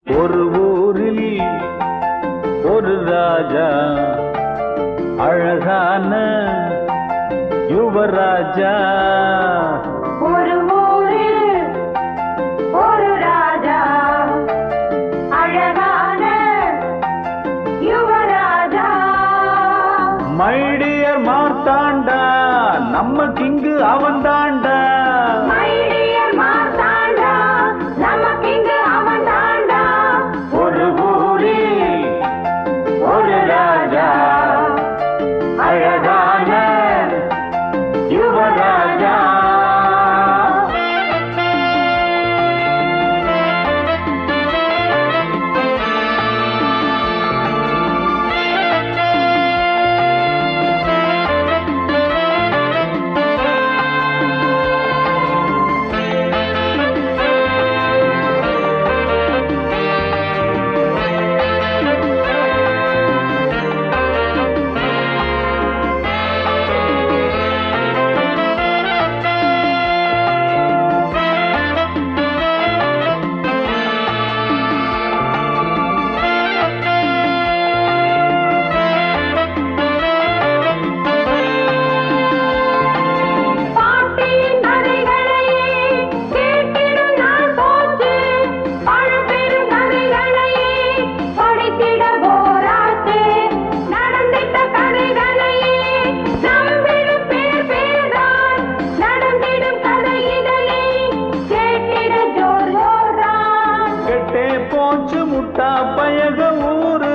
ஒரு ஊரில் ஒரு ராஜா, அழகான யுவராஜா. ஒரு ஊரில் ஒரு ராஜா, அழகான யுவராஜா. மை டியர் மார்த்தாண்டா, நம்ம கிங்கு அவன் தாண்டா. மை டியர் மார்த்தாண்டா, நம்ம கிங்கு அவன் தாண்டா. ஒரு ஊரில் ஒரு ராஜா, அழகான யுவராஜா. முட்டா பயக ஊரு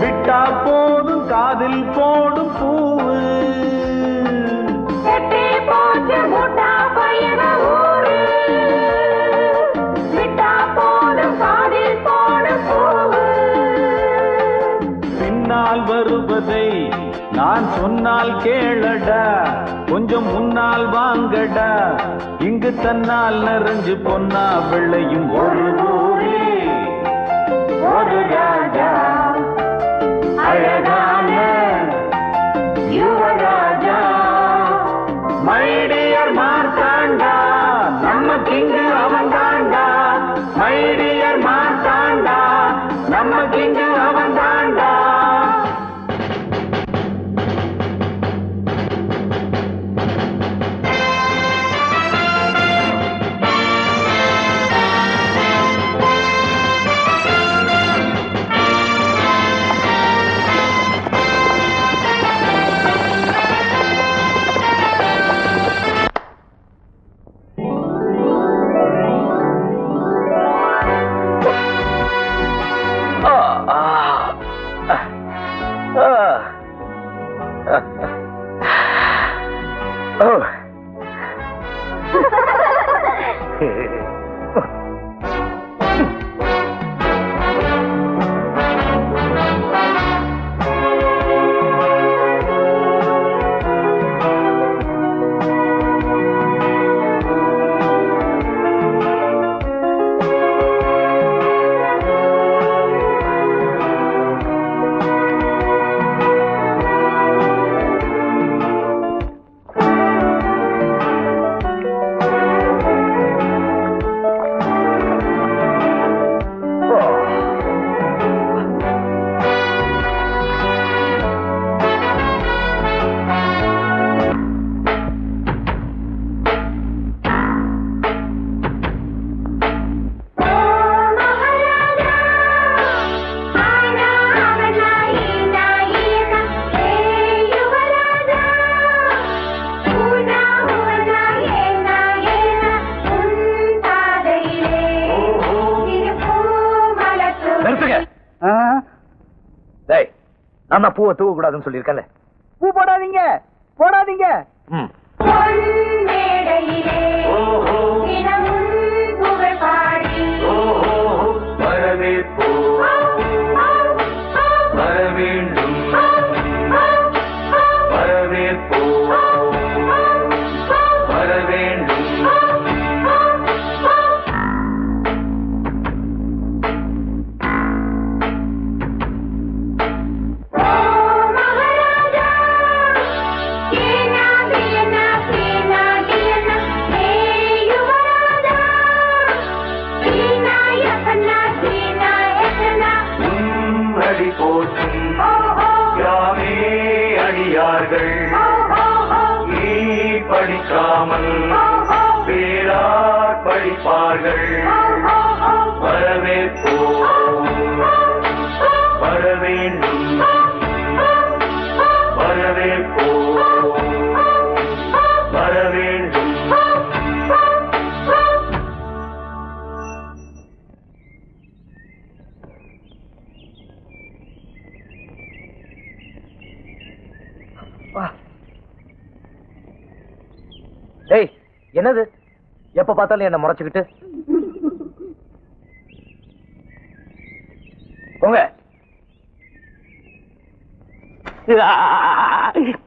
விட்டா போதும் காதில் போடும் பூவு. முட்டா பயக ஊரு விட்டா போதும் காதில் போடும் பூவு. பின்னால் வருவதை நான் சொன்னால் கேளடா, கொஞ்சம் முன்னால் வாங்கடா. இங்கு தன்னால் நிறைஞ்சு பொன்னா வெள்ளையும் ஒரு ஊரில் ஒரு ராஜா, அழகான யுவராஜா. மை டியர் மார்த்தாண்டா, நம்ம கிங்கு அவன் தாண்டா. மை டியர் மார்த்தாண்டா, நம்ம கிங்கு அவன் தாண்டா. நான் பூவை தூவ கூடாதுன்னு சொல்லியிருக்கல. பூ போடாதீங்க போடாதீங்க. Kena படிக்காமல் பேரார் படிப்பார்கள். வரவேற்போம், வரவேண்டும், வரவேற்போம், வரவேண்டும். ஏய், என்னது எப்ப பார்த்தாலும் என்ன முறைச்சுக்கிட்டு போங்க.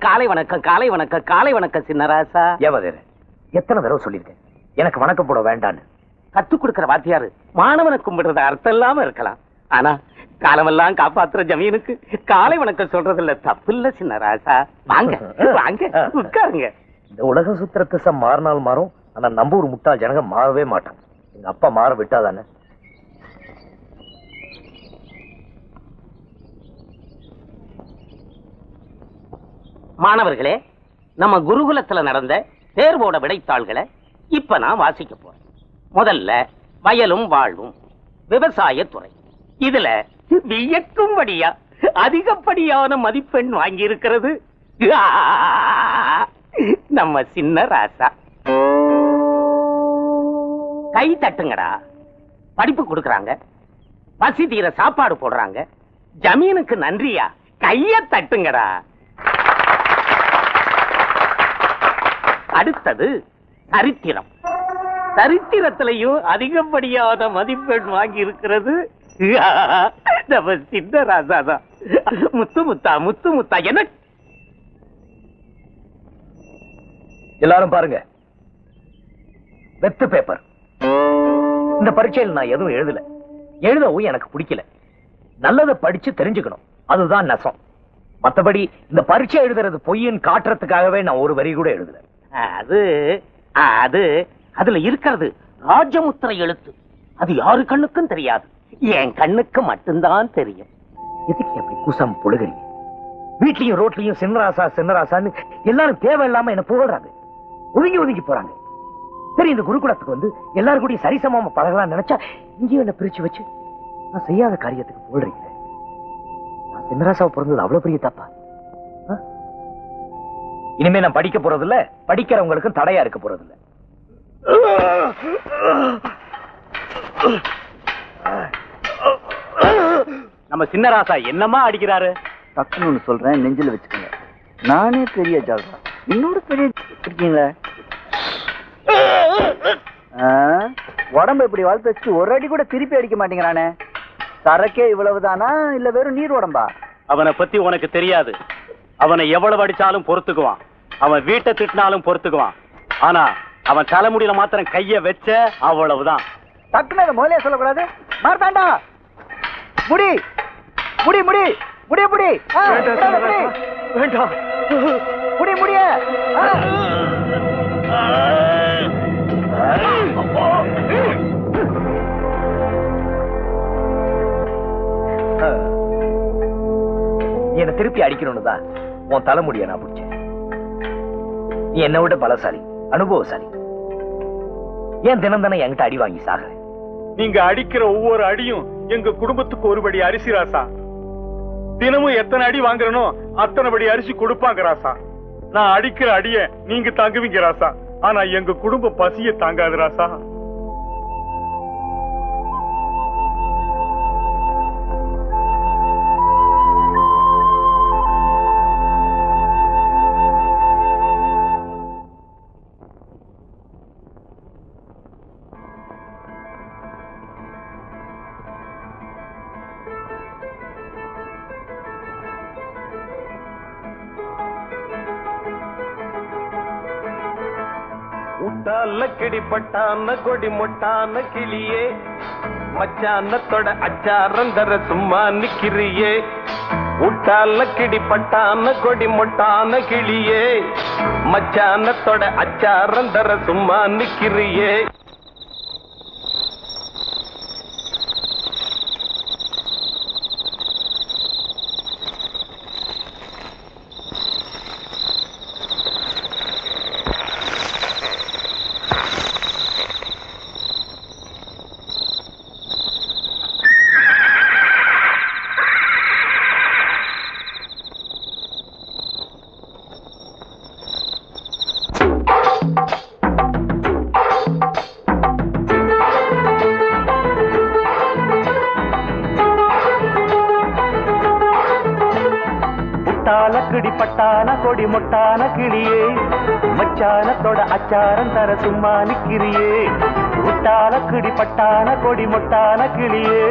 காலை வணக்கம், காலை வணக்கம், காலை வணக்கம் சின்னராசா. ஏவதேரு, எத்தனை தடவை சொல்லியிருக்கேன் எனக்கு வணக்கம் போட வேண்டான்னு. கத்துக் கொடுக்கிற வாத்தியாரு மாணவனை கும்பிடுறது அர்த்தம் இல்லாம இருக்கலாம், ஆனா காலமெல்லாம் காப்பாத்துற ஜமீனுக்கு காலை வணக்கம் சொல்றதுல தப்பு இல்ல சின்னராசா. வாங்க வாங்க உட்காருங்க. இந்த உலக சுத்திர திசை மாறினால் மாறும், ஆனா நம்ம ஒரு முட்டாள் ஜனங்க மாறவே மாட்டாங்க. எங்க அப்பா மாற விட்டாதானே. மாணவர்களே, நம்ம குருகுலத்துல நடந்த தேர்வோட விடைத்தாள்களை இப்ப நான் வாசிக்க போறேன். முதல்ல வயலும் வாழ்வும் விவசாயத்துறை. இதுல வியக்கும்படியா அதிகப்படியான மதிப்பெண் வாங்கி இருக்கிறது நம்ம சின்ன ராசா. கை தட்டுங்கடா. படிப்பு கொடுக்கறாங்க, பசி தீர சாப்பாடு போடுறாங்க, ஜமீனுக்கு நன்றியா கைய தட்டுங்கடா. அடுத்தது சரித்திரம். சரித்திரத்திலையும் அதிகப்படியான மதிப்பெண் வாங்கி இருக்கிறது நம்ம சின்ன ராசா தான். முத்து முத்தா முத்து முத்தா. என்ன எல்லாரும் பாருங்க, வெத்து பேப்பர். இந்த பரீட்சையில் நான் எதுவும் எழுதவும் எனக்கு பிடிக்கல. நல்லதை படிச்சு தெரிஞ்சுக்கணும், அதுதான் நெசம். மத்தபடி இந்த பரீட்சை எழுதுறது பொய்யின் காட்டுறதுக்காகவே நான் ஒரு வரி கூட எழுதல. அது அது அதுல இருக்கிறது ராஜமுத்திரை எழுத்து. அது யாரு கண்ணுக்கும் தெரியாது, என் கண்ணுக்கு மட்டும்தான் தெரியும். எதுக்கு அப்படி கூசம் பொழுகிறீங்க? வீட்லயும் ரோட்லயும் சின்னராசா சின்னராசான்னு எல்லாரும் தேவையில்லாம என்ன புகழ்றாங்க, ஒதுங்கி போறாங்க. சரி, இந்த குருகுலத்துக்கு வந்து எல்லாரும் கூட சரிசமமா பழகலாம் நினைச்சா இங்கேயும் என்ன பிரிச்சு வச்சு நான் செய்யாத காரியத்துக்கு போடுறீங்க. நான் சின்னராசாவை பிறந்தது அவ்வளவு பெரிய தப்பா? இனிமே நான் படிக்க போறது இல்ல, படிக்கிறவங்களுக்கும் தடையா இருக்க போறது இல்ல. நம்ம சின்னராசா என்னமா அடிக்கிறாரு? டக்குன்னு ஒண்ணு சொல்றேன், நெஞ்சில வச்சுக்கோங்க. நானே பெரிய ஜால்ரா, இன்னொரு பெரிய இருக்கீங்களே. உடம்பு இப்படி வளர்த்து வச்சு ஒரு அடி கூட திருப்பி அடிக்க மாட்டேங்கிறானே. சரக்கே இவ்வளவுதானா இல்ல வெறும் நீர் உடம்பா? அவனை பத்தி உனக்கு தெரியாது. அவனை எவ்வளவு அடிச்சாலும் பொறுத்துக்குவான், அவன் வீட்டை திட்டினாலும் பொறுத்துக்குவான். ஆனா அவன் தலைமுடியில மாத்திரம் கைய வச்ச அவ்வளவுதான். டக்குன்னு அதை முதலே சொல்லக்கூடாது. மார்த்தாண்டா, முடி முடி முடி முடி முடி வேண்டாம், முடி முடிய. என்ன திருப்பி அடிக்கணும்னு தான் உன் தலைமுடிய நான் பிடிச்சேன். நீ என்னை விட பலசாலி, அனுபவசாலி. ஏன் தினம் தானே என்கிட்ட அடி வாங்கி சாகுற? நீங்க அடிக்கிற ஒவ்வொரு அடியும் எங்க குடும்பத்துக்கு ஒருபடி அரிசி ராசா. தினமும் எத்தனை அடி வாங்குறனோ அத்தனை படி அரிசி கொடுப்பாங்க ராசா. நான் அடிக்கிற அடிய நீங்க தாங்குவீங்க ராசா, ஆனா எங்க குடும்பம் பசிய தாங்காது ராசா. லக்கடி பட்டான கொடி மொட்டான கிளியே, மச்சானத்தோட அச்சாரந்தர சும்மா நிக்கிறியே. உட்டாலக்கடி பட்டான கொடி மொட்டான கிளியே, மச்சானத்தோட அச்சாரந்தர சும்மா நிக்கிறியே. முட்டாலக்கிடி பட்டான கொடி முட்டான கிளியே மச்சானத்தோட அச்சாரம் தர சும்மா நிக்கிறியே முட்டாலக்கிடி பட்டான கொடி முட்டான கிளியே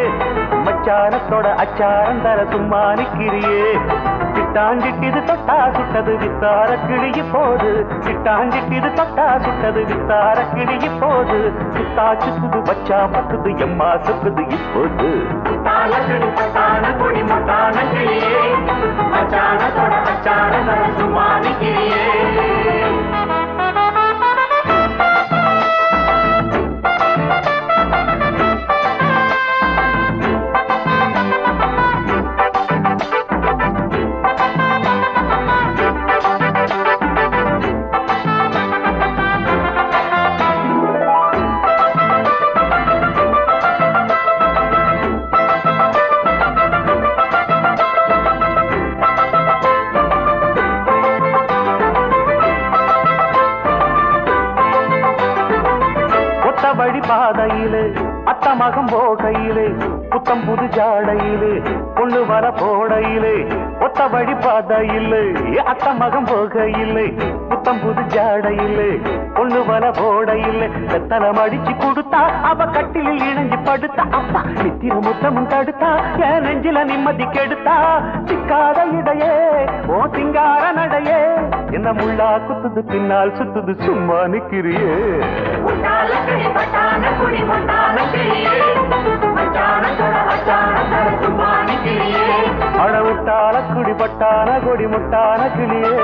மச்சானத்தோட அச்சாரம் தர சும்மா நிக்கிறியே சிட்டாஞ்சிட்டிது தொட்டா சுட்டது வித்தார கிளிய போது சிட்டாஞ்சிட்டிது தொட்டா சுட்டது வித்தார கிளிய போது சுத்தா சுத்துது வச்சா பத்துது எம்மா சுக்குது இப்போது முட்டாலக்கிடி பட்டான கொடி முட்டான கிளியே மச்சானத்தோட அச்சாரம் தர சும்மா நிக்கிறியே பாதையிலே அத்த மகம் போகையிலே புத்தம் புது ஜாடையிலே பொண்ணு வர போடையிலே ஒத்த வழி பாதையிலே அத்த மகம் போகையிலே புத்தம் புது ஜாடையிலே பொண்ணு வர போடையிலே வெத்தனம் அடிச்சு கொடுத்தா அவ கட்டிலில் இணைஞ்சு படுத்தா அப்பா நித்திர முத்தமும் தடுத்தா என் நெஞ்சில நிம்மதி கெடுத்தா சிக்காத இடையே ஓ சிங்கார நடையே என்ன முள்ளா குத்துது பின்னால் சுத்துது சும்மா நிக்கிறியே முட்டாலக்கிடி பட்டான கொடி முட்டான கிளியே மச்சானத்தோட அச்சாரம் தர சும்மா நிக்கிறியே அடவுட்டாலக்குடி பட்டான கொடி முட்டான கிளியே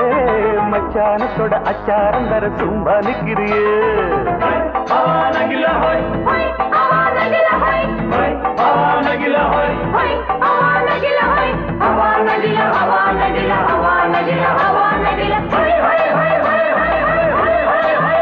மச்சானத்தோட அச்சாரம் தர சும்மா நிக்கிறியே அவானகில ஹோய் ஹோய் அவானகில ஹோய் ஹோய் அவானகில ஹோய் ஹோய் அவானகில ஹோய் அவானகில அவானகில அவானகில அவானகில ஹோய் ஹோய் ஹோய் ஹோய் ஹோய் ஹோய் ஹோய் ஹோய்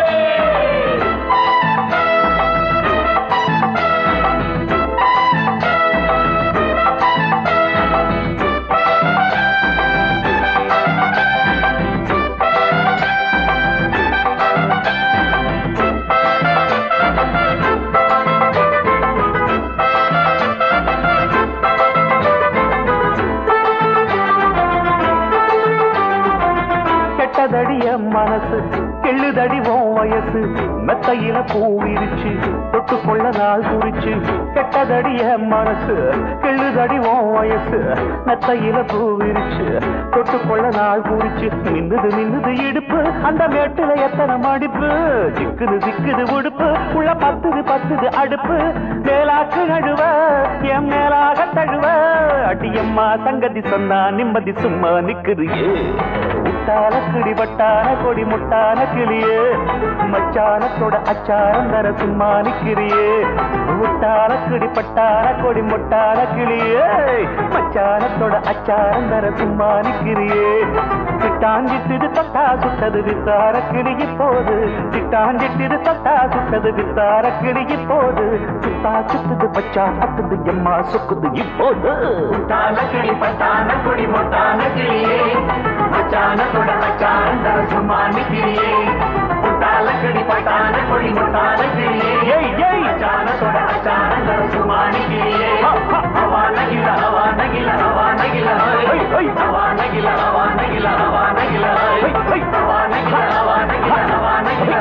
கெட்டதடிய மனசு கெள்ளுதடி உன் வயசு மெத்தையில பூ விரிச்சு தொட்டு கொள்ள நாள் குறிச்சு கெட்டதடிய மனசு கெள்ளுதடி உன் வயசு மெத்தையில பூ விரிச்சு தொட்டு கொள்ள நாள் குறிச்சு மின்னுது இடுப்பு அந்த மேட்டுல எத்தனை மடிப்பு சிக்குது உடுப்பு உள்ள பத்துது அடுப்பு மேலாக்கு நழுவ என் மேலாக தழுவ அடியம்மா சங்கதி சொன்னா நிம்மதி சும்மா நிக்குறியே முட்டாலக்கிடி பட்டான கொடி முட்டான கிளியே மச்சானத்தோட அச்சாரம் தர சும்மா நிக்கிறியே முட்டாலக்கிடி பட்டான கொடி முட்டான கிளியே மச்சானத்தோட அச்சாரம் தர சும்மா நிக்கிறியே சிட்டாஞ்சிட்டு தொட்டா சுட்டது வித்தார கிளிய போது சிட்டாஞ்சிட்டு தொட்டா சுட்டது வித்தார கிளிய போது சுத்தா சுத்துது பச்சா பத்துது எம்மா சுக்குது இப்போது முட்டாலக்கிடி பட்டான கொடி முட்டான கிளியே மச்சானத்தோட அச்சாரம் தர சும்மா நிக்கிறியே முட்டாலக்கிடி பட்டான கொடி முட்டான கிளியே மச்சானத்தோட அச்சாரம் தர சும்மா நிக்கிறியே அவானகில அவானகில அவானகில அவானகில அவானகில அவானகில அவானகில அவானகில அவானகில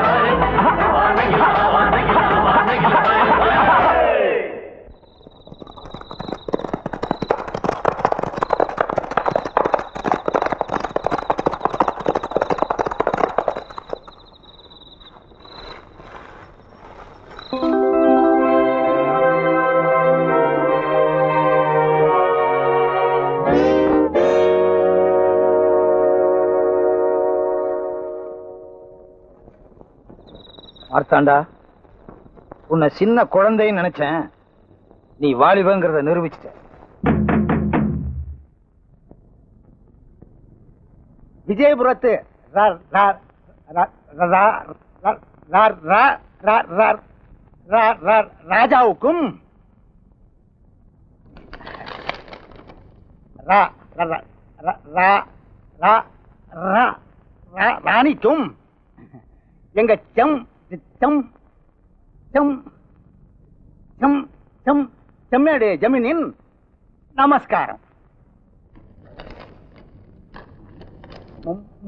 அவானகில அவானகில மார்த்தாண்டா, உன்னை சின்ன குழந்தைன்னு நினைச்சேன், நீ வாலிபங்கிறத நிரூபிச்சிட்ட. விஜயபுரத்து ராஜாவுக்கும் ராணிக்கும் எங்க செம் செம் செம் செம் செம் செம்மேடு ஜமீனின் நமஸ்காரம்.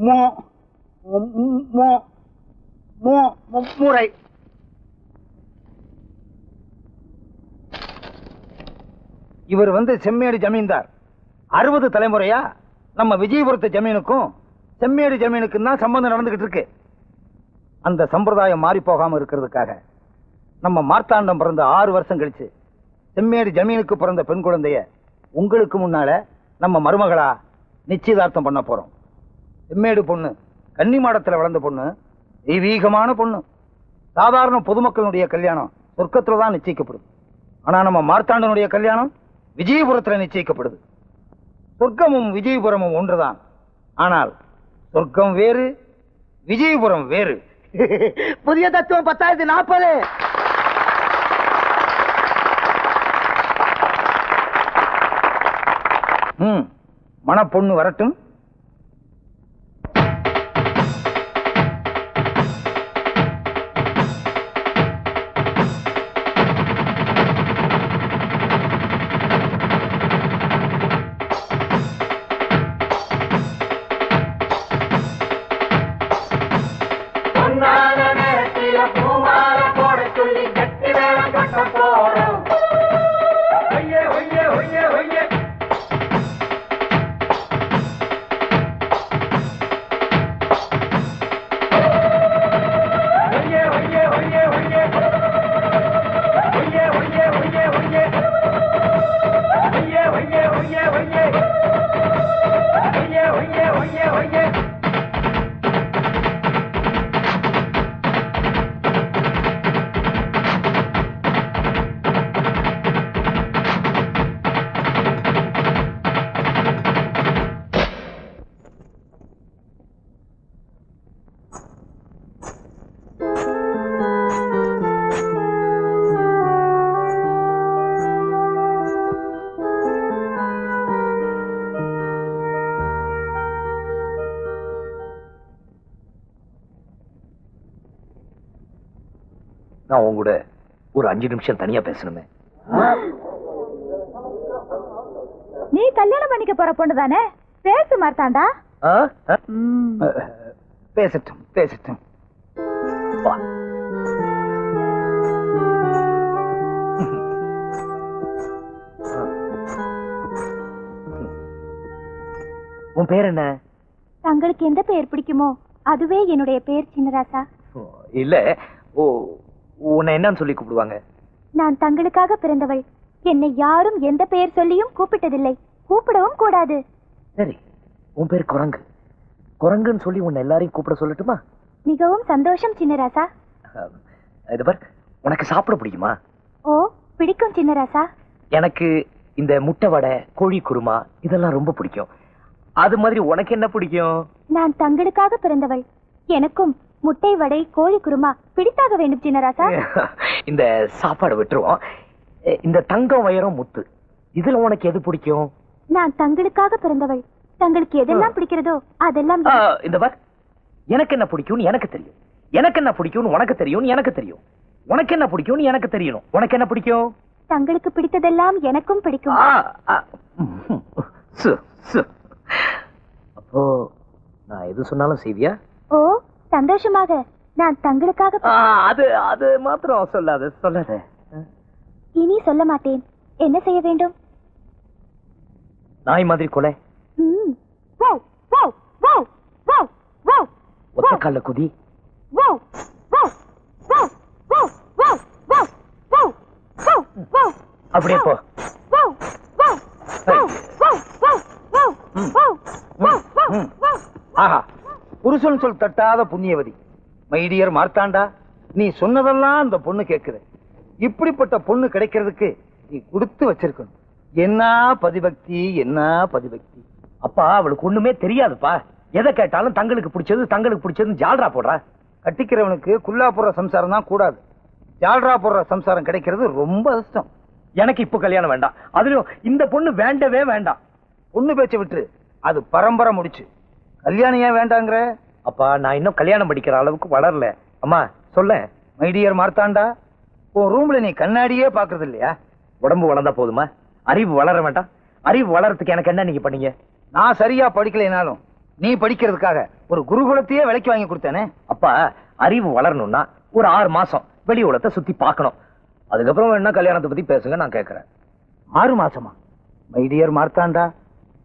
மோ மோ மோ முறை இவர் செம்மேடு ஜமீன்தார். 60 தலைமுறையா நம்ம விஜயபுரத்து ஜமீனுக்கும் செம்மேடு ஜமீனுக்கும் தான் சம்பந்தம் நடந்துகிட்டு இருக்கு. அந்த சம்பிரதாயம் மாறி போகாம இருக்கிறதுக்காக நம்ம மார்த்தாண்டம் பிறந்த 6 வருஷம் கழிச்சு செம்மேடு ஜமீனுக்கு பிறந்த பெண் குழந்தைய உங்களுக்கு முன்னால நம்ம மருமகளா நிச்சயதார்த்தம் பண்ண போறோம். செம்மேடு பொண்ணு கன்னிமாடத்துல வளர்ந்த பொண்ணு, தெய்வீகமான பொண்ணு. சாதாரண பொதுமக்களுடைய கல்யாணம் சொர்க்கத்துல தான் நிச்சயிக்கப்படுது. ஆனா நம்ம மார்த்தாண்டனுடைய கல்யாணம் விஜயபுரத்துல நிச்சயிக்கப்படுது. சொர்க்கமும் விஜயபுரமும் ஒன்றுதான். ஆனால் சொர்க்கம் வேறு, விஜயபுரம் வேறு. புதிய தத்துவம் 1040. மணப்பொண்ணு வரட்டும். நான் உங்க கூட ஒரு 5 நிமிஷம் தனியா பேசணுமே. நீ கல்யாணம் பண்ணிக்க போற பொண்ணு தானே? பேசு மார்த்தாண்டா. பேசட்டும் பேசட்டும். உன் பேர் என்ன? தங்களுக்கு எந்த பெயர் பிடிக்குமோ அதுவே என்னுடைய பெயர் சின்னராசா. இல்ல, உன்னை என்னன்னு சொல்லி கூப்பிடுவாங்க? நான் தங்களுக்காக பிறந்தவள். என்னை யாரும் எந்த பெயர் சொல்லியும் கூப்பிட்டதில்லை, கூப்பிடவும் கூடாது. சரி, உன் பேர் குரங்கு. குரங்குன்னு சொல்லி உன்னை எல்லாரையும் கூப்பிட சொல்லட்டுமா? மிகவும் சந்தோஷம் சின்னராசா. இது பார், உனக்கு சாப்பிட பிடிக்குமா? ஓ, பிடிக்கும் சின்னராசா. எனக்கு இந்த முட்டை வடை, கோழி குருமா இதெல்லாம் ரொம்ப பிடிக்கும். அது மாதிரி உனக்கு என்ன பிடிக்கும்? நான் தங்களுக்காக பிறந்தவள். எனக்கும் முட்டை வடை, கோழி குருமா பிடித்தாக வேண்டும் சின்னராசா. இந்த சாப்பாடு விட்டுருவோம். இந்த தங்கம், வைரம், முத்து இதுல உனக்கு எது பிடிக்கும்? நான் தங்களுக்காக பிறந்தவள். தங்களுக்கு எதெல்லாம் பிடிக்கிறதோ அதெல்லாம். இந்த பார், எனக்கு என்ன பிடிக்கும்னு எனக்கு தெரியும். எனக்கு என்ன பிடிக்கும்னு உனக்கு தெரியும். எனக்கு தெரியும். உனக்கு என்ன பிடிக்கும்னு எனக்கு தெரியணும். உனக்கு என்ன பிடிக்கும்? தங்களுக்கு பிடித்ததெல்லாம் எனக்கும் பிடிக்கும். அப்போ நான் எது சொன்னாலும் செய்வியா? ஓ, சந்தோஷமாக. நான் தங்களுக்காக. அது மாத்திரம் சொல்லாத. இனி சொல்ல மாட்டேன். என்ன செய்ய வேண்டும்? நாய் மாதிரி கொலை. ஒத்த கால குதி. அப்படியே போ. ஆஹா, புருஷன் சொல் தட்டாத புண்ணியவதி. மைடியர் மார்த்தாண்டா, நீ சொன்னதெல்லாம் அந்த பொண்ணு கேக்குது. இப்படிப்பட்ட பொண்ணு கிடைக்கிறதுக்கு நீ கொடுத்து வச்சிருக்கணும். என்ன பதிபக்தி, என்ன பதிபக்தி. அப்பா, அவளுக்கு ஒண்ணுமே தெரியாதுப்பா. எதை கேட்டாலும் தங்களுக்கு பிடிச்சது ஜால்ரா போடுறா. கட்டிக்கிறவனுக்கு குல்லா போடுற சம்சாரம் தான் கூடாது. ஜால்ரா போடுற சம்சாரம் கிடைக்கிறது ரொம்ப அதிர்ஷ்டம். எனக்கு இப்ப கல்யாணம் வேண்டாம். அதுலயும் இந்த பொண்ணு வேண்டவே வேண்டாம். பொண்ணு பேச்ச விட்டு அது பரம்பரை முடிச்சு. கல்யாணம் ஏன் வேண்டாங்கிற? அப்பா, நான் இன்னும் கல்யாணம் படிக்கிற அளவுக்கு வளரல. அம்மா சொல்ல. மை டியர் மார்த்தாண்டா, உன் ரூம்ல நீ கண்ணாடியே பாக்குறது இல்லையா? உடம்பு வளர்ந்தா போதுமா? அறிவு வளர வேண்டாம்? அறிவு வளர்றதுக்கு எனக்கு என்ன நீங்க பண்ணீங்க? நான் சரியா படிக்கலைனாலும் நீ படிக்கிறதுக்காக ஒரு குருகுலத்தையே விலைக்கு வாங்கி கொடுத்தேனே. அப்பா, அறிவு வளரணும்னா ஒரு 6 மாசம் வெளி உலகத்தை சுத்தி பார்க்கணும். அதுக்கப்புறம் என்ன கல்யாணத்தை பத்தி பேசுங்க, நான் கேட்கறேன். 6 மாசமா? மை டியர் மார்த்தாண்டா,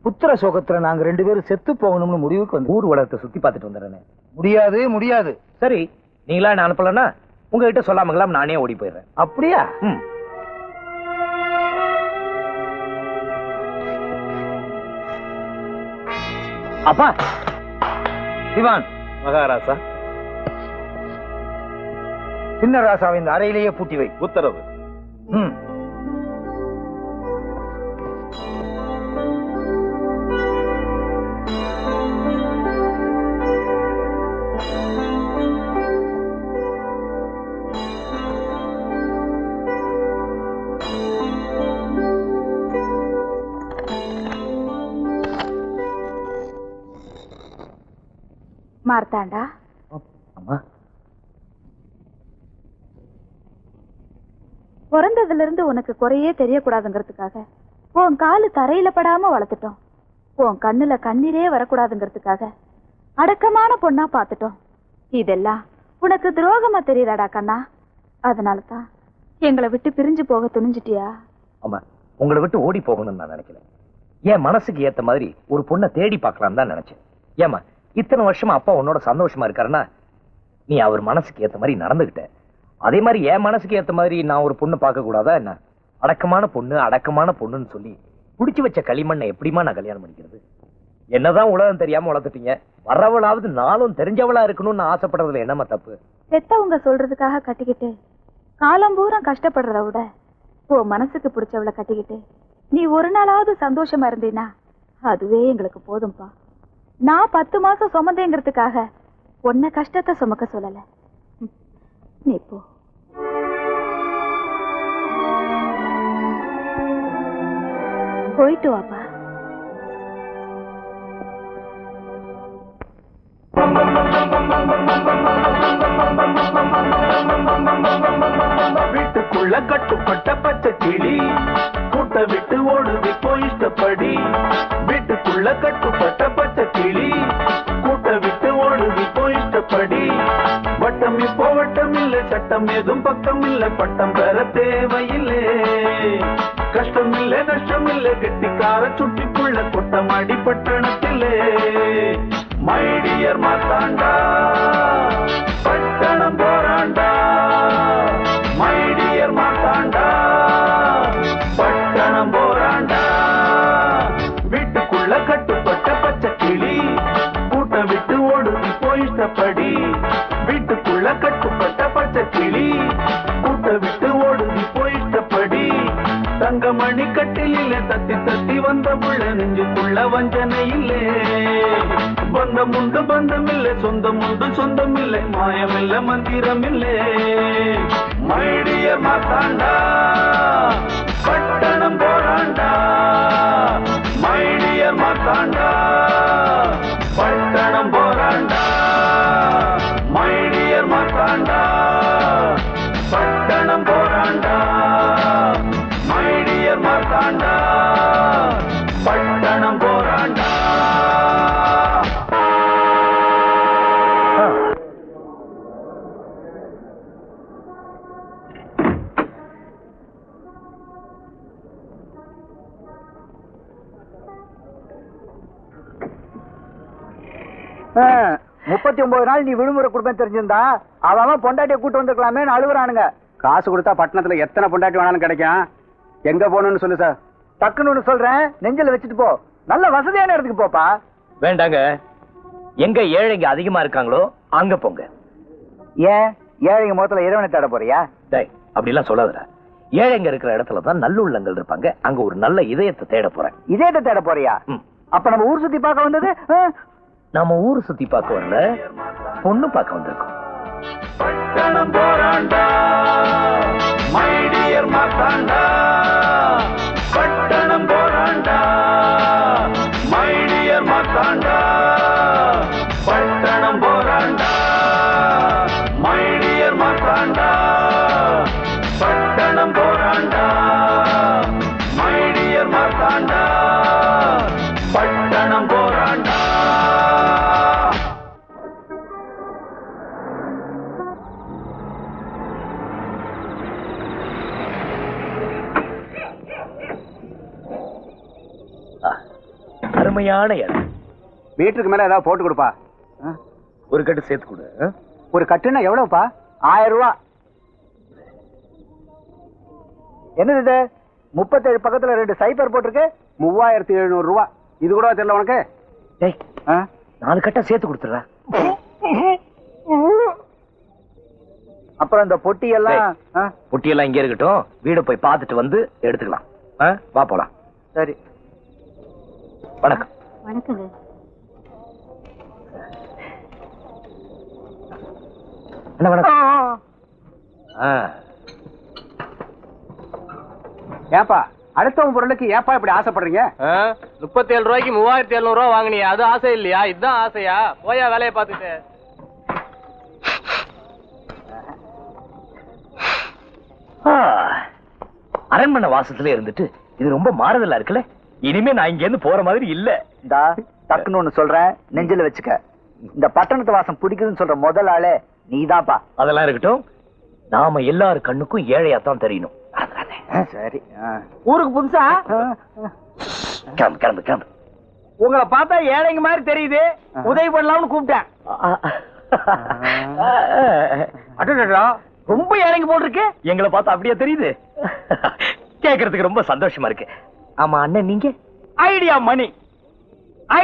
புத்திர சோகத்துல நாங்க 2 பேரும் செத்து போகணும்னு முடிவுக்கு வந்து ஊர் உலகத்தை சுத்தி பார்த்துட்டு வந்துடுறேன். முடியாது முடியாது. சரி, நீங்களா என்ன அனுப்பலன்னா உங்ககிட்ட சொல்லாமங்களாம் நானே ஓடி போயிடுறேன். அப்படியா? அப்பா. திவான். மகாராசா. சின்ன ராசாவை இந்த அறையிலேயே பூட்டி வை. உத்தரவு. மார்த்தாண்டா, அம்மா, பிறந்ததுல இருந்து உனக்கு குறையே தெரியக்கூடாதுங்கிறதுக்காக உன் காலு தரையில படாம வளர்த்துட்டோம். உன் கண்ணுல கண்ணீரே வரக்கூடாதுங்கிறதுக்காக அடக்கமான பொண்ணா பாத்துட்டோம். இதெல்லாம் உனக்கு துரோகமா தெரியுதாடா கண்ணா? அதனாலதான் எங்களை விட்டு பிரிஞ்சு போக துணிஞ்சிட்டியா? அம்மா, உங்களை விட்டு ஓடி போகணும்னு நான் நினைக்கல. என் மனசுக்கு ஏத்த மாதிரி ஒரு பொண்ணை தேடி பார்க்கலாம் தான் நினைச்சேன். ஏமா, இத்தனை வருஷமா அப்பா உன்னோட சந்தோஷமா இருக்காருன்னா நீ அவர் மனசுக்கு ஏத்த மாதிரி நடந்துகிட்ட. அதே மாதிரி என் மனசுக்கு ஏத்த மாதிரி நான் ஒரு பொண்ணு பார்க்க கூடாதா என்ன? அடக்கமான பொண்ணு அடக்கமான பொண்ணுன்னு சொல்லி குடிச்சு வச்ச களிமண்ணை எப்படிமா நான் கல்யாணம் பண்ணிக்கிறது? என்னதான் உலகம் தெரியாம வளர்த்துட்டீங்க. வர்றவளாவது நாளும் தெரிஞ்சவளா இருக்கணும்னு ஆசைப்படுறதுல என்னமா தப்பு? பெத்தவங்க சொல்றதுக்காக கட்டிக்கிட்டு காலம் பூரா கஷ்டப்படுறத விட உன் மனசுக்கு பிடிச்சவளை கட்டிக்கிட்டு நீ ஒரு நாளாவது சந்தோஷமா இருந்தீனா அதுவே எங்களுக்கு போதும்பா. நான் 10 மாசம் சுமந்தேங்கிறதுக்காக உன்னை கஷ்டத்தை சுமக்க சொல்லல. நீ போ. போயிட்டு வாப்பா. வீட்டுக்குள்ள கட்டுப்பட்ட பச்சை கிளி கூட்ட விட்டு ஓடுது போய் இஷ்டப்படி. வீட்டுக்குள்ள கட்டுப்பட்ட பச்சை கிளி கூட்ட விட்டு ஓடுது போய் இஷ்டப்படி. வட்டம் இப்போ வட்டம் இல்லை, சட்டம் ஏதும் பக்கம் இல்லை, பட்டம் பெற தேவையில்லை. கஷ்டம் இல்லை நஷ்டம் இல்லை, கெட்டிக்கார சுட்டிக்குள்ள கொட்டமாடி பட்டணத்திலே. மை டியர் மார்த்தாண்டா, பட்டணம் போராண்டா. மை டியர் மார்த்தாண்டா, பட்டணம் போராண்டா. வீட்டுக்குள்ள கட்டுப்பட்ட பச்சை கிளி கூட்ட விட்டு ஓடுது போய் இஷ்டப்படி. வீட்டுக்குள்ள கட்டுப்பட்ட பச்சை கிளி கூட்ட விட்டு ஓடுது போய் இஷ்டப்படி. தங்கமணி கட்டில தத்தி தத்தி வந்த புள்ள நெஞ்சுக்குள்ள வஞ்சனை இல்லே. பந்தம் உண்டு பந்தம் இல்லை, சொந்தம் உண்டு சொந்தம் இல்லை, மாயம் இல்லை மந்திரம் இல்லை. மை டியர் மார்த்தாண்டா, பட்டணம் போராண்டா. மை டியர் மார்த்தாண்டா, பட்டணம் போராண்டா. மை டியர் மார்த்தாண்டா, பட்டணம் போராண்டா. மை டியர் மார்த்தாண்டா, பட்டணம் போராண்டா. ஆ, 39 நாள் நீ விடுமுறை கொடுப்பேன்னு தெரிஞ்சிருந்தா அவன் பொண்டாட்டியை கூட்டு வந்துருக்கலாமே அழுகுறானுங்க. காசு கொடுத்தா பட்டணத்துல எத்தனை பொண்டாட்டி வேணாலும் கிடைக்கும். எங்க போகணும்னு சொல்லு சார். டக்குன்னு ஒண்ணு சொல்றேன், நெஞ்சில வச்சுட்டு போ. நல்ல வசதியான இடத்துக்கு போப்பா. வேண்டாங்க, எங்க ஏழைங்க அதிகமா இருக்காங்களோ அங்க போங்க. ஏன் ஏழைங்க முகத்துல இறைவனை தேட போறியா? டேய், அப்படிலாம் சொல்லாதடா. ஏழைங்க இருக்கிற இடத்துல தான் நல்லுள்ளங்கள் இருப்பாங்க. அங்க ஒரு நல்ல இதயத்தை தேட போறேன். இதயத்தை தேட போறியா? அப்ப நம்ம ஊர் சுத்தி பார்க்க வந்தது? நாம ஊர் சுத்தி பார்க்க வரல, பொண்ணு பார்க்க வந்திருக்கோம். பட்டணம் போராண்டா. மை டியர் மார்த்தாண்டா, பட்டணம் போராண்டா. மை டியர் மார்த்தாண்டா, பட்டணம் போராண்டா. மை அருமையான இடம். மீட்டருக்கு மேல ஏதாவது போட்டு கொடுப்பா. ஒரு கட்டு சேர்த்து கொடு. ஒரு கட்டுன்னா எவ்வளவுப்பா? 1000 ரூபா. என்னது இது? 37 பக்கத்துல 2 சைபர் போட்டிருக்கு. 3700 ரூபா. இது கூட தெரியல உனக்கு? டேய் 4 கட்டா சேர்த்து கொடுத்துறா. அப்புறம் இந்த பொட்டி எல்லாம் இங்க இருக்கட்டும். வீட போய் பார்த்துட்டு வந்து எடுத்துக்கலாம். வா போலாம். சரி. வணக்கம். வணக்கங்க. என்ன வணக்கம். ஏப்பா அடுத்தவங்க பொருளுக்கு ஏப்பா இப்படி ஆசைப்படுறீங்க? 37 ரூபாய்க்கு 3700 ரூபா வாங்கினியா? அது ஆசை இல்லையா? இதுதான் ஆசையா? போயா வேலையை பார்த்துட்டு. அரண்மனை வாசத்துல இருந்துட்டு இது ரொம்ப மாறுதலா இருக்குல்ல. இனிமே நான் இங்க இருந்து போற மாதிரி இல்ல. இந்தா டக்குன்னு ஒண்ணு சொல்றேன், நெஞ்சில வச்சுக்க. இந்த பட்டணத்து வாசம் பிடிக்குதுன்னு சொல்ற முதல் ஆளே நீதான்ப்பா. அதெல்லாம் இருக்கட்டும். நாம எல்லாரு கண்ணுக்கும் ஏழையாத்தான் தெரியணும். சரி. ஊருக்கு புதுசா? கிளம்பு கிளம்பு கிளம்பு. உங்களை பார்த்தா ஏழைங்க மாதிரி தெரியுது. உதவி பண்ணலாம்னு கூப்பிட்டேன். அடடா, ரொம்ப ஏழைங்க போல் இருக்கு. எங்களை பார்த்தா அப்படியே தெரியுது. கேக்குறதுக்கு ரொம்ப சந்தோஷமா இருக்கு. ஆமா அண்ணன், நீங்க? ஐடியா மணி.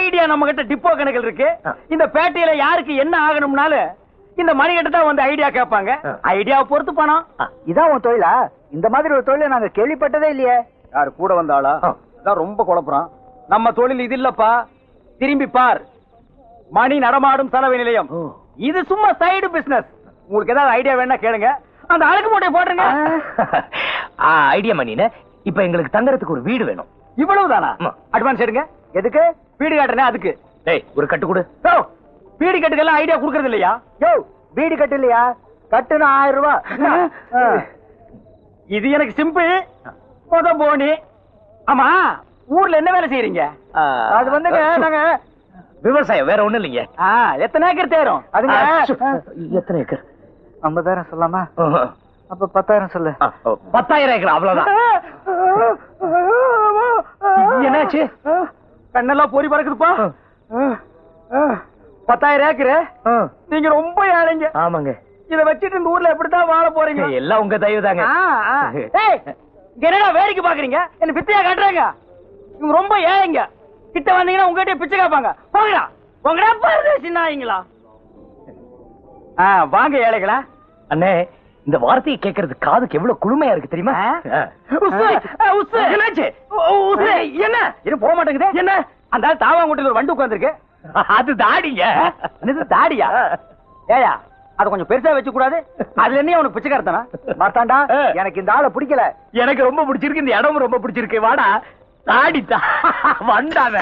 ஐடியா நம்ம கிட்ட டிப்போ கணக்கில் இருக்கு. இந்த பேட்டையில யாருக்கு என்ன ஆகணும்னாலும் இந்த மணி கிட்ட தான் வந்து ஐடியா கேட்பாங்க. ஐடியாவை பொறுத்து பணம். இதான் உன் தொழிலா? இந்த மாதிரி ஒரு தொழிலை நாங்க கேள்விப்பட்டதே இல்லையே. யாரு கூட வந்தாளா? அதான் ரொம்ப குழப்பறான். நம்ம தொழில் இது இல்லப்பா. திரும்பி பார். மணி நடமாடும் சலவை நிலையம். இது சும்மா சைடு பிசினஸ். உங்களுக்கு ஏதாவது ஐடியா வேணா கேளுங்க. அந்த அழகு மூட்டையை போடுறேங்க. ஐடியா மணினே. இப்ப எங்களுக்கு தங்கறதுக்கு ஒரு வீடு வேணும். இவ்வளவுதானா? அட்வான்ஸ் எடுங்க. எதுக்கு? வீடு காட்டுறேன் அதுக்கு. டேய் ஒரு கட்டு கொடு. வீடு கட்டுக்கெல்லாம் ஐடியா கொடுக்கறது இல்லையா? யோ வீடு கட்டு இல்லையா? கட்டுனா 1000 ரூபாய். இது எனக்கு சிம்பிள். போனி. ஆமா ஊர்ல என்ன வேலை செய்யறீங்க? அது வந்துங்க நாங்க விவசாயம், வேற ஒண்ணும் இல்லைங்க. எத்தனை ஏக்கர் தேரும்? அதுங்க எத்தனை ஏக்கர்? 50,000 சொல்லாமா? அப்ப 10,000 சொல்லு. 10,000 ஏக்கர் அவ்வளவுதான். என்னாச்சு? கண்ணெல்லாம் பொறி பறக்குதுப்பா. 10,000 ஏக்கரு. நீங்க ரொம்ப ஏழைங்க. ஆமாங்க. இத வச்சுட்டு இந்த ஊர்ல எப்படித்தான் வாழ போறீங்க? எல்லாம் உங்க தயவு தாங்க. என்னடா வேடிக்கை பாக்குறீங்க? என்ன பிச்சையா காட்டுறாங்க? இவங்க ரொம்ப ஏழைங்க. கிட்ட வந்தீங்கன்னா உங்ககிட்ட பிச்சை கேட்பாங்க. போங்கடா போங்கடா பாருங்க சின்னாங்களா. வாங்க ஏழைகளா. அண்ணே இந்த வார்த்தையை கேட்கறது காதுக்கு எவ்வளவு குளுமையா இருக்கு தெரியுமா? என்ன இது போக மாட்டேங்குது? என்ன அந்த தாவாங்குட்டில ஒரு வண்டு உட்கார்ந்துருக்கு. அது தாடிங்க. என்னது தாடியா? ஏயா அது கொஞ்சம் பெருசா வச்சு கூடாது. அதுல என்ன உனக்கு பிச்சைக்காரத்தானா? மாத்தாண்டா, எனக்கு இந்த ஆளை பிடிக்கல. எனக்கு ரொம்ப பிடிச்சிருக்கு. இந்த இடமும் ரொம்ப பிடிச்சிருக்கு. வாடா தாடித்தா வண்டாத.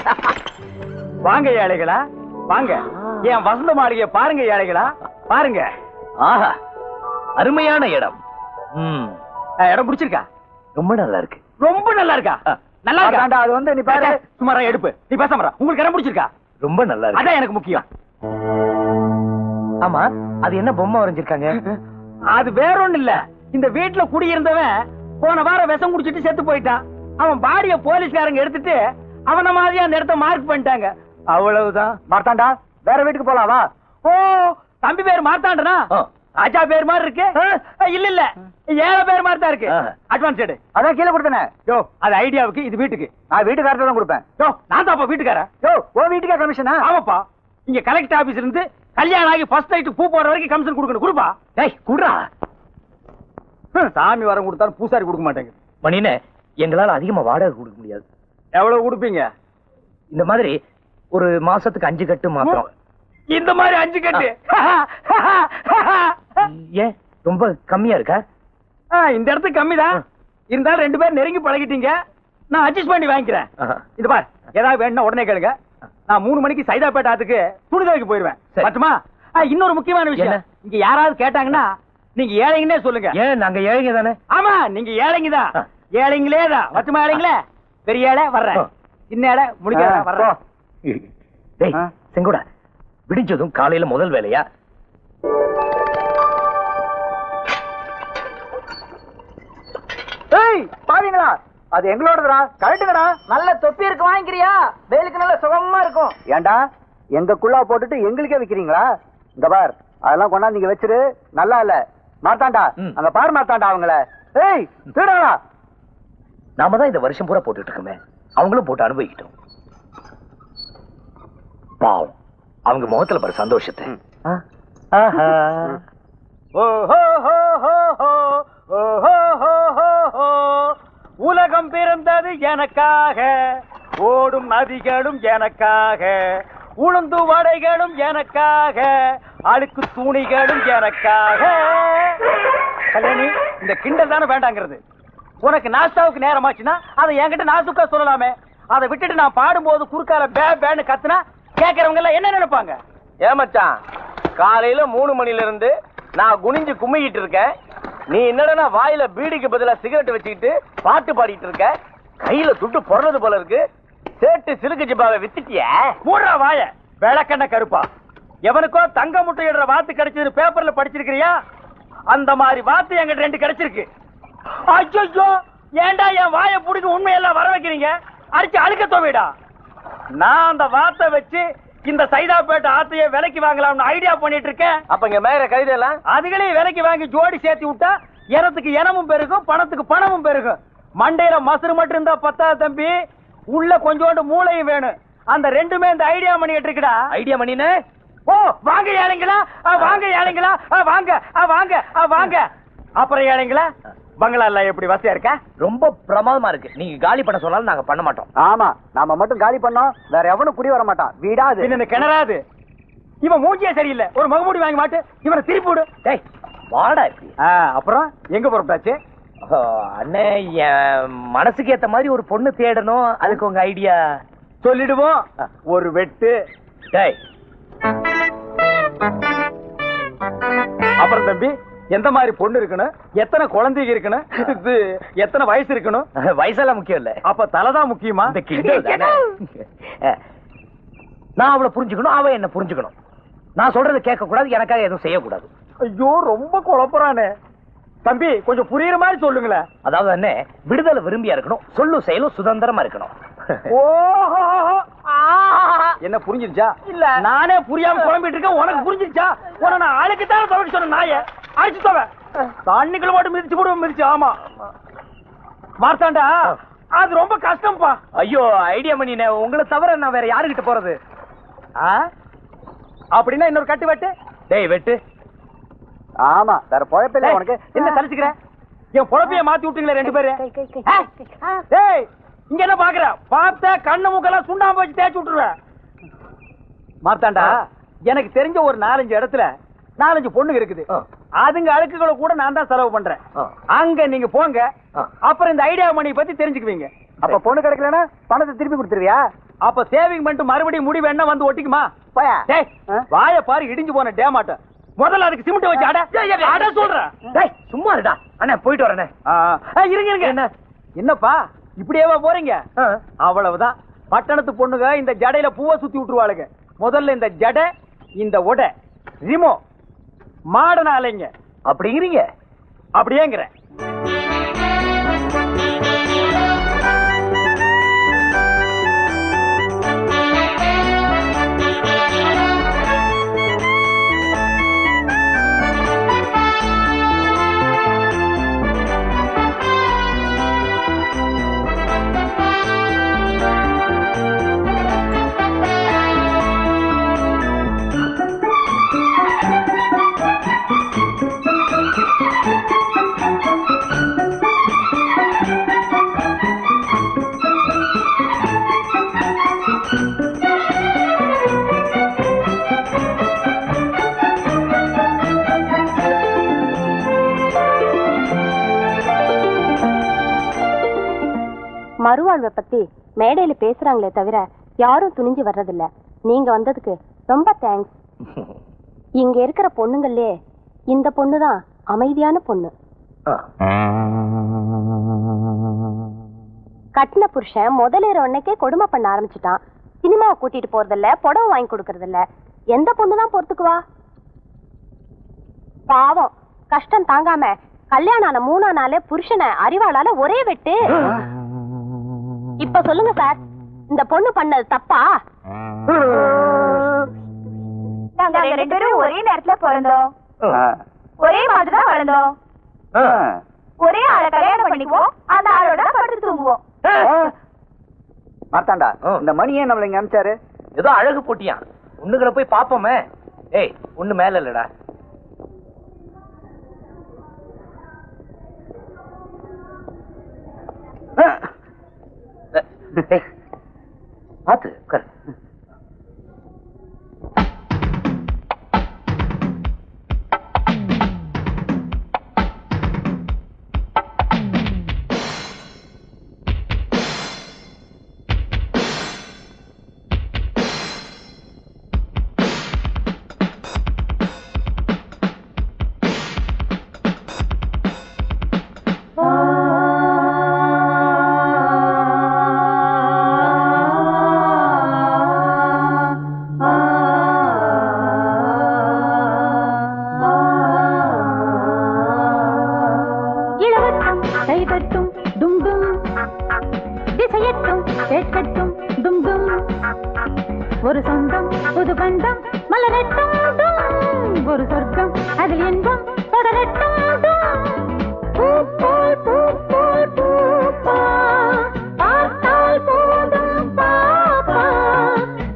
வாங்க ஏழைகளா வாங்க. என் வசந்த மாளிகையை பாருங்க ஏழைகளா பாருங்க. ஆஹா அருமையான இடம். இடம் பிடிச்சிருக்கா? ரொம்ப நல்லா இருக்கு. ரொம்ப நல்லா இருக்கா? நல்லா இருக்கா? அது வந்து நீ பாரு. சுமாரா எடுப்பு. நீ பேச மாட்டா. உங்களுக்கு இடம் பிடிச்சிருக்கா? ரொம்ப நல்லா இருக்கு. அதான் எனக்கு முக்கியம். ஆமா அது என்ன பொம்மை வரைஞ்சிருக்காங்க? அது வேற ஒண்ணு இல்ல. இந்த வீட்டுல குடியிருந்தவன் போன வாரம் விஷம் குடிச்சிட்டு செத்து போயிட்டான். அவன் பாடிய போலீஸ்காரங்க எடுத்துட்டு அவன மாதிரியா அந்த இடத்த மார்க் பண்ணிட்டாங்க. அவ்வளவுதான். மார்த்தாண்டா வேற வீட்டுக்கு போலாம் வா. ஓ தம்பி பேர் மார்த்தாண்டனா? ராஜா பேர் மாதிரி இருக்கு. இல்ல இல்ல 7 பேர் மாதிரி தான் இருக்கு. அட்வான்ஸ் எடு. அதான் கீழே கொடுத்தனே. யோ அது ஐடியாவுக்கு, இது வீட்டுக்கு. நான் வீட்டுக்காரத்தை தான் கொடுப்பேன். யோ நான் தான்ப்பா வீட்டுக்காரன். யோ ஓ வீட்டுக்கா கமிஷனா? ஆமாப்பா. இங்க கலெக்டர் ஆபீஸ்ல இருந்து கல்யாணம் ஆகி ஃபர்ஸ்ட் நைட் பூ போற வரைக்கும் கமிஷன் கொடுக்கணும். கொடுப்பா. டேய் குடுறா. சாமி வரம் கொடுத்தாலும் பூசாரி கொடுக்க மாட்டேங்க. மணினே எங்களால அதிகமா வாடகை கொடுக்க முடியாது. எவ்வளவு கொடுப்பீங்க? இந்த மாதிரி ஒரு மாசத்துக்கு 5 கட்டு மாத்திரம். இந்த மாதிரி 5 கட்டு? ஏன் ரொம்ப கம்மியா இருக்கா? இந்த இடத்துக்கு கம்மிதான். இருந்தாலும் 2 பேரும் நெருங்கி பழகிட்டீங்க. நான் அட்ஜஸ்ட் பண்ணி வாங்கிக்கிறேன். இது பார், ஏதாவது வேணும்னா உடனே கேளுங்க. நான் 3 மணிக்கு சைதாப்பேட்டை ஆத்துக்கு துணி துவைக்க போயிருவேன். பட்டுமா? இன்னொரு முக்கியமான விஷயம், இங்க யாராவது கேட்டாங்கன்னா நீங்க ஏழைங்கன்னே சொல்லுங்க. ஏன் நாங்க ஏழைங்க தானே? ஆமா நீங்க ஏழைங்க தான். ஏழைங்களே தான். பட்டுமா ஏழைங்களே? பெரிய ஏழை வர்றேன், சின்ன ஏழை முடிக்காத வர்றோம். டேய் செங்கோட, விடிஞ்சதும் காலையில முதல் வேலையா பாவீங்களா அது எங்களோடதுடா. கரெக்டுங்கடா. நல்ல தொப்பி இருக்கு, வாங்கிக்கிறியா? வேலுக்கு நல்ல சுகமா இருக்கும். ஏண்டா எங்க குள்ளா போட்டுட்டு எங்களுக்கே விக்கிறீங்களா? இந்த பார், அதெல்லாம் கொண்டாந்து நீங்க வச்சிரு. நல்லா இல்ல. மாத்தாண்டா, அங்க பாரு மாத்தாண்டா அவங்கள. ஏய் திருடா. நாம தான் இந்த வருஷம் பூரா போட்டுட்டு இருக்கோமே, அவங்களும் போட்டு அனுபவிக்கிட்டோம். பாவம், அவங்க முகத்துல பாரு சந்தோஷத்தை. உலகம் பிறந்தது எனக்காக, ஓடும் நதிகளும் எனக்காக, உளுந்து வடைகளும் எனக்காக, அழுக்கு துணிகளும் எனக்காக. கல்யாணி, இந்த கிண்டல் தானே வேண்டாங்கிறது. உனக்கு நாஸ்தாவுக்கு நேரமாச்சுன்னா அதை என்கிட்ட நாசுக்கா சொல்லலாமே. அதை விட்டுட்டு நான் பாடும்போது குறுக்கால பே பேன்னு கத்துனா கேட்கறவங்க எல்லாம் என்ன நினைப்பாங்க? ஏமாச்சான், காலையில 3 மணில இருந்து நான் குனிஞ்சு கும்மிக்கிட்டு இருக்கேன். நீ என்னடா வாயில பீடிக்கு பதிலா சிகரெட் வச்சுக்கிட்டு பாட்டு பாடிட்டு இருக்க. கையில துட்டு பொறது போல இருக்கு. சேட்டு சிலுக்கு ஜிப்பாவை வித்துட்டிய. மூடுறா வாய, விளக்கண்ண கருப்பா. எவனுக்கோ தங்க முட்டையிடுற வாத்து கிடைச்சது பேப்பர்ல படிச்சிருக்கிறியா? அந்த மாதிரி வாத்து எங்கிட்ட 2 கிடைச்சிருக்கு. ஐயோ, ஏண்டா என் வாயை புடிக்க உண்மையெல்லாம் வர வைக்கிறீங்க? அடிச்சு அழுக்க தோவிடா. நான் அந்த வாத்தை வச்சு இந்த சைதாப்பேட்டை ஆத்தையே விலைக்கு வாங்கலாம்னு ஐடியா பண்ணிட்டு இருக்கேன். அப்ப இங்க மேல கைதெல்லாம் அதுகளையும் விலைக்கு வாங்கி ஜோடி சேர்த்து விட்டா எனத்துக்கு இனமும் பெருகும், பணத்துக்கு பணமும் பெருகும். மண்டையில மசுறு மட்டும் இருந்தா பத்தாது தம்பி, உள்ள கொஞ்சோண்டு மூளையும் வேணும். அந்த ரெண்டுமே இந்த ஐடியா பண்ணிட்டு இருக்குடா. ஐடியா பண்ணினே. ஓ வாங்க ஏழைங்களா, வாங்க ஏழைங்களா, வாங்க வாங்க வாங்க. அப்புறம் ஏழைங்களா, பங்களா எல்லாம் எப்படி வசதியா இருக்கா? ரொம்ப பிரமாதமா இருக்கு. நீங்க காலி பண்ண சொன்னாலும் நாங்க பண்ண மாட்டோம். ஆமா, நாம மட்டும் காலி பண்ணோம், வேற எவனும் குடி வர மாட்டான். வீடாது என்ன கிணறாது. இவன் மூஞ்சியே சரியில்லை. ஒரு மகமூடி வாங்கி மாட்டு, இவனை திருப்பி விடு. டேய் வாடா இப்படி. அப்புறம் எங்க புறப்பட்டாச்சு? அண்ணே, என் மனசுக்கு ஏத்த மாதிரி ஒரு பொண்ணு தேடணும். அதுக்கு உங்க ஐடியா சொல்லிடுவோம். ஒரு வெட்டு. டேய், அப்புறம் தம்பி, எந்த மாதிரி பொண்ணு இருக்கணும், எத்தனை குழந்தைங்க இருக்கணும், இது எத்தனை வயசு இருக்கணும்? வயசெல்லாம் முக்கியம் இல்ல. அப்ப தலைதான் முக்கியமா? இந்த கிண்டல் தானே. நான் அவளை புரிஞ்சுக்கணும், அவ என்ன புரிஞ்சுக்கணும். நான் சொல்றதை கேட்க கூடாது, எனக்காக எதுவும் செய்யக்கூடாது. ஐயோ, ரொம்ப குழப்பறானே. தம்பி, கொஞ்சம் புரியுற மாதிரி சொல்லுங்களேன். அதாவது என்ன, விடுதலை விரும்பியா இருக்கணும், சொல்லும் செயலும் சுதந்திரமா இருக்கணும். ஓஹோ, என்ன புரிஞ்சிருச்சா? இல்ல, நானே புரியாம குழம்பிட்டு இருக்கேன். உனக்கு புரிஞ்சிருச்சா? உன நான் ஆளுக்கு தானே துவைக்க சொன்ன நாய அடிச்சு தோவ தண்ணிக்குள்ள மட்டும் மிதிச்சு கூட மிதிச்சு. ஆமா மார்த்தாண்டா, அது ரொம்ப கஷ்டம்ப்பா. ஐயோ, ஐடியா பண்ணினே. உங்களை தவிர நான் வேற யாருகிட்ட போறது? அப்படின்னா இன்னொரு கட்டு வெட்டு. டேய் வெட்டு. ஆமா, வேற பொழப்பில்ல உனக்கு. என்ன தலிச்சுக்கிற? என் பொழப்பைய மாத்தி விட்டீங்களே 2 பேரு. டேய், இங்க என்ன பாக்குற? பார்த்த கண்ணு மூக்கெல்லாம் சுண்ணாம்பு வச்சு தேய்ச்சி விட்டுருவேன். மார்த்தாண்டா, எனக்கு தெரிஞ்ச ஒரு 4-5 இடத்துல 4-5 பொண்ணுங்க இருக்குது. அதுங்க அழுக்குகளை கூட நான் தான் செலவு பண்றேன். அங்க நீங்க போங்க, அப்புறம் இந்த ஐடியா மணி பத்தி தெரிஞ்சுக்குவீங்க. அப்ப பொண்ணு கிடைக்கலன்னா பணத்தை திருப்பி கொடுத்துருவியா? அப்ப சேவிங் பண்ணிட்டு மறுபடியும் முடி வேணா வந்து ஒட்டிக்குமா? டேய், வாய பாரு, இடிஞ்சு போன டேமாட்ட. முதல்ல அதுக்கு சிமெண்ட் வச்சு அட சொல்றேன். டேய் சும்மா இருடா. அண்ணா போயிட்டு வரேனே. இருங்க இருங்க. என்ன என்னப்பா இப்படியேவா போறீங்க? அவ்வளவுதான். பட்டணத்து பொண்ணுங்க இந்த ஜடையில பூவை சுத்தி விட்டுருவாளுங்க. முதல்ல இந்த ஜடை, இந்த உடை ரிமோ மாடன அலைங்க. அப்படிங்கிறீங்க? அப்படியேங்கிற. மறுவாழ்வை பத்தி மேடையில பேசுறாங்களே தவிர யாரும் துணிஞ்சு வர்றதில்ல. நீங்க வந்ததுக்கு ரொம்ப தேங்க்ஸ். இங்க இருக்கிற பொண்ணுங்களே இந்த பொண்ணுதான் அமைதியான பொண்ணு. கட்டின புருஷன் முதலேற உடனே கொடுமை பண்ண ஆரம்பிச்சுட்டான். சினிமாவை கூட்டிட்டு போறதில்ல, புடவை வாங்கி கொடுக்கறதில்ல. எந்த பொண்ணுதான் பொறுத்துக்குவா? பாவம், கஷ்டம் தாங்காம கல்யாணம் ஆன 3ஆம் நாளே புருஷனை அறிவாளால ஒரே வெட்டு. இப்ப சொல்லுங்க சார், இந்த பொண்ணு பண்ணது தப்பா? நாங்க 2 பேரும் ஒரே நேரத்துல பிறந்தோம், ஒரே மாதிரி தான் வளர்ந்தோம், ஒரே ஆளை கல்யாணம் பண்ணிக்குவோம், அந்த ஆளோட படுத்து தூங்குவோம். மாத்தாண்டா, இந்த மணியே நம்மள இங்க அனுப்பிச்சாரு. ஏதோ அழகு போட்டியா, பொண்ணுகளை போய் பாப்போமே. ஏய், ஒண்ணு மேல இல்லடா. பாத்து உட்காரு. ஒரு சொந்தம் புது பந்தம் மலரட்டும், ஒரு சொர்க்கம் அதில் இன்பம் தொடரட்டும். பூ போல் பூ போல் பூப்பா, பார்த்தால் போதும் பாப்பா.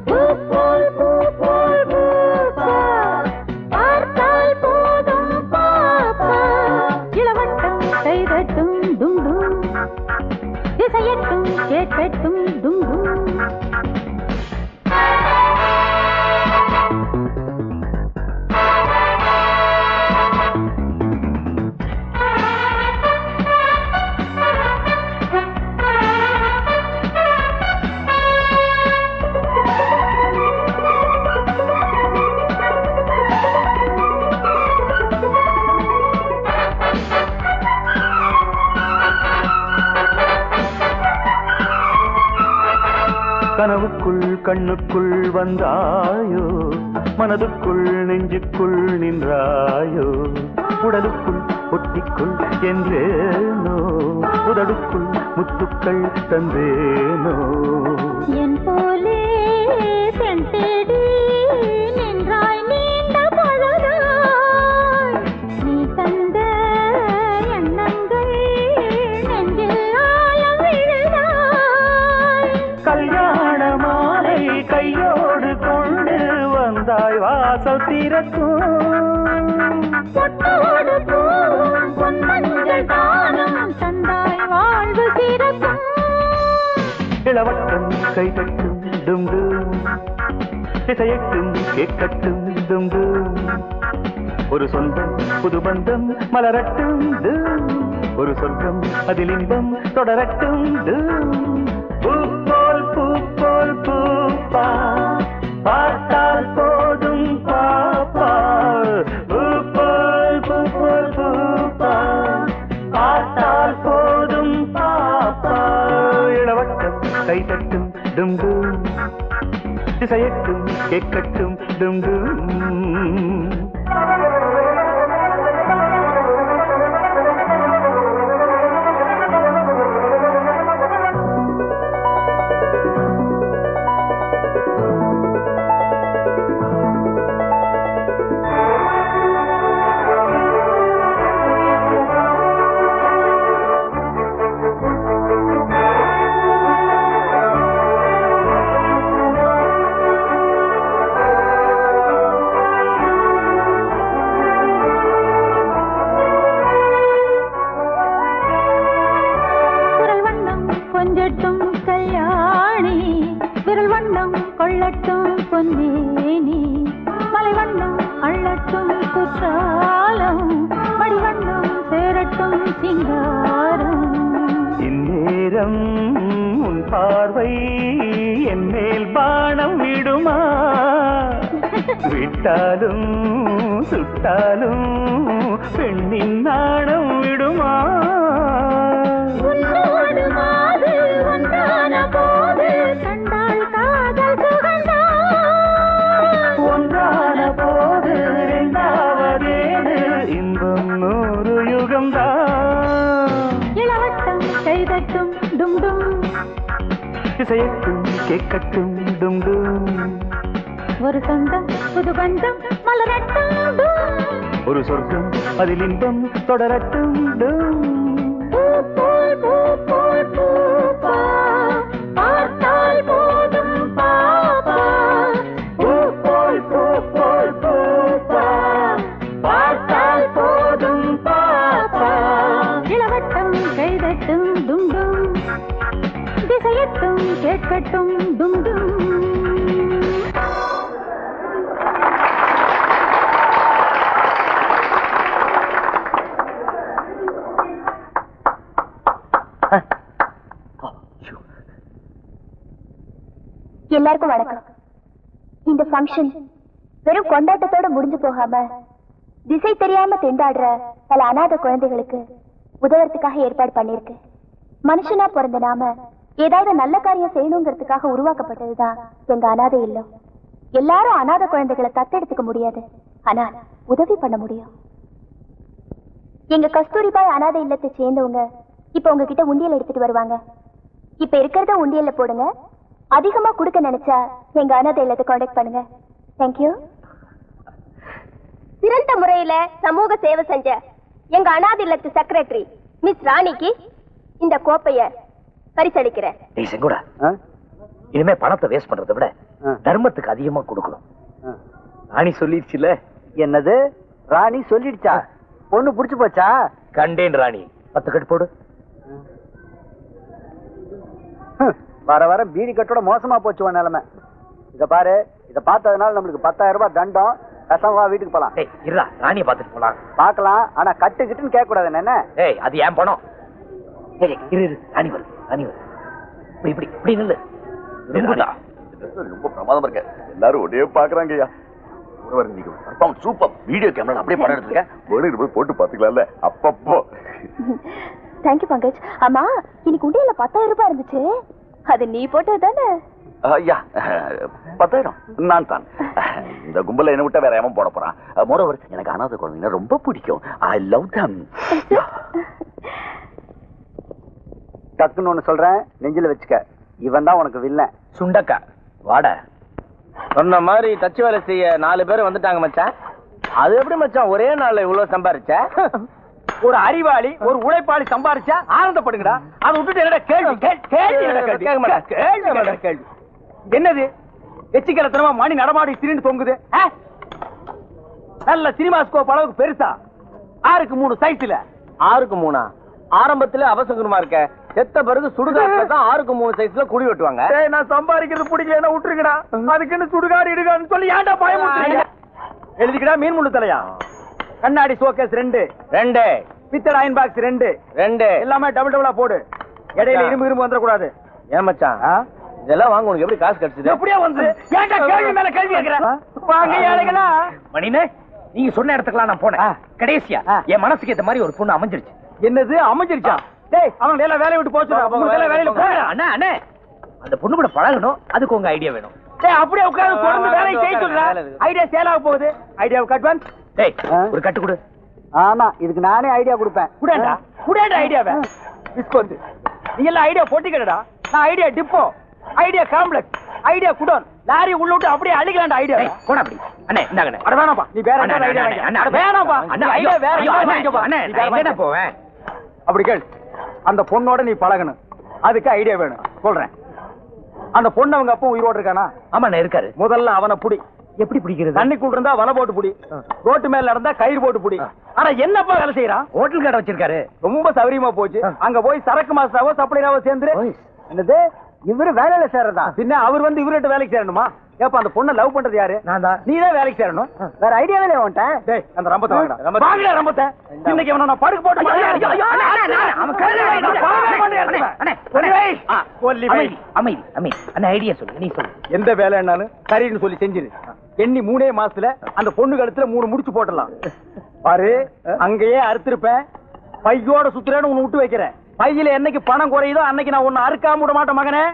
பூ போல் பூ போல் பூப்பா, பார்த்தால் போதும் பாப்பா. இளவட்டம் செய்தட்டும் டும் டும், திசையட்டும் கேட்கட்டும் டும் டும். கனவுக்குள் கண்ணுக்குள் வந்தாயோ, மனதுக்குள் நெஞ்சுக்குள் நின்றாயோ, உடலுக்குள் ஒட்டிக்குள் என்றேனோ, உதடுக்குள் முத்துக்கள் தந்தேனோ. என் போலே பெண் தேடி நின்றாய் நீண்ட பொழுதாய், நீ தந்த எண்ணங்கள் நெஞ்சில் ஆழம் விழுதாய். கல்யாண மாலை கையோடு கொண்டு வந்தாய், வாசல் திறக்கும். பொட்டோடு பூவும் பொன்மஞ்சள் தானம் தந்தாய், வாழ்வு சிறக்கும். இளவட்டம் கைதட்டும் டும் டும், திசையட்டும் கேட்கட்டும் டும் டும். ஒரு சொந்தம் புது பந்தம் மலரட்டும் டும், ஒரு சொர்க்கம் அதில் இன்பம் தொடரட்டும் டும். பூ போல் பூப்பா, பார்த்தால் போதும் பாப்பா. பூ போல் பூப்பா, பார்த்தால் போதும் பாப்பா. இளவட்டம் கைதட்டும் டும் டும், திசையட்டும் கேட்கட்டும் டும் டும். கொஞ்சட்டும் கல்யாணி, விரல் வண்ணம் கொள்ளட்டும் பொன்னேனி, மலை வண்ணம் அள்ளட்டும் குற்றாலம், மடிவண்ணம் சேரட்டும் சிங்காரம். இந்நேரம் உன் பார்வை என் மேல் பானம் விடுமா, விட்டாலும் சுட்டாலும் பெண்ணின் நாணம் விடுமா. உன்னோடு மாது ஒன்றான போது கண்டால் காதல் சுகந்தான், ஒன்றான போது இரண்டாவதேது இன்பம் 100 யுகம்தான். இளவட்டம் செய்தட்டும் டும் டும், திசையட்டும் கேட்கட்டும் டும் டும். ஒரு சொந்தம் புது பந்தம் மலரட்டும் ஒரு சொர்க்கம் அதில் இன்பம் தொடரட்டும் டும். பார்த்தால் போதும் பாப்பா பார்த்தால் போதும் பாப்பா இளவட்டம் கைதட்டும் துண்டும் திசையட்டும் கேட்கட்டும் துண்டும். எல்லாருக்கும் வணக்கம். இந்த ஃபங்க்ஷன் வெறும் கொண்டாட்டத்தோட முடிஞ்சு போகாம திசை தெரியாம திண்டாடுற பல அநாத குழந்தைகளுக்கு உதவுறதுக்காக ஏற்பாடு பண்ணிருக்கு. மனுஷனா பிறந்த நாம ஏதாவது நல்ல காரியம் செய்யணுங்கிறதுக்காக உருவாக்கப்பட்டதுதான் எங்க அநாதை இல்லம். எல்லாரும் அநாத குழந்தைகளை தத்தெடுத்துக்க முடியாது, ஆனா உதவி பண்ண முடியும். எங்க கஸ்தூரிபாய் அநாதை இல்லத்தை சேர்ந்தவங்க இப்ப உங்ககிட்ட உண்டியல் எடுத்துட்டு வருவாங்க. இப்ப இருக்கிறத உண்டியல்ல போடுங்க. அதிகமா கொடுக்க நினைச்சா எங்க அநாதை இல்லத்தை கான்டாக்ட் பண்ணுங்க. தேங்க்யூ. சிறந்த முறையில சமூக சேவை செஞ்ச எங்க அநாதை இல்லத்து செக்ரட்டரி மிஸ் ராணிக்கு இந்த கோப்பைய பரிசளிக்கிறேன். ஏய் செங்கோடா, இனிமே பணத்தை வேஸ்ட் பண்றதை விட தர்மத்துக்கு அதிகமா கொடுக்கணும். ராணி சொல்லிடுச்சுல. என்னது ராணி சொல்லிடுச்சா? பொண்ணு புடிச்சு போச்சா? கண்டேன் ராணி. 10 கட்டு போடு. வர வர பீடி கட்டோட மோசமா போச்சு உன் நிலைமை. இத பாரு, இத பார்த்ததுனால நம்மளுக்கு 10,000 ரூபாய் தண்டம். கசவா வீட்டுக்கு போலாம். ஏய் இருடா, ராணியை பார்த்துட்டு போலாம். பார்க்கலாம், ஆனா கட்டுக்கிட்டுன்னு கேட்க கூடாது. என்ன? ஏய் அது ஏன் பணம்? ஏய் இரு இரு, ராணி வருது, ராணி வருது. இப்படி இப்படி இப்படி நில்லு. ரொம்ப பிரமாதமா இருக்க. எல்லாரும் ஒரே பாக்குறாங்கய்யா. சூப்பர். வீடியோ கேமரா அப்படியே படம் எடுத்துருக்கேன். வெளியிட்டு போய் போட்டு பாத்துக்கலாம்ல அப்பப்போ. தேங்க்யூ பங்கஜ். ஆமா, இன்னைக்கு உண்டியல்ல 10,000 ரூபாய் இருந்துச்சு. அது நீ போட்டது தானே? ஐயா 10,000 நான் தான். இந்த கும்பல என்ன விட்டா வேற ஏமா போட போறான். மோரோவர் எனக்கு அநாத குழந்தைங்க ரொம்ப பிடிக்கும். ஐ லவ் தம். டக்குன்னு ஒண்ணு சொல்றேன், நெஞ்சில வச்சுக்க. இவன் தான் உனக்கு வில்லன். சுண்டக்கா வாட. சொன்ன மாதிரி தச்சு வேலை செய்ய 4 பேர் வந்துட்டாங்க மச்சான். அது எப்படி மச்சான் ஒரே நாள்ல இவ்வளவு சம்பாரிச்ச? ஒரு அறிவாளி ஒரு உழைப்பாளி சம்பாரிச்சா ஆனந்தப்படுங்கடா. அதை விட்டுட்டு என்னடா கேள்வி கேள்வி? என்னது எச்சிக்கலத்தனமா மணி நடமாடி திரிந்து தொங்குது? நல்ல சினிமா ஸ்கோப் அளவுக்கு பெருசா 6க்கு 3 சைஸ்ல. 6க்கு 3 ஆரம்பத்துல அவசகுரமா இருக்க. செத்த பிறகு சுடுகாட்டுல தான் 6க்கு 3 சைஸ்ல குடி வெட்டுவாங்க. நான் சம்பாதிக்கிறது பிடிக்கலன்னா விட்டுருக்கடா. அதுக்குன்னு சுடுகாடு இடுகான்னு சொல்லி ஏன்டா பயமுறுத்துறீங்க? எழுதிக்கடா. மீன் முள்ளு தலையா, கண்ணாடி ஷோகேஸ் 2 பித்தளை அயன் பாக்ஸ் 2 எல்லாமே டபுள் டபுளா போடு. இடையில இரும்பு வந்துட கூடாது. ஏன் மச்சான் இதெல்லாம் வாங்க உனக்கு எப்படி காசு கிடைச்சது? எப்படியா வந்து ஏன்டா கேள்வி மேல கேள்வி கேக்குற? வாங்க ஏழைகளா. மணினே, நீங்க சொன்ன இடத்துக்குலாம் நான் போனேன். கடைசியா என் மனசுக்கு ஏத்த மாதிரி ஒரு பொண்ணு அமைஞ்சிருச்சு. என்னது அமைஞ்சிருச்சா? டேய் அவங்க எல்லாம் வேலைய விட்டு போச்சு. வேலையில போறா. அண்ணா அண்ணே, அந்த பொண்ணு கூட பழகணும். அதுக்கு உங்க ஐடியா வேணும். டேய் அப்படியே உட்கார்ந்து தொடர்ந்து வேலையை செய்ய சொல்றா. ஐடியா சேல் ஆக போகுது. ஐடியாவுக்கு அட்வான்ஸ். டேய் ஒரு கட்டு கொடு. ஆமா, இதுக்கு நானே ஐடியா கொடுப்பேன். குடேண்டா ஐடியாவை. டிஸ்கவுண்ட். நீ எல்லாம் ஐடியா போட்டிக்கடா. நான் idea depot, idea complex, idea godown, lorry உள்ள விட்டு அப்படியே அழிக்கலாம்டா ஐடியா. போடா அப்படி. அண்ணே இந்தாங்க. அட வேணாம்பா, நீ வேற ஐடியா வேணாம்பா. அண்ணா ஐடியா வேற வாங்கிக்கப்பா. அண்ணே நான் எங்க போவேன்? அப்படி கேள். அந்த பொண்ணோட நீ பழகணும். அதுக்கு ஐடியா வேணும். சொல்றேன். அந்த பொண்ணு அவங்க அப்பா உயிரோடு இருக்கானா? ஆமா இருக்காரு. முதல்ல அவனை புடி. எப்படி பிடிக்கிறது? தண்ணிக்குள்ள இருந்தா வலை போட்டு புடி. ரோட்டு மேல இருந்தா கயிறு போட்டு புடி. ஆனா என்னப்பா வேலை செய்யறான்? ஹோட்டல் கடை வச்சிருக்காரு. ரொம்ப சௌரியமா போச்சு. அங்க போய் சரக்கு மாஸ்டராவோ சப்ளையராவோ சேர்ந்து. என்னது இவரு வேலையில சேர்றதா? பின்ன அவர் வந்து இவர்கிட்ட வேலைக்கு சேரணுமா? ஏப்பா அந்த பொண்ணை லவ் பண்றது யாரு? நான் தான். நீ தான் வேலைக்கு சேரணும். வேற ஐடியாவே இல்ல உன்கிட்ட. டேய் அந்த ரம்பத்தை வாங்கடா. வாங்கடா ரம்பத்தை. இன்னைக்கு அவன நான் படுக்க போட்டு ஐடியா சொல்லு. நீ சொல்லு. எந்த வேலைன்னாலும் சரின்னு சொல்லி செஞ்சிரு. எண்ணி 3 மாசத்துல அந்த பொண்ணு கழுத்துல 3 முடிச்சு போட்டலாம். பாரு அங்கேயே அறுத்திருப்பேன். பையோட சுத்துறேன்னு உன்னை விட்டு வைக்கிறேன். பையில என்னைக்கு பணம் குறையுதோ அன்னைக்கு நான் உன்னை அறுக்காம விட மாட்டேன் மகனே.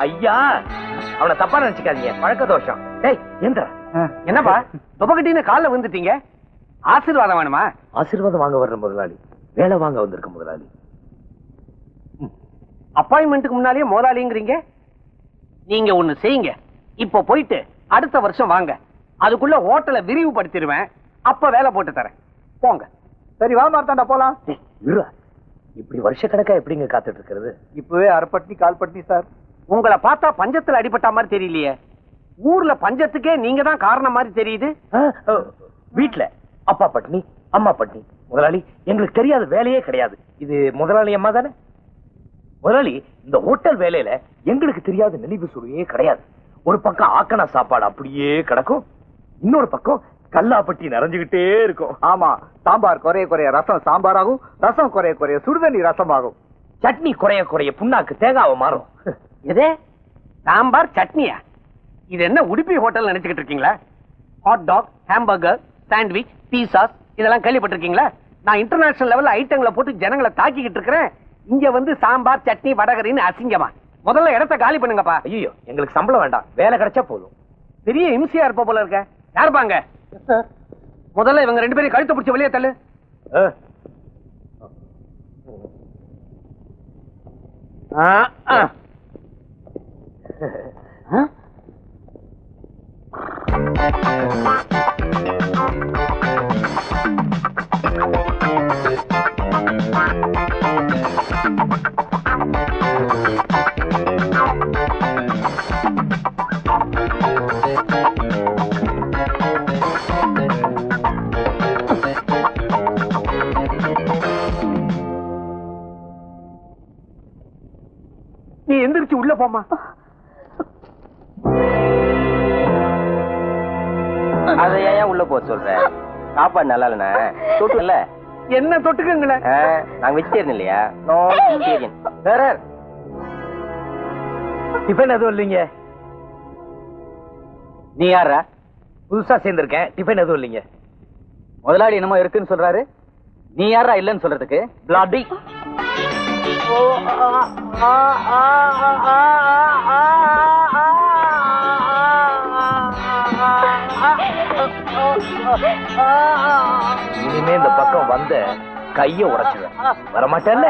ஐயா அவனை தப்பா நினைச்சுக்காதீங்க, பழக்க தோஷம். டேய் எந்திரா. என்னப்பா துபக்கட்டின்னு காலில் வந்துட்டீங்க? ஆசீர்வாதம் வேணுமா? ஆசீர்வாதம் வாங்க வர்ற முதலாளி, வேலை வாங்க வந்திருக்க முதலாளி. அப்பாயின்மெண்ட்டுக்கு முன்னாலேயே முதலாளிங்கிறீங்க. நீங்க ஒண்ணு செய்யுங்க, இப்ப போயிட்டு அடுத்த வருஷம் வாங்க, அதுக்குள்ள ஹோட்டலை விரிவுபடுத்திடுவேன், அப்ப வேலை போட்டு தரேன். போங்க. சரி வா மார்த்தாண்டா போலாம். இப்படி வருஷக்கணக்கா எப்படிங்க காத்துட்டு இருக்கிறது? இப்பவே அரைப்பட்டி கால் பட்டி சார். உங்களை பார்த்தா பஞ்சத்துல அடிபட்ட மாதிரி தெரியலையே. ஊர்ல பஞ்சத்துக்கே நீங்க தான் காரணம் மாதிரி தெரியுது. வீட்டுல அப்பா பட்னி அம்மா பட்னி. முதலாளி எங்களுக்கு தெரியாத வேலையே கிடையாது. இது முதலாளி அம்மா தானே? முதலாளி இந்த ஹோட்டல் வேலையில எங்களுக்கு தெரியாத நெளிவு சுழியே கிடையாது. ஒரு பக்கம் ஆக்கணா சாப்பாடு அப்படியே கிடக்கும், இன்னொரு பக்கம் கல்லாப்பட்டி நிறைஞ்சுகிட்டே இருக்கும். ஆமா, சாம்பார் குறைய குறைய ரசம் சாம்பாராகும், ரசம் குறைய குறைய சுடுதண்ணி ரசமாகும், சட்னி குறைய குறைய புண்ணாக்கு தேங்காவை மாறும். எதே சாம்பார் சட்னியா? இது என்ன உடுப்பி ஹோட்டல் நினைச்சுக்கிட்டு இருக்கீங்களா? Hot dog, hamburger, sandwich, pizzas இதெல்லாம் கேள்விப்பட்டிருக்கீங்களா? நான் இன்டர்நேஷனல் லெவல்ல ஐட்டங்களை போட்டு ஜனங்களை தாக்கிக்கிட்டு இருக்கிறேன். இங்க வந்து சாம்பார் சட்னி வடகரின்னு அசிங்கமா? முதல்ல இடத்த காலி பண்ணுங்கப்பா. ஐயோ எங்களுக்கு சம்பளம் வேண்டாம், வேலை கிடைச்சா போதும். பெரிய இம்சியா இருப்ப போல இருக்க. யாருப்பாங்க? முதல்ல இவங்க ரெண்டு பேரும் கழுத்தை பிடிச்ச வெளியே தள்ளு. நீ எந்திரிச்சு உள்ள போமா. அதையா உள்ள போ சொல்ற? சாப்பாடு நல்லா இல்ல தொட்டு இல்ல. என்ன தொட்டுக்குங்கள? நாங்க வெஜிடேரியன் இல்லையா? No vegetarian. வேற டிஃபன் எதுவும் இல்லைங்க. நீ யாரா? புதுசா சேர்ந்திருக்கேன், டிஃபன் எதுவும் இல்லைங்க. முதலாளி என்னமோ இருக்குன்னு சொல்றாரு, நீ யாரா இல்லன்னு சொல்றதுக்கு? பிளாடி இனிமே இந்த பக்கம் வந்த கைய உடைச்சுவேன். வரமாட்டேன்ல?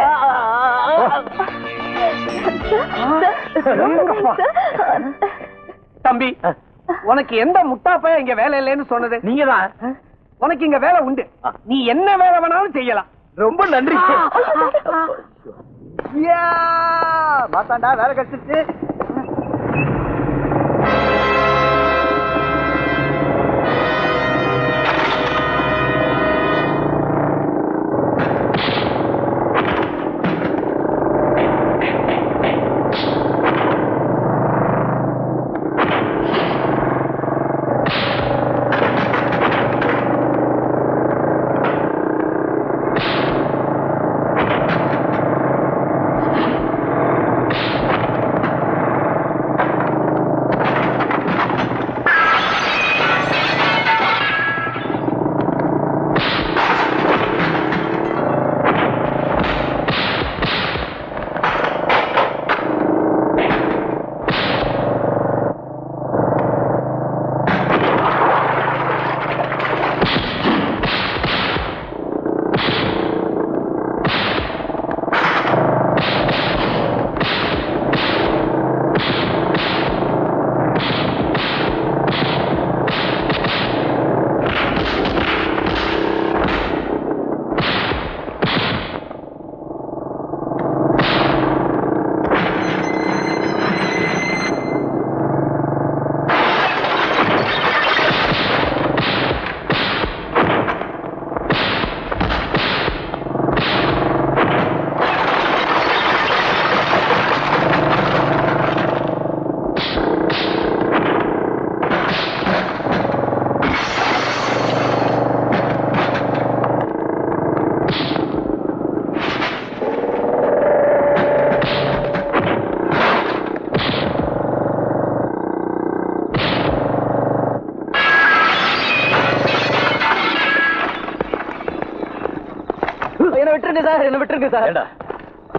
தம்பி, உனக்கு எந்த முட்டாப்ப இங்க வேலை இல்லைன்னு சொன்னது? நீங்கதான். உனக்கு இங்க வேலை உண்டு, நீ என்ன வேலை வேணாலும் செய்யலாம். ரொம்ப நன்றி. மாத்தாண்டா வேலை கிடைச்சிருச்சு.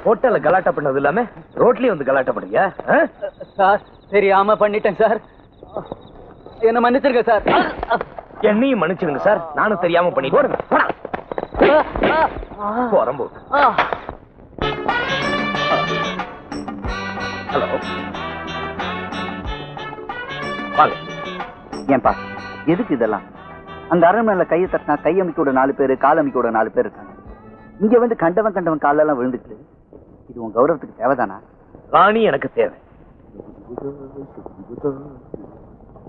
ஹோட்டல்ல கலாட்டா பண்ணது இல்லாம ரோட்லயே வந்து கலாட்டா பண்ணுங்க. சார் தெரியாம பண்ணிட்டேன் சார், என்ன மன்னிச்சிருங்க சார். என்னையும் மன்னிச்சிருங்க சார், நானும் தெரியாம பண்ணிட்டேன். போறம்போ. ஹலோ, வாங்க. ஏன்பா எதுக்கு இதெல்லாம்? அந்த அரண்மனையில கையை தட்டினா கையமைக்கோட 4 பேரு, காலமைக்கோட 4 பேர் இருக்காங்க. இங்க வந்து கண்டவன் காலெல்லாம் விழுந்துட்டு இது உன் கௌரவத்துக்கு தேவைதானா? ராணி எனக்கு தேவை.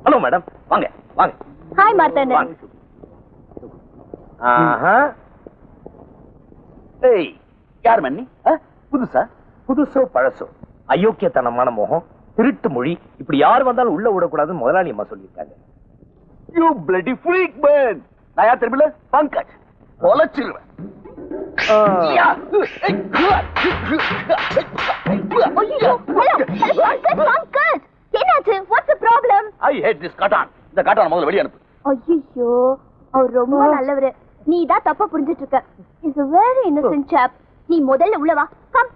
ஹலோ மேடம், வாங்க வாங்க. ஹாய் மார்த்தாண்டன். ஏய், யார் மன்னி? புதுசா? புதுசோ பழசோ, அயோக்கியத்தனமான முகம், திருட்டு மொழி, இப்படி யார் வந்தாலும் உள்ள விடக்கூடாதுன்னு முதலாளி அம்மா சொல்லியிருக்காங்க. You bloody freak man. நான் யார் தெரியல? பங்கஜ். பொலச்சிருவேன். என்னாச்சு? What's the problem? I hate this காட்டான். இந்த காட்டான முதல்ல வெளிய அனுப்பு. ஐயோ, அவர் ரொம்ப நல்லவரு. நீ தான் தப்பா புரிஞ்சிட்டு இருக்க. Is a very innocent chap. நீ முதல்ல உள்ள வா. கம்.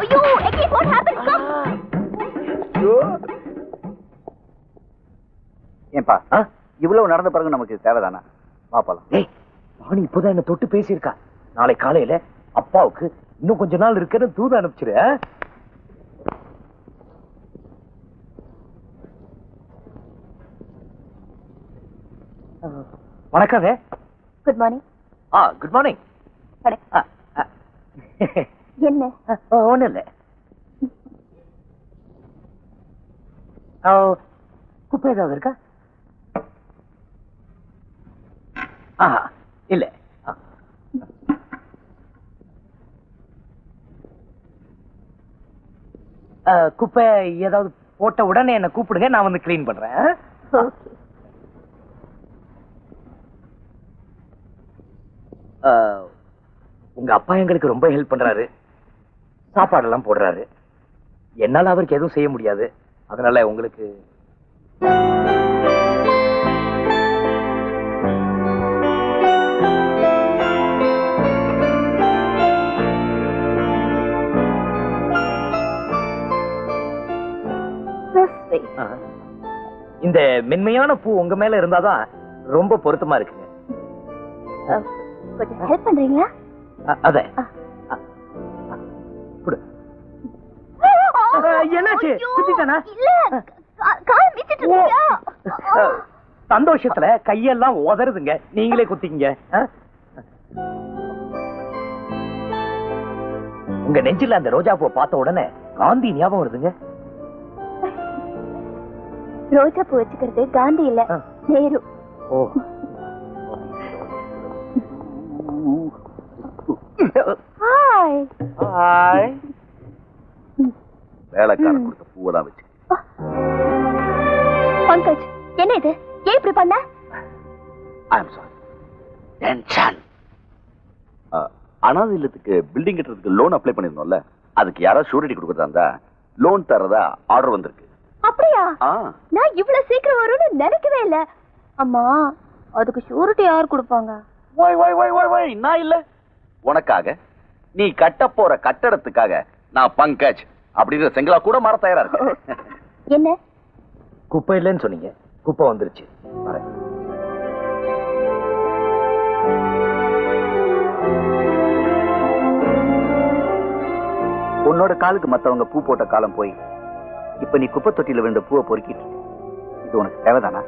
ஐயோ, again what happened? Come. ஏன்பா இவ்வளவு நடந்த பிறகு நமக்கு தேவைதானா? வா போலாம். ஏய், ராணி இப்போதான் என்ன தொட்டு பேசியிருக்கா. நாளை காலையில அப்பாவுக்கு இன்னும் கொஞ்ச நாள் இருக்கிற தூது அனுப்பிச்சிரு. வணக்கம். Good morning. Good morning. என்ன? ஒண்ணு இல்ல. குப்பை ஏதாவது இருக்கா? இல்ல. குப்பை ஏதாவது போட்ட உடனே என்ன கூப்பிடுங்க, நான் வந்து கிளீன் பண்றேன். உங்க அப்பா எங்களுக்கு ரொம்ப ஹெல்ப் பண்றாரு, சாப்பாடெல்லாம் போடுறாரு. என்னால அவருக்கு எதுவும் செய்ய முடியாது, அதனால உங்களுக்கு இந்த மென்மையான பூ உங்க மேல இருந்தாதான் ரொம்ப பொருத்தமா இருக்குங்க. கொஞ்சம் ஹெல்ப் பண்றீங்களா? அத என்னாச்சு? குத்திட்டானா? சந்தோஷத்துல கையெல்லாம் உதறுதுங்க, நீங்களே குத்திங்க. உங்க நெஞ்சில அந்த ரோஜா பூ பார்த்த உடனே காந்தி ஞாபகம் வருதுங்க. ரோஜா பூ வச்சுக்கிறது காந்தி இல்ல, நேரு. ஓ, ஹாய். ஹாய். வேலைக்காரன் கொடுத்த பூவெல்லாம் வச்சு. பங்கஜ், என்ன இது? ஏன் இப்படி பண்ண? ஐ அம் சாரி. டென்ஷன். அனாதை இல்லத்துக்கு பில்டிங் கட்டுறதுக்கு லோன் அப்ளை பண்ணிருந்தோம்ல, அதுக்கு யாராவது ஷூரிட்டி கொடுக்கறதா இருந்தா லோன் தரதா ஆர்டர் வந்திருக்கு. அப்படியா? நான் இவ்வளவு சீக்கிரம் வரும்னு நினைக்கவே இல்ல. அம்மா, அதுக்கு ஷூரிட்டி யார் கொடுப்பாங்க? நான் இல்ல. உனக்காக, நீ கட்ட போற கட்டடத்துக்காக நான் பங்கஜ் அப்படிங்கிற செங்கலா கூட மாற தயாரா இருக்கு. என்ன? குப்பை இல்லைன்னு சொன்னீங்க, குப்பை வந்துருச்சு. உன்னோட காலுக்கு மத்தவங்க பூ போட்ட காலம் போய் இப்ப நீ குப்பை தொட்டியில விழுந்த பூவை பொறுக்கிட்டு இது உனக்கு தேவைதானா?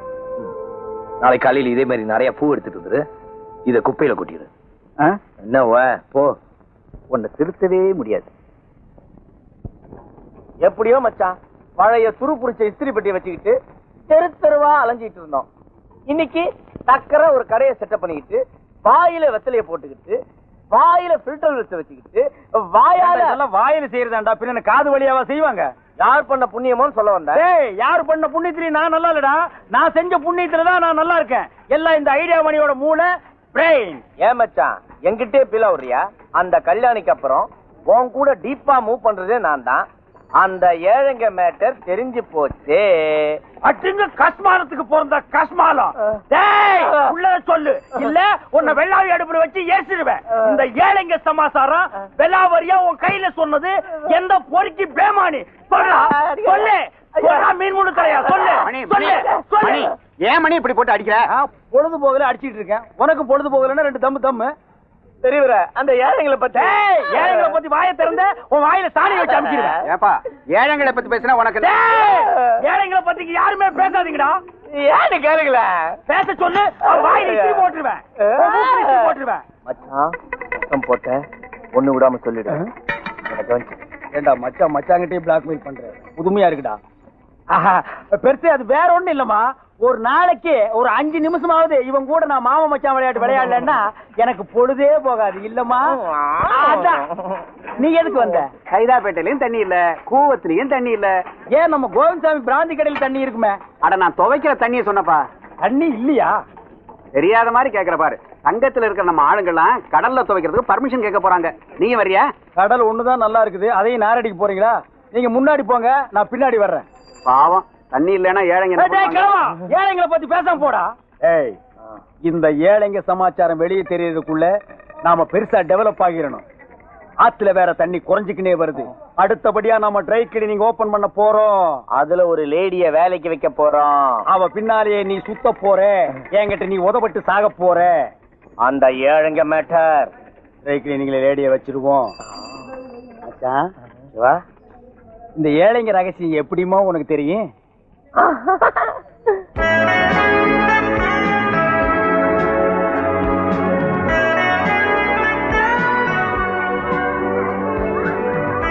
நாளை காலையில் இதே மாதிரி நிறைய பூ எடுத்துட்டு வந்துரு, இத குப்பையில கொட்டிடு. என்ன போ, உன்னை திருத்தவே முடியாது. எப்படியோ மச்சான், பழைய துரு புடிச்ச இஸ்திரி பெட்டியை வச்சுக்கிட்டு தெரு தெருவா அலைஞ்சிட்டு இருந்தோம். இன்னைக்கு டக்கர ஒரு கடையை செட்டப் பண்ணிக்கிட்டு, வாயில வெத்தலையை போட்டுக்கிட்டு, வாயில ஃபில்டர் வச்சுக்கிட்டு, வாயில செய்யறதாண்டா, பின்ன காது வழியாவா செய்வாங்க? யார் பண்ண புண்ணியமோன்னு சொல்ல வந்தேன். யார் பண்ண புண்ணியத்திலையும் நான் நல்லா இல்லடா, நான் செஞ்ச புண்ணியத்துல தான் நான் நல்லா இருக்கேன். எல்லாம் இந்த ஐடியா மணியோட மூளை, பிரெயின். ஏன் மச்சான் என்கிட்டே பீலா வர்றியா? அந்த கல்யாணிக்கு அப்புறம் உன் கூட டீப்பா மூவ் பண்றதே நான் தான். அந்த ஏழைங்க மேட்டர் தெரிஞ்சு போச்சு. அட்டுங்க கஸ்மாலத்துக்கு பிறந்த கஸ்மாலம். டேய் உள்ள சொல்லு, இல்ல உன்னை வெள்ளாவி அடுப்புல வச்சு ஏசிடுவேன். இந்த ஏழைங்க சமாசாரம் வெள்ளாவரியா உன் கையில சொன்னது எந்த பொறுக்கி பேமானி சொல்லு சொல்லு. மீன் முழு தலையா சொல்லு சொல்லு. ஏன் மணி இப்படி போட்டு அடிக்கிற? பொழுது போகல அடிச்சிட்டு இருக்கேன். உனக்கு பொழுது போகலன்னா 2 தம்மு தம்மு. தெரியவர அந்த ஏழைங்களை பத்தி வாயை திறந்த உன் வாயில சாணி வச்சு அமுக்கிடுவேன். ஏப்பா ஏழைங்களை பத்தி பேசினா உனக்கு ஏழைங்களை பத்தி யாருமே பேசாதீங்கடா. ஏன்னு கேளுங்கள பேச சொல்லு, வாயில இஸ்திரி போட்டுருவேன் போட்டுருவேன். மச்சான் சத்தம் போட்ட ஒண்ணு விடாம சொல்லிடு. ஏண்டா மச்சான் மச்சாங்கிட்டே பிளாக்மெயில் பண்ற புதுமையா இருக்குடா. பெருசு அது வேற ஒண்ணும் இல்லம்மா. ஒரு நாளைக்கு ஒரு 5 நிமிஷமாவது இவன் கூட நான் மாமா மச்சான் விளையாட்டு விளையாடலன்னா எனக்கு பொழுதே போகாது இல்லம்மா. அதான் நீ எதுக்கு வந்த? கைதாப்பேட்டையிலயும் தண்ணி இல்ல, கூவத்திலயும் தண்ணி இல்ல. ஏன் நம்ம கோவிந்தசாமி பிராந்தி கடையில் தண்ணி இருக்குமே? அட நான் துவைக்கிற தண்ணியை சொன்னப்பா. தண்ணி இல்லையா? தெரியாத மாதிரி கேக்குற பாரு. சங்கத்துல இருக்கிற நம்ம ஆளுங்கெல்லாம் கடல்ல துவைக்கிறதுக்கு பர்மிஷன் கேட்க போறாங்க. நீங்க வரியா? கடல் ஒண்ணுதான் நல்லா இருக்குது, அதையும் நாரடிக்கு போறீங்களா? நீங்க முன்னாடி போங்க, நான் பின்னாடி வர்றேன். பாவம் தண்ணி இல்லைன்னா ஏழைங்களை பத்தி பேசாம போடா. ஏய் இந்த ஏழைங்க சமாச்சாரம் வெளியே தெரியறதுக்குள்ள நாம பெருசா டெவலப் ஆகிரணும். ஆத்துல வேற தண்ணி குறைஞ்சுக்கினே வருது. அடுத்தபடியா நாம ட்ரை கிளீனிங் ஓபன் பண்ண போறோம். அதுல ஒரு லேடிய வேலைக்கு வைக்க போறோம். அவ பின்னாலேயே நீ சுத்த போற, என்கிட்ட நீ உதப்பட்டு சாக போற. அந்த ஏழைங்க மேட்டர் ட்ரை கிளீனிங்ல லேடிய வச்சிருவோம். இந்த ஏழைங்க ரகசியம் எப்படிமா உனக்கு தெரியும்?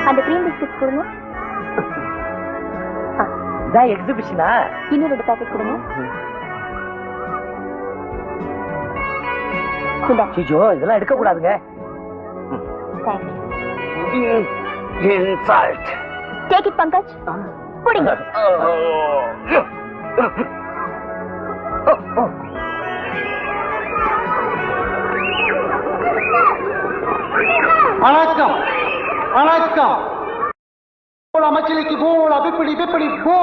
அந்த கிரீம் பிஸ்கட் கொடுங்க. இதான் எக்ஸிபிஷனா? இன்னும் 2 பாக்கெட் கொடுங்க. ஐயோ இதெல்லாம் எடுக்க கூடாதுங்க. இன்சல்ட். Take it Pankaj. குடிங்க. வணக்கம் வணக்கம். அமைச்சருக்கு போல் அபிப்படி பிப்படி போ.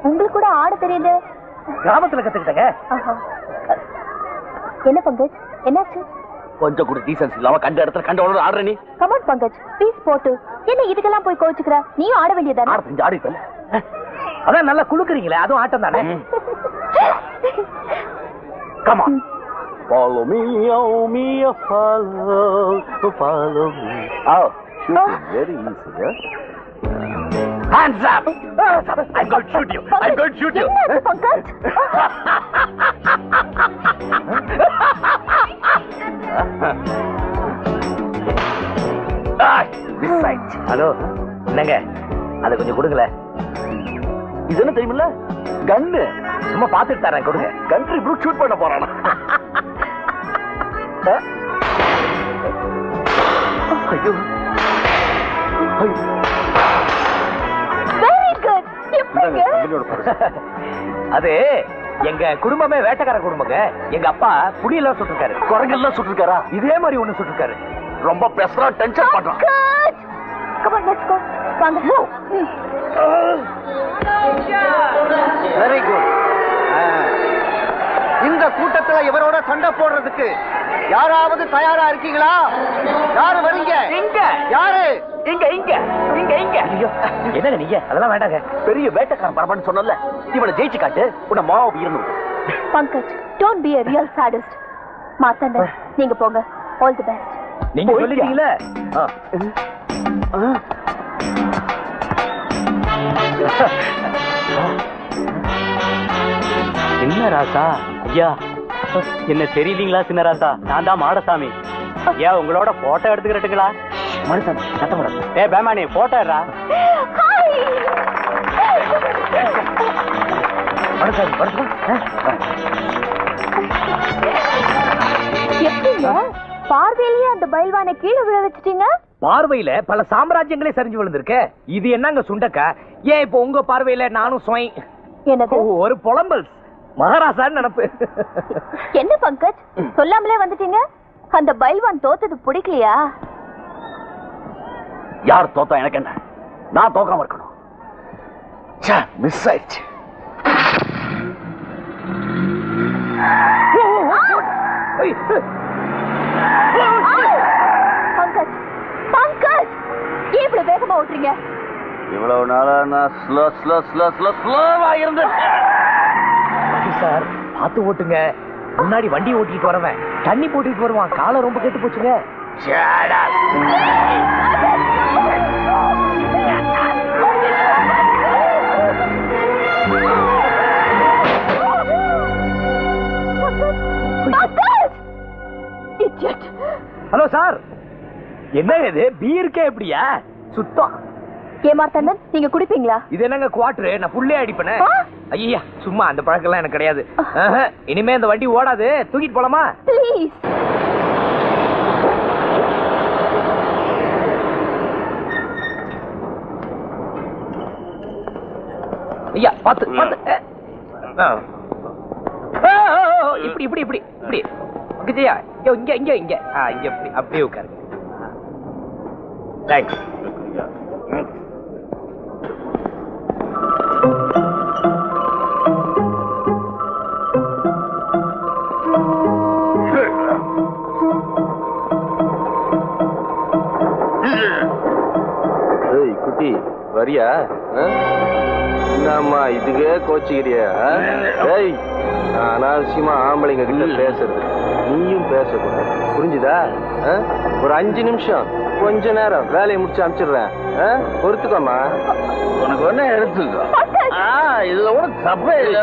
உங்களுக்கு கூட ஆட தெரியுது? கிராமத்துல கத்துக்கிட்டங்க. என்ன பங்கஜ், என்னாச்சு? கொஞ்சம் கூட டீசன்ஸ் இல்லாம கண்ட இடத்துல கண்ட ஆடுற நீ. கமான் பங்கஜ், ப்ளீஸ் போட்டு. என்ன இதுக்கெல்லாம் போய் கோச்சுக்கிற? நீயும் ஆட வேண்டியதானே? ஆட செஞ்சு ஆடிப்பல. அதான் நல்லா குளுக்குறீங்களே, அதுவும் ஆட்டம் தானே. Come on. Follow me, oh me, follow me. Oh, shooting very easy, yeah? Hands up! I'm going to shoot you. I'm going to shoot you. என்ன பங்கஜ்? This side. ஹலோ, என்னங்க அதை கொஞ்சம் கொடுங்களே. இது என்ன தெரியுமில்ல? கன்னு. சும்மா பாத்துட்டு தரேன், கொடுங்க. கண்ட்ரி ப்ளூ ஷூட் பண்ண போறானா? ஐயோ. Very good. எப்படிங்க? அது எங்க குடும்பமே வேட்டைக்கார குடும்பங்க. எங்க அப்பா புலியெல்லாம் சுட்டிருக்காரு, குரங்கெல்லாம் சுட்டிருக்காரா? இதே மாதிரி ஒண்ணு சுட்டிருக்காரு. ரொம்ப பேசுறா, டென்ஷன் பண்றான். Very good. இந்த கூட்டத்துல இவரோட சண்டை போடுறதுக்கு யாராவது தயாரா இருக்கீங்களா? யாரு வரீங்க? இங்க யாரு? இங்க இங்க இங்க இங்க. என்னங்க நீங்க அதெல்லாம் வேண்டாங்க. பெரிய வேட்டைக்காரன் பரப்பான்னு சொன்னல, இவனை ஜெயிச்சு காட்டு, உன்னை மாவு இருணும். Pankaj, don't be a real sadist. மாத்தண்ட, நீங்க போங்க. All the best. நீங்க சொல்லிட்டீங்களே. சின்ன ராசா ஐயா, என்ன தெரியலீங்களா? சின்ன ராசா, நான் தான் மாடசாமி. ஏன் உங்களோட போட்டோ எடுத்துக்கிறட்டுங்களா? மனுஷன் சத்தம் போட. பேமானி போட்டோ எடுறா. மனுஷன் எப்படிங்க பார்வையிலேயே அந்த பைல்வானை கீழே விழ வச்சிட்டீங்க? பார்வையில பல சாம்ராஜ்யங்களே சரிஞ்சு விழுந்திருக்க. இது என்னங்க சுண்டக்கா? ஏன் இப்போ உங்க பார்வையில நானும் சுவை என்னது? ஒரு புலம்பல் மகாராசான்னு நினைப்பு. என்ன பங்கஜ், சொல்லாமலே வந்துட்டீங்க? அந்த பைல்வான் தோத்தது பிடிக்கலையா? யார் தோத்தா எனக்கு என்ன? நான் தோக்காம இருக்கணும். மிஸ் ஆயிடுச்சு. பங்கஜ், பங்கஜ், ஏன் இவ்வளவு வேகமா ஓட்டுறீங்க? இவ்வளவு நாளா நான் ஸ்லோவா இருந்தேன். சார் பார்த்து ஓட்டுங்க. முன்னாடி வண்டி ஓட்டிட்டு வரவன் தண்ணி போட்டுட்டு வருவான். காலை ரொம்ப கெட்டு போச்சுங்க. ஹலோ சார், என்ன இது பீருக்கே எப்படியா சுத்தம்? ஏமாத்தண்ணன், நீங்க குடிப்பீங்களா? இது என்னங்க குவார்டரு? நான் புள்ளே அடிப்பேன். ஐயா சும்மா அந்த பழக்கம்லாம் எனக்கு கிடையாது. இனிமே இந்த வண்டி ஓடாது. தூக்கிட்டு போலாமா? ப்ளீஸ். ஐயா பாத்து பாத்து. இப்படி இப்படி இப்படி இப்படி. விஜயா இங்க இங்க இங்க இங்க இப்படி அப்படியே உட்காருங்க. தேங்க்ஸ். குட்டி வரியா? என்னம்மா இதுக்கே கோச்சிக்கிறியா? ஏய், அனாவசியமா ஆம்பளைங்க கிட்ட பேசுறது, நீயும் பேசக்கூடாது, புரிஞ்சுதா? ஒரு 5 நிமிஷம் கொஞ்ச நேரம் வேலையை முடிச்சு அனுப்பிச்சிடுறேன், பொறுத்துக்கோமா. உனக்கு ஒண்ணு எடுத்துக்கோ. இதுல கூட தப்பே இல்லை.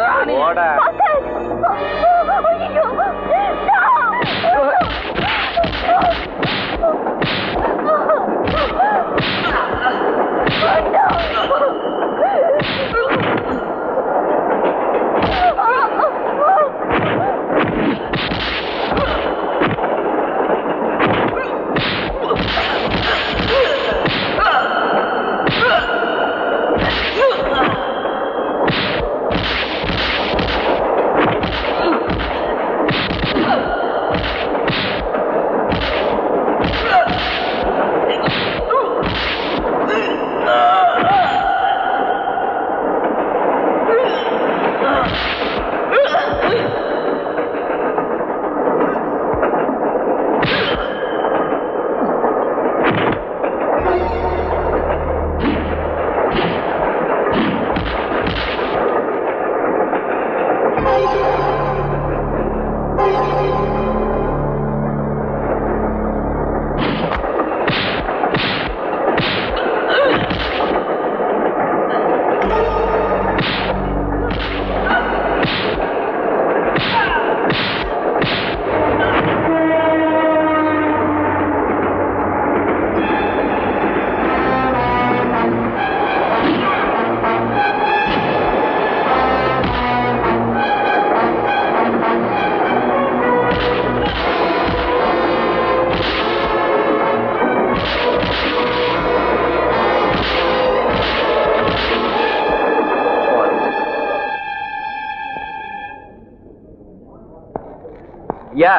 ஐயா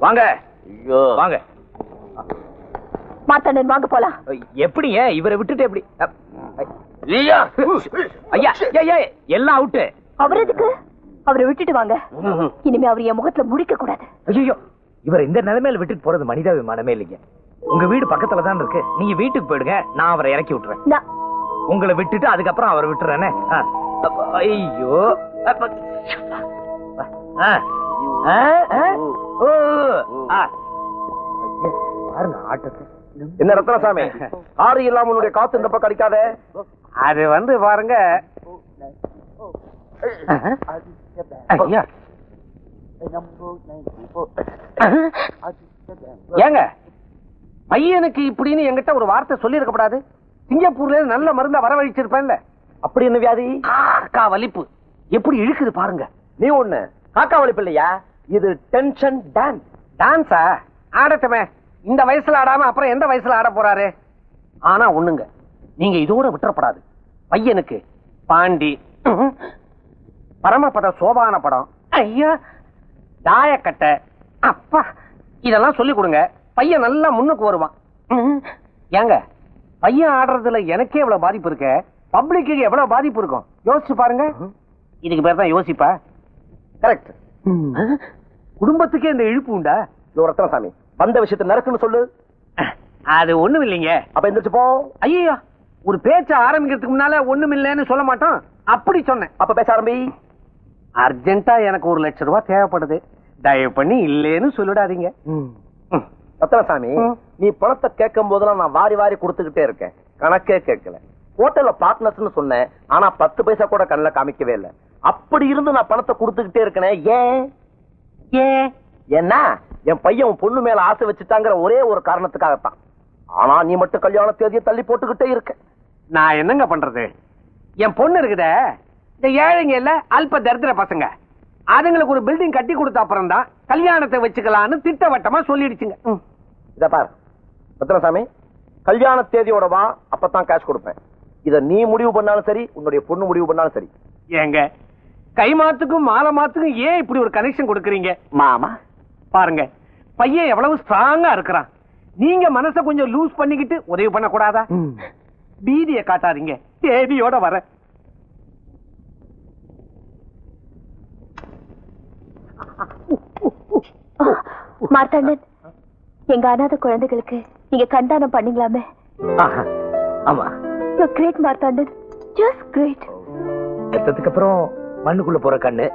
வாங்க. ஐயோ வாங்க. மாத்தாண்டன் வாங்க போலாம். எப்படிங்க இவரை விட்டுட்டு எப்படி? ஐயா ஐயா ஐயா எல்லாம் அவுட்டு. அவர் எதுக்கு? அவரை விட்டுட்டு வாங்க. இனிமே அவர் என் முகத்துல முடிக்க கூடாது. ஐயோ இவர் இந்த நிலைமையில விட்டுட்டு போறது மனிதாபிமானமே இல்லைங்க. உங்க வீடு பக்கத்துல தான் இருக்கு. நீங்க வீட்டுக்கு போயிடுங்க, நான் அவரை இறக்கி விட்டுறேன். உங்களை விட்டுட்டு அதுக்கப்புறம் அவரை விட்டுறேனே. ஐயோ பாருங்க ஆட்டத்தை. என்ன ரத்னசாமி, ஆறு இல்லாம உன்னுடைய காத்து இந்த பக்கம் அடிக்காத. அது வந்து பாருங்க. ஐயா ஏங்க பையனுக்கு இப்படின்னு என்கிட்ட ஒரு வார்த்தை சொல்லி இருக்கப்படாது. சிங்கப்பூர்ல நல்ல மருந்தா வரவழைச்சிருப்பேன்ல. அப்படி என்ன வியாதி? காக்கா வலிப்பு எப்படி இழுக்குது பாருங்க. நீ ஒண்ணு காக்கா வலிப்பு இல்லையா, இது டென்ஷன் டான்ஸ். டான்ஸா? ஆடட்டுமே. இந்த வயசுல ஆடாம அப்புறம் எந்த வயசுல ஆட போறாரு? ஆனா ஒண்ணுங்க, நீங்க இதோட விட்டுறப்படாது. பையனுக்கு பாண்டி, பரமபத சோபான படம், ஐயா தாயக்கட்டை, அப்பா இதெல்லாம் சொல்லி கொடுங்க. பையன் நல்லா முன்னுக்கு வருவான். ஏங்க பையன் ஆடுறதுல எனக்கே எவ்வளவு பாதிப்பு இருக்கு, பப்ளிக்கு எவ்வளவு பாதிப்பு இருக்கும் யோசிச்சு பாருங்க. இதுக்கு பேர் தான் யோசிப்பா. கரெக்ட். குடும்பத்துக்கே இந்த இழுப்பு உண்டா? ரத்னசாமி வந்த விஷயத்தை நறுக்குன்னு சொல்லு. அது ஒண்ணும் இல்லைங்க. அப்ப எந்திரிச்சு போ. ஐயோ ஒரு பேச்ச ஆரம்பிக்கிறதுக்கு முன்னால ஒண்ணும் இல்லைன்னு சொல்ல மாட்டோம். அப்படி சொன்னேன். அப்ப பேச ஆரம்பி. அர்ஜென்ட்டா எனக்கு 1 லட்சம் ரூபாய் தேவைப்படுது. தயவு பண்ணி இல்லேன்னு சொல்லிடாதீங்க. ரத்னசாமி நீ பணத்தை கேட்கும் போதெல்லாம் நான் வாரி வாரி கொடுத்துக்கிட்டே இருக்கேன், கணக்கே கேட்கல. ஹோட்டல்ல பார்ட்னர்ஸ்னு சொன்னேன், ஆனா 10 பைசா கூட கண்ணில் காமிக்கவே இல்லை. அப்படி இருந்து நான் பணத்தை கொடுத்துக்கிட்டே இருக்கேன். ஏன் ஏன் ஏன்னா என் பையன் உன் பொண்ணு மேல ஆசை வச்சுட்டாங்கிற ஒரே ஒரு காரணத்துக்காகத்தான். ஆனா நீ மட்டும் கல்யாண தேதியை தள்ளி போட்டுக்கிட்டே இருக்க. நான் என்னங்க பண்றது? என் பொண்ணு இருக்குதே, இந்த ஏழைங்க இல்ல அல்ப தரித்திர பசங்க, அதுங்களுக்கு ஒரு பில்டிங் கட்டி கொடுத்த அப்புறம் தான் கல்யாணத்தை வச்சுக்கலான்னு திட்டவட்டமா சொல்லிடுச்சுங்க. இத பாரு ரத்னசாமி, கல்யாண தேதியோட வா, அப்பதான் கேஷ் கொடுப்பேன். இத நீ முடிவு பண்ணாலும் சரி, உன்னுடைய பொண்ணு முடிவு பண்ணாலும் சரி. ஏங்க கை மாத்துக்கும் மாலை மாத்துக்கும் ஏன் இப்படி ஒரு கனெக்ஷன் கொடுக்கறீங்க? மாமா பாருங்க பையன் எவ்வளவு ஸ்ட்ராங்கா இருக்கிறான். நீங்க மனசை கொஞ்சம் லூஸ் பண்ணிக்கிட்டு உதவி பண்ண கூடாதா? பீதியை காட்டாதீங்க, தேதியோட வர. மார்த்தாண்டன், எங்க அனாதை குழந்தைகளுக்கு நீங்க கண்டானம் பண்ணீங்களாமே. ஆமா கிரேட் மார்த்தாண்டன், ஜஸ்ட் கிரேட். எத்ததுக்கு அப்புறம் மண்ணுக்குள்ள போற கண்ணு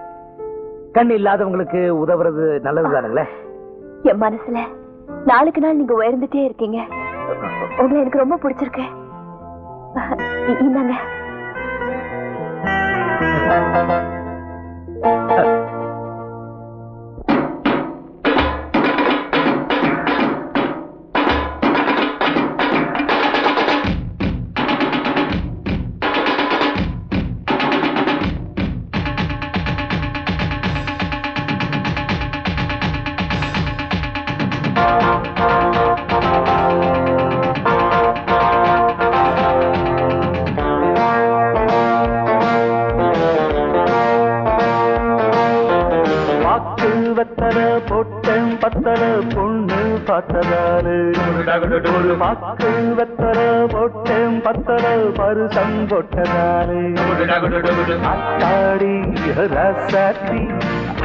இல்லாதவங்களுக்கு உதவுறது நல்லதுதானுங்களே. என் மனசுல நாளுக்கு நாள் நீங்க உயர்ந்துட்டே இருக்கீங்க. உங்களை எனக்கு ரொம்ப பிடிச்சிருக்கு. இந்தாங்க.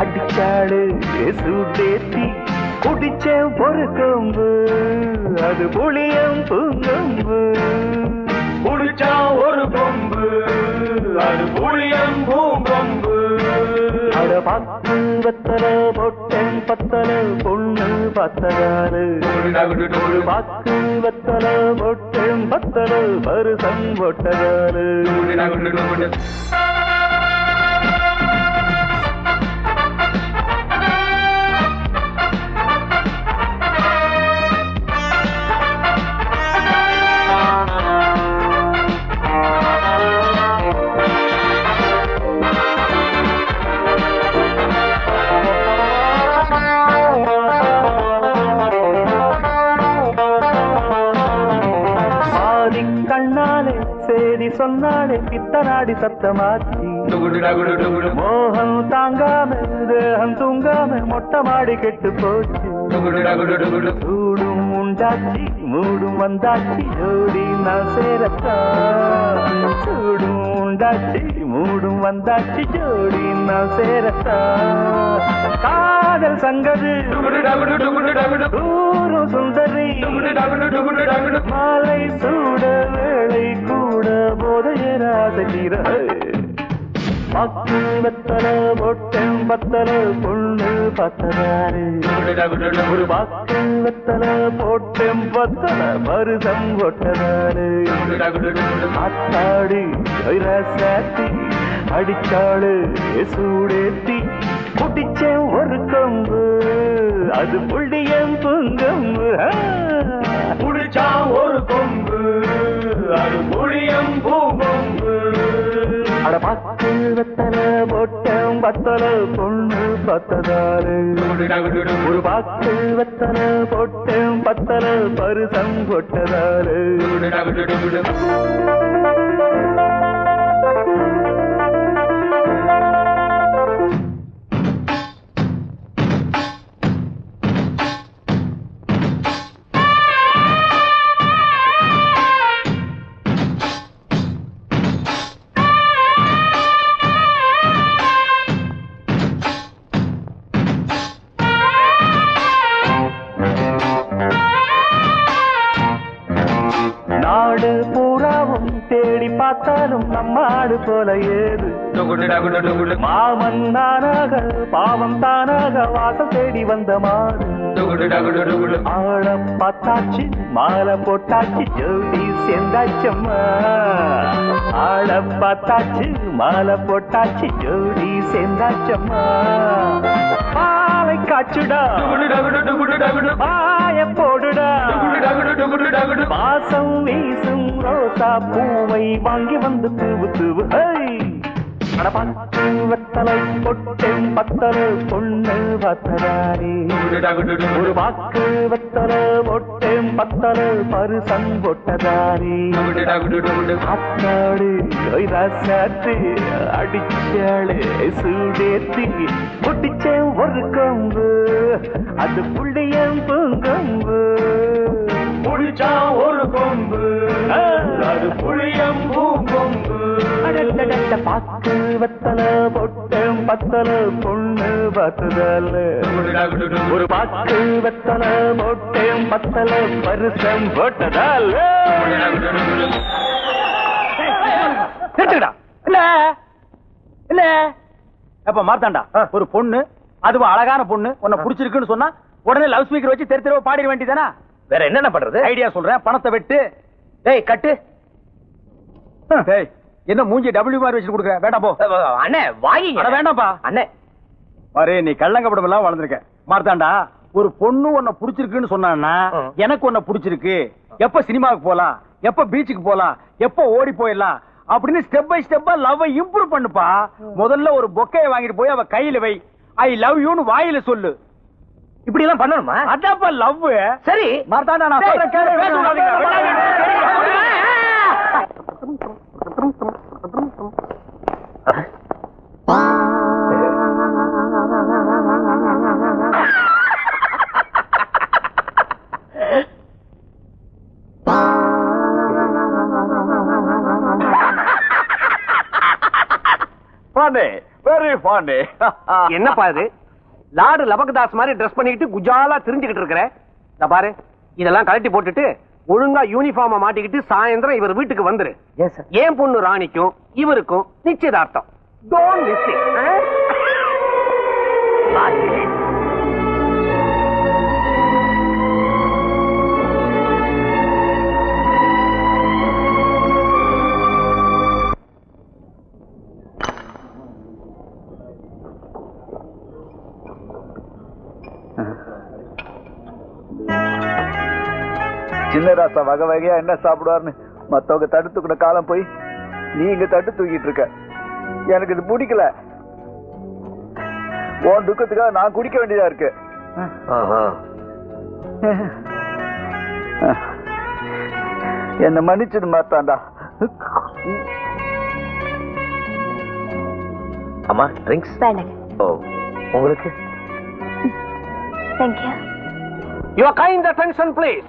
அடிச்சாடு சுடேத்தி குடிச்ச ஒரு கொம்பு, அது புளியம் பூங்கொம்பு. குடிச்சா ஒரு கொம்பு, அது புளியம் பூங்கொம்பு. அட பாக்கு வெத்தல பொட்டன் பத்தல பொண்ணு பத்தகாரு. பாக்கு வெத்தல பொட்டன் பத்தல பருசம் பொட்டகாரு. சொன்னாலே பித்தனாடி சத்தமாச்சி. மோகம் தாங்காம தேகம் தூங்காம மொட்டை மாடி கெட்டு போச்சு சூடும் உண்டாச்சு மூடும் வந்தாச்சு ஜோடி நான் சேரத்தா சூடும் உண்டாச்சு மூடும் வந்தாச்சு ஜோடி நான் சேரத்தா காதல் சங்கது தூரும் சுந்தரி மாலை சூட வேளை கூட போதையராசீர மக்கு வெத்தல பொட்டம் பத்தல பொண்ணு பத்ததாரு ஒரு மக்கு வெத்தல பொட்டம் பத்தல மருதம் ஒட்டதாரு அத்தாடி சாத்தி அடிச்சாளு சூடேத்தி குட்டிச்சேன் ஒரு கொம்பு அது புள்ளியம் புங்கம்பு புடிச்சா ஒரு கொம்பு அது புளியம் பூங்கொம்பு அட பத்து வெத்தல பொட்டம் பத்தல பொண்ணு பத்ததாரு ஒரு பத்து வெத்தல பொட்டம் பத்தல பருசம் பொட்டதாரு நாடு பூராவும் தேடி பார்த்தாலும் நம்மாடு போல ஏது மாமன் தானாக பாவம் தானாக வாசம் தேடி வந்த மாடு ஆழ பார்த்தாச்சு மாலை போட்டாச்சு ஜோடி சேர்ந்தாச்சம்மா ஆழ பார்த்தாச்சு மாலை போட்டாச்சு ஜோடி சேர்ந்தாச்சம்மா பாலை காச்சுடா பாய போடுடா வாசம் வீசும் ரோசா பூவை வாங்கி வந்து தூவு தூவு பத்து வெத்தலை பொட்டம் பத்தலை பொண்ணு பத்ததாரி ஒரு வாக்கு வெத்தலை பொட்டம் பத்தலை பருசம் பொட்டதாரி அத்தாடு சாத்து அடிச்சாளு சூடேத்தி பொட்டிச்சேன் ஒரு கொம்பு அது புள்ளியம் பூங்கொம்பு புடிச்சா ஒரு கொம்பு அது புளியம் பூங்கொம்பு பாக்கு வெத்தல பொட்டம் பத்தல பொண்ணு பத்ததல்ல ஒரு பாக்கு வெத்தல பொட்டம் பத்தல பருசம் போட்டதல்ல இல்ல இல்ல அப்ப மாத்தாண்டா ஒரு பொண்ணு அதுவும் அழகான பொண்ணு உன்னை புடிச்சிருக்குன்னு சொன்னா உடனே லவ் ஸ்பீக்கர் வச்சு தெரு தெருவா பாடிட வேண்டியதானா? வேற என்னென்ன பண்றது? ஐடியா சொல்றேன், பணத்தை வெட்டு. டேய் கட்டு. டேய் என்ன மூஞ்சி டபிள்யூ மாதிரி வச்சு கொடுக்குற? வேண்டாம் போ. அண்ணே வாங்கிங்க. அட வேண்டாம்ப்பா. அண்ணே பாரு நீ கள்ளங்கப்படம் எல்லாம் வளர்ந்துருக்க. மார்த்தாண்டா ஒரு பொண்ணு உன்னை புடிச்சிருக்குன்னு சொன்னான்னா எனக்கு உன்னை புடிச்சிருக்கு, எப்ப சினிமாவுக்கு போலாம், எப்ப பீச்சுக்கு போலாம், எப்ப ஓடி போயிடலாம் அப்படின்னு ஸ்டெப் பை ஸ்டெப்பா லவ் இம்ப்ரூவ் பண்ணுப்பா. முதல்ல ஒரு பொக்கையை வாங்கிட்டு போய் அவ கையில வை, ஐ லவ் யூன்னு வாயில சொல்லு. இப்படி எல்லாம் பண்ணணுமா? அதாப்பா லவ். சரி மார்த்தாண்டா நான் சொல்றேன் கேளு. என்னப்பா இது லாடு லபகதாஸ் மாதிரி ட்ரெஸ் பண்ணிட்டு குஜாலா திரிஞ்சுக்கிட்டு இருக்கிற? பாரு இதெல்லாம் கழட்டி போட்டுட்டு ஒழுங்கா யூனிஃபார்ம் மாட்டிக்கிட்டு சாயந்தரம் இவர் வீட்டுக்கு வந்துரு. ஏன் பொண்ணு ராணிக்கும் இவருக்கும் நிச்சயதார்த்தம். Don't miss it. சின்ன ராசா வகை வகையா என்ன சாப்பிடுவார்னு மத்தவங்க தடுத்துக்கிற காலம் போய் நீ இங்க தட்டு தூக்கிட்டு இருக்க. எனக்கு இது பிடிக்கல. உன் துக்கத்துக்காக நான் குடிக்க வேண்டியதா இருக்கு. என்ன மன்னிச்சிடு மாத்தாண்டா. அம்மா ட்ரிங்க்ஸ் வேண்டாங்க. ஓ உங்களுக்கு thank you. Your kind attention, please.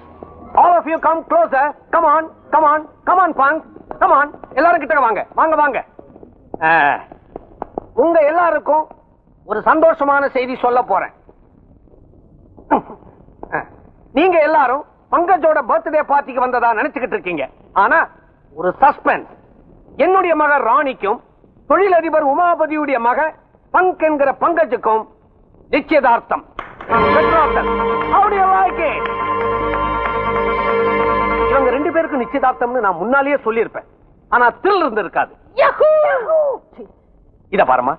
All of you come closer. Come on, come on, come on, punk. Come on. எல்லாரும் கிட்ட வாங்க. வாங்க வாங்க. உங்க எல்லாருக்கும் ஒரு சந்தோஷமான செய்தி சொல்ல போறேன். நீங்க எல்லாரும் பங்கஜோட பர்த்டே பார்ட்டிக்கு வந்ததா நினைச்சுக்கிட்டு இருக்கீங்க. ஆனா ஒரு சஸ்பென்ஸ். என்னுடைய மக ராணிக்கும் தொழிலதிபர் உமாபதியுடைய மக பங்க் என்கிற பங்கஜுக்கும் நிச்சயதார்த்தம். இவங்க 2 பேருக்கும் நிச்சயதார்த்தம்னு நான் முன்னாலேயே சொல்லியிருப்பேன். ஆனா தில் இருந்து இருக்காது. இத பாருமா,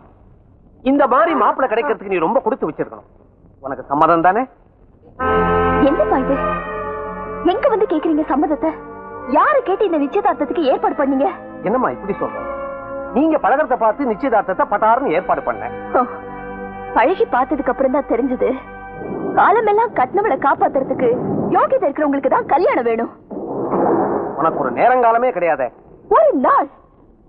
இந்த மாதிரி மாப்பிள்ளை கிடைக்கிறதுக்கு நீ ரொம்ப கொடுத்து வச்சிருக்கணும். உனக்கு சம்மதம் தானே? என்னப்பா இது? எங்க வந்து கேக்குறீங்க சம்மதத்தை? யாரு கேட்டு இந்த நிச்சயதார்த்தத்துக்கு ஏற்பாடு பண்ணீங்க? என்னம்மா இப்படி சொல்ற? நீங்க பழகிறத பார்த்து நிச்சயதார்த்தத்தை பட்டாருன்னு ஏற்பாடு பண்ணேன். பழகி பார்த்ததுக்கு அப்புறம் தான் தெரிஞ்சது, காலமெல்லாம் கட்டினவளை காப்பாத்துறதுக்கு யோகியதை இருக்கிறவங்களுக்கு தான் கல்யாணம் வேணும். உனக்கு ஒரு நேரங்காலமே கிடையாது. ஒரு நாள்,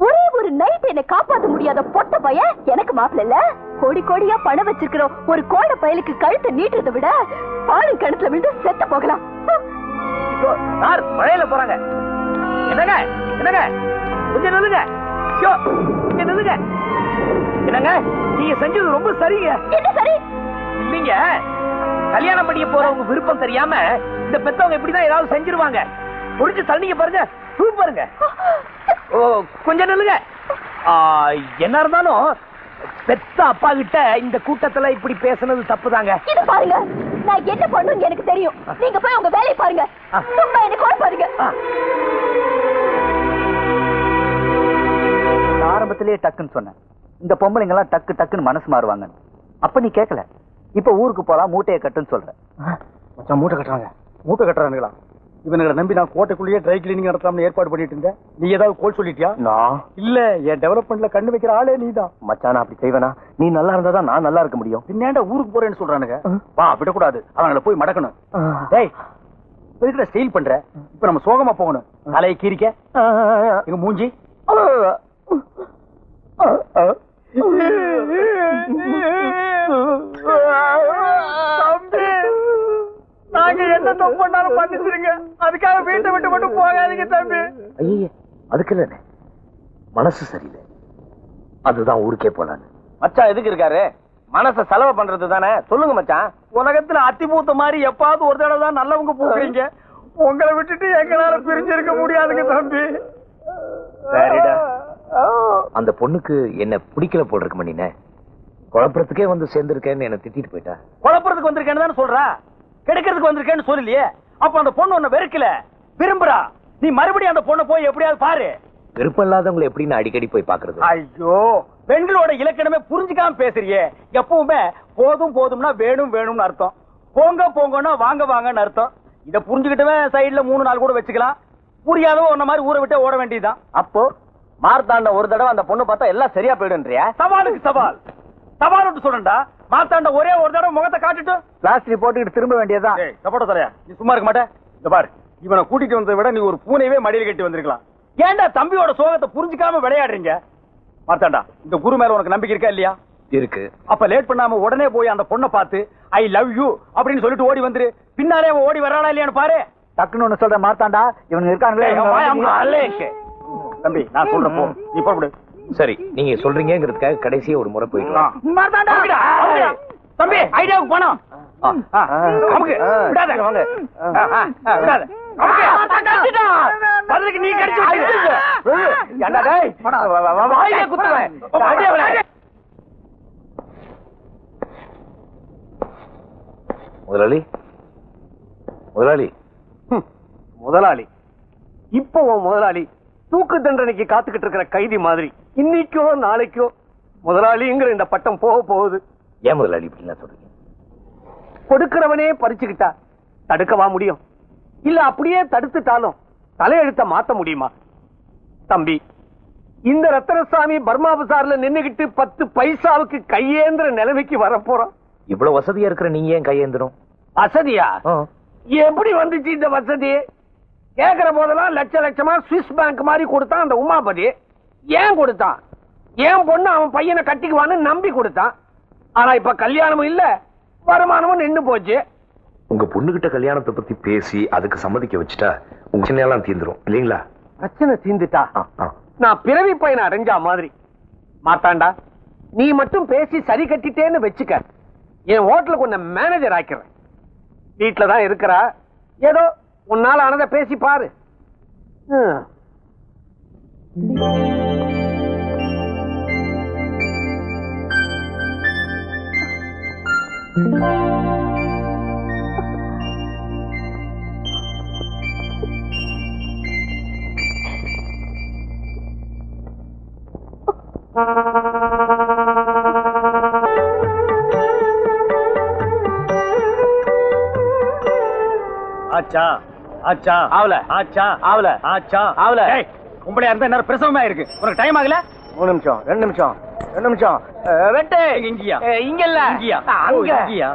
ஒரே ஒரு நைட் என்ன காப்பாற்ற முடியாத பொட்ட பையன் எனக்கு மாப்பிள்ள இல்ல. கோடி கோடியா பணம் வச்சிருக்கிற ஒரு கோட பயலுக்கு கழுத்தை நீட்டுறதை விட பாலும் கிணத்துல விழுந்து செத்து போகலாம். சார் மழையில போறாங்க. என்னங்க என்னங்க கொஞ்சம் நில்லுங்க. நில்லுங்க. என்னங்க நீங்க செஞ்சது ரொம்ப சரிங்க. என்ன சரி? இல்லீங்க, கல்யாணம் பண்ணிய போறவங்க விருப்பம் தெரியாம இந்த பெத்தவங்க இப்படிதான் ஏதாவது செஞ்சிருவாங்க. முடிஞ்சு தள்ளிங்க பாருங்க. சூப்பருங்க. ஓ கொஞ்சம் நில்லுங்க. என்ன இருந்தாலும் பெத்த அப்பா கிட்ட இந்த கூட்டத்துல இப்படி பேசுனது தப்புதாங்க. இது பாருங்க, நான் என்ன பண்ணுன்னு எனக்கு தெரியும். நீங்க போய் உங்க வேலையை பாருங்க. சும்மா என்ன குழப்பாருங்க. ஆரம்பத்திலேயே டக்குன்னு சொன்னேன், இந்த பொம்பளைங்க எல்லாம் டக்கு டக்குன்னு மனசு மாறுவாங்க. அப்ப நீ கேட்கல. இப்ப ஊருக்கு போலாம், மூட்டையை கட்டுன்னு சொல்ற. மச்சான் மூட்டை கட்டுறாங்க. மூட்டை கட்டுறானுங்களா? இவனுங்களை நம்பி நான் கோட்டைக்குள்ளேயே ட்ரை கிளீனிங் நடத்தலாம்னு ஏற்பாடு பண்ணிட்டு இருந்தேன். நீ ஏதாவது கோல் சொல்லிட்டியா? நான் இல்ல, என் டெவலப்மெண்ட்ல கண்ணு வைக்கிற ஆளே நீதான். மச்சான் அப்படி செய்வேனா? நீ நல்லா இருந்தா தான் நான் நல்லா இருக்க முடியும். பின்னாண்ட ஊருக்கு போறேன்னு சொல்றானுங்க. வா விடக்கூடாது, அவங்களை போய் மடக்கணும். டேய் எதுக்குடா ஸ்டைல் பண்ற? இப்ப நம்ம சோகமா போகணும். தலையை கீரிக்க எங்க மூஞ்சி. நாங்க என்ன தப்பு பண்ணாலும் பண்ணிச்சிருங்க. அதுக்காக வீட்டை விட்டு மட்டும் போகாதீங்க தம்பி. ஐயே அதுக்கு இல்ல, மனசு சரியில்லை, அதுதான் ஊருக்கே போலான்னு. மச்சான் எதுக்கு இருக்காரு? மனச செலவு பண்றது தானே. சொல்லுங்க மச்சான். உலகத்துல அத்தி பூத்த மாதிரி எப்பாவது ஒரு தடவை தான் நல்லவங்க பூக்குறீங்க. உங்களை விட்டுட்டு எங்களால பிரிஞ்சிருக்க முடியாதுங்க தம்பி. சரிடா, அந்த பொண்ணுக்கு என்ன பிடிக்கல போல் இருக்க மாட்டீங்க. குழப்பறதுக்கே வந்து சேர்ந்திருக்கேன்னு என்ன திட்டிட்டு போயிட்டா. குழப்பறதுக்கு வந்திருக்கேன்னு தானே சொல்றா, கெடுக்கிறதுக்கு வந்திருக்கேன்னு சொல்லலையே. அப்ப அந்த பொண்ணு ஒண்ணு வெறுக்கல, விரும்புறா. நீ மறுபடியும் அந்த பொண்ணை போய் எப்படியாவது பாரு. விருப்பம் இல்லாதவங்களை எப்படின்னு அடிக்கடி போய் பாக்குறது? ஐயோ, பெண்களோட இலக்கணமே புரிஞ்சுக்காம பேசுறியே. எப்பவுமே போதும் போதும்னா வேணும் வேணும்னு அர்த்தம், போங்க போங்கன்னா வாங்க வாங்கன்னு அர்த்தம். இத புரிஞ்சுக்கிட்டவே சைடுல 3 நாள் கூட வச்சுக்கலாம். புரியாதவ உன்ன மாதிரி ஊரை விட்டு ஓட வேண்டியதுதான். அப்போ மார்த்தாண்ட ஒரு தடவை அந்த பொண்ணு பார்த்தா எல்லாம் சரியா போயிடுன்றியா? சவாலுக்கு சவால். சவால் சொல்றா. மார்த்தாண்ட ஒரே ஒரு தடவை முகத்தை காட்டிட்டு பிளாஸ்டிக் போட்டுக்கிட்டு திரும்ப வேண்டியதுதான். சப்போட்ட தரையா, நீ சும்மா இருக்க மாட்டே. இந்த பாரு, இவனை கூட்டிட்டு வந்ததை விட நீ ஒரு பூனையவே மடியில் கட்டி வந்திருக்கலாம். ஏன்டா தம்பியோட சோகத்தை புரிஞ்சுக்காம விளையாடுறீங்க? மார்த்தாண்டா, இந்த குரு மேல உனக்கு நம்பிக்கை இருக்கா இல்லையா? இருக்கு. அப்ப லேட் பண்ணாம உடனே போய் அந்த பொண்ணை பார்த்து ஐ லவ் யூ அப்படின்னு சொல்லிட்டு ஓடி வந்துரு. பின்னாலே அவன் ஓடி வரானா இல்லையான்னு பாரு. டக்குன்னு ஒண்ணு சொல்ற மார்த்தாண்டா, இவனுங்க இருக்காங்களே. தம்பி நான் சொல்றப்போ நீ போடு. சரி, நீங்க சொல்றீங்கிறதுக்காக கடைசியா ஒரு முறை போயிடலாம். தம்பி ஐடியாவுக்கு போனோம். நீ முதலாளி, முதலாளி, முதலாளி இப்போ முதலாளி தூக்கு தண்டனைக்கு காத்துக்கிட்டு இருக்கிற கைதி மாதிரி இன்னைக்கோ நாளைக்கோ முதலாளிங்கிற இந்த பட்டம் போக போகுது. ஏன் முதலாளி இப்படிலாம் சொல்றீங்க? கொடுக்கிறவனே பறிச்சுக்கிட்டா தடுக்கவா முடியும்? இல்ல அப்படியே தடுத்துட்டாலும் தலையெழுத்த மாத்த முடியுமா? தம்பி, இந்த ரத்தனசாமி பர்மா பசார்ல நின்னுகிட்டு 10 பைசாவுக்கு கையேந்திர நிலைமைக்கு வரப்போறோம். இவ்வளவு வசதியா இருக்கிற நீங்க ஏன் கையேந்திரம்? வசதியா? எப்படி வந்துச்சு இந்த வசதி? கேக்குற போதெல்லாம் லட்ச லட்சமா சுவிஸ் பேங்க் மாதிரி கொடுத்தான் அந்த உமாபதி. ஏன் கொடுத்தான்? என் பொண்ணு அவன் பையனை கட்டிக்குவான்னு நம்பி கொடுத்தான். ஆனா இப்ப கல்யாணமும் இல்ல, வருமானமும் நின்னு போச்சு. உங்க பொண்ணுகிட்ட கல்யாணத்தை பத்தி பேசி அதுக்கு சம்மதிக்க வச்சுட்டா உங்க சின்ன தீந்துரும் இல்லீங்களா? பிரச்சனை தீந்துட்டா நான் பிறவி பையனை அடைஞ்சா மாதிரி. மாத்தாண்டா, நீ மட்டும் பேசி சரி கட்டிட்டேன்னு வச்சுக்க, என் ஹோட்டலுக்கு உன்னை மேனேஜர் ஆக்கிறேன். வீட்டுலதான் இருக்கிறா, ஏதோ உன்னால ஆனதை பேசி பாரு. ஆச்சா ஆச்சா ஆவல ஆச்சா ஆவல ஆச்சா ஆவல. உங்களையா இருந்தா என்ன பிரசவமா இருக்கு? உனக்கு டைம் ஆகல? 3 நிமிஷம் 2 நிமிஷம் 2 நிமிஷம். வெட்டு. இங்கயா? இங்க இல்ல, இங்கயா? அங்க. இங்கயா?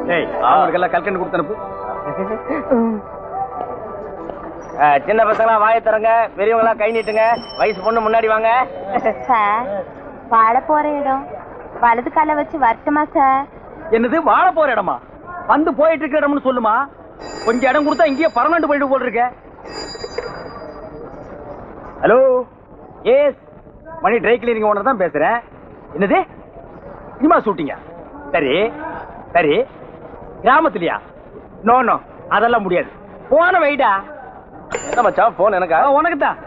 டேய், அவங்களுக்கெல்லாம் கல்கண்டு கொடுத்து அனுப்பு. சின்ன பசங்களா வாயை தரங்க, பெரியவங்களா கை நீட்டுங்க. வயசு பொண்ணு முன்னாடி வாங்க. சார், வாழ போற இடம் வலது கால வச்சு வரட்டுமா சார்? என்னது வாழ போற இடமா? வந்து போயிட்டு இருக்கிற இடம்னு சொல்லுமா. கொஞ்சம் இடம் கொடுத்தா இங்கேயே பர்மனன்ட் போயிட்டு போல் இருக்க. ஹலோ, எஸ், மணி ட்ரை கிளீனிங் ஓனர் தான் பேசுறேன். என்னது சினிமா ஷூட்டிங்கா? சரி சரி, கிராமத்துலயா? நோ நோ, அதெல்லாம் முடியாது. போன வைடா. என்ன மச்சான் போன் எனக்கா? உனக்கு தான்.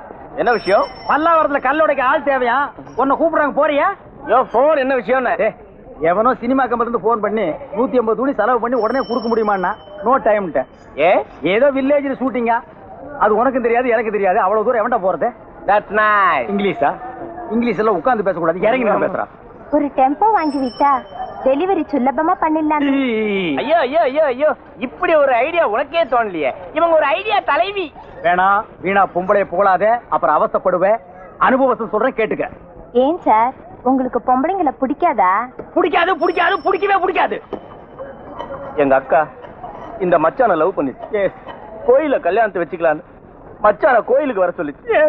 என்ன விஷயம்? பல்லாவரத்துல கல்லோடைக்கு ஆள் தேவையா? உன்னை கூப்பிடுறாங்க, போறியா? யோ போன் என்ன விஷயம்? எவனோ சினிமா கம்பெனில இருந்து போன் பண்ணி 150 துணி செலவு பண்ணி உடனே கொடுக்க முடியுமான்னா நோ டைம்ட்ட. ஏதோ வில்லேஜ்ல ஷூட்டிங்கா, அது உனக்கும் தெரியாது எனக்கு தெரியாது. அவ்வளவு தூரம் எவன்டா போறது? That's nice. இங்கிலீஷா? இங்கிலீஷ் எல்லாம் உட்கார்ந்து பேசக்கூடாது, இறங்கி நின்னு பேசுறா. ஒரு டெம்போ வாங்கி விட்டா டெலிவரி சுலபமா பண்ணிடலாம். ஐயோ ஐயோ ஐயோ ஐயோ, இப்படி ஒரு ஐடியா உனக்கே தோணலையே. இவங்க ஒரு ஐடியா தலைவி. வேணா வீணா பொம்பளைய புகழாத, அப்புறம் அவஸ்தைப்படுவேன். அனுபவத்தை சொல்றேன், கேட்டுக்க. ஏன் சார், உங்களுக்கு பொம்பளைங்களை பிடிக்காதா? பிடிக்காது பிடிக்காது பிடிக்கவே பிடிக்காது. எங்க அக்கா இந்த மச்சான லவ் பண்ணிச்சு. கோயில கல்யாணத்தை வச்சுக்கலான்னு மச்சான கோயிலுக்கு வர சொல்லிச்சு.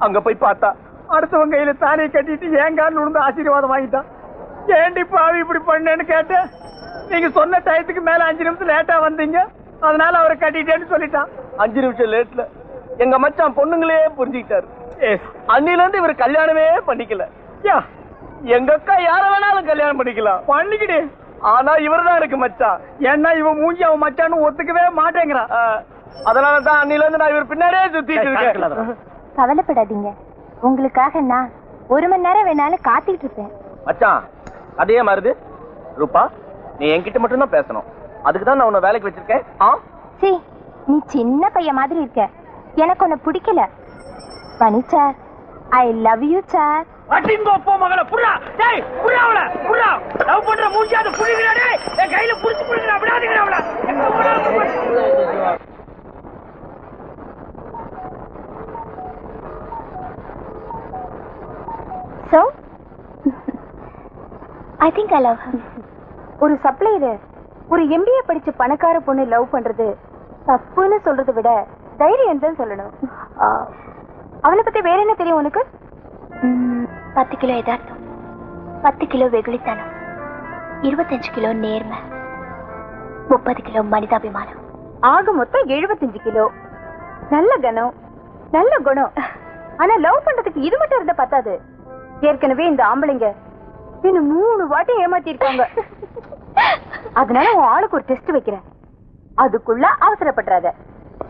அங்க போய் பார்த்தா அடுத்தவங்க கையில தானே கட்டிட்டு ஏங்கான்னு விழுந்து ஆசீர்வாதம் வாங்கிட்டான். ஏண்டி பாவி இப்படி பண்ணேன்னு கேட்டேன். நீங்க சொன்ன டயத்துக்கு மேல 5 நிமிஷம் லேட்டா வந்தீங்க, அதனால அவரை கட்டிட்டேன்னு சொல்லிட்டான். 5 நிமிஷம் லேட்ல எங்க மச்சான் பொண்ணுங்களே புரிஞ்சுக்கிட்டாரு. அன்னில இருந்து இவர் கல்யாணமே பண்ணிக்கல. எங்க அக்கா யார வேணாலும் கல்யாணம் பண்ணிக்கலாம், பண்ணிக்கிட்டு. ஆனா இவர்தான் இருக்கு மச்சான். ஏன்னா இவன் மூஞ்சி அவன் மச்சான்னு ஒத்துக்கவே மாட்டேங்கிறான். அதனாலதான் அன்னில இருந்து நான் இவர் பின்னாடியே சுத்திட்டு இருக்கேன். கவலைப்படாதீங்க, உங்களுக்காக நான் 1 மணி நேரம் வேணாலும் காத்துக்கிட்டு இருப்பேன். மச்சான் அதே மாறுது. ரூபா, நீ என்கிட்ட மட்டும் தான் பேசணும். அதுக்கு தான் நான் உன்னை வேலைக்கு வச்சிருக்கேன். சீ, நீ சின்ன பையன் மாதிரி இருக்க, எனக்கு உன்னை பிடிக்கல. பனி sir, I love you sir. அடிங்கோ போ மகள, புறா. டேய் புறா, அவள புறா. லவ் பண்ற மூஞ்சியாத புடிங்கடா. டேய் என் கையில புடிச்சு புடிங்கடா, விடாதீங்கடா அவள. So I think I love her. ஒரு சப்ளையர் ஒரு MBA படிச்ச பணக்கார பொண்ணு லவ் பண்றது தப்புன்னு சொல்றதை விட தைரியம் தான் சொல்லணும். அவளை பத்தி வேற என்ன தெரியும் உனக்கு? 10 கிலோ யதார்த்தம், 10 கிலோ வெகுளித்தனம், 25 கிலோ நேர்மை, 30 கிலோ மனிதாபிமானம், ஆக மொத்தம் 75 கிலோ. நல்ல கனம், நல்ல குணம். ஆனா லவ் பண்றதுக்கு இது மட்டும் இருந்தா பத்தாது. ஏற்கனவே இந்த ஆம்பளைங்க இன்னும் 3 வாட்டி ஏமாத்தி இருக்காங்க. அதனால உன் ஆளுக்கு ஒரு டெஸ்ட் வைக்கிறேன், அதுக்குள்ள அவசரப்படுறாத.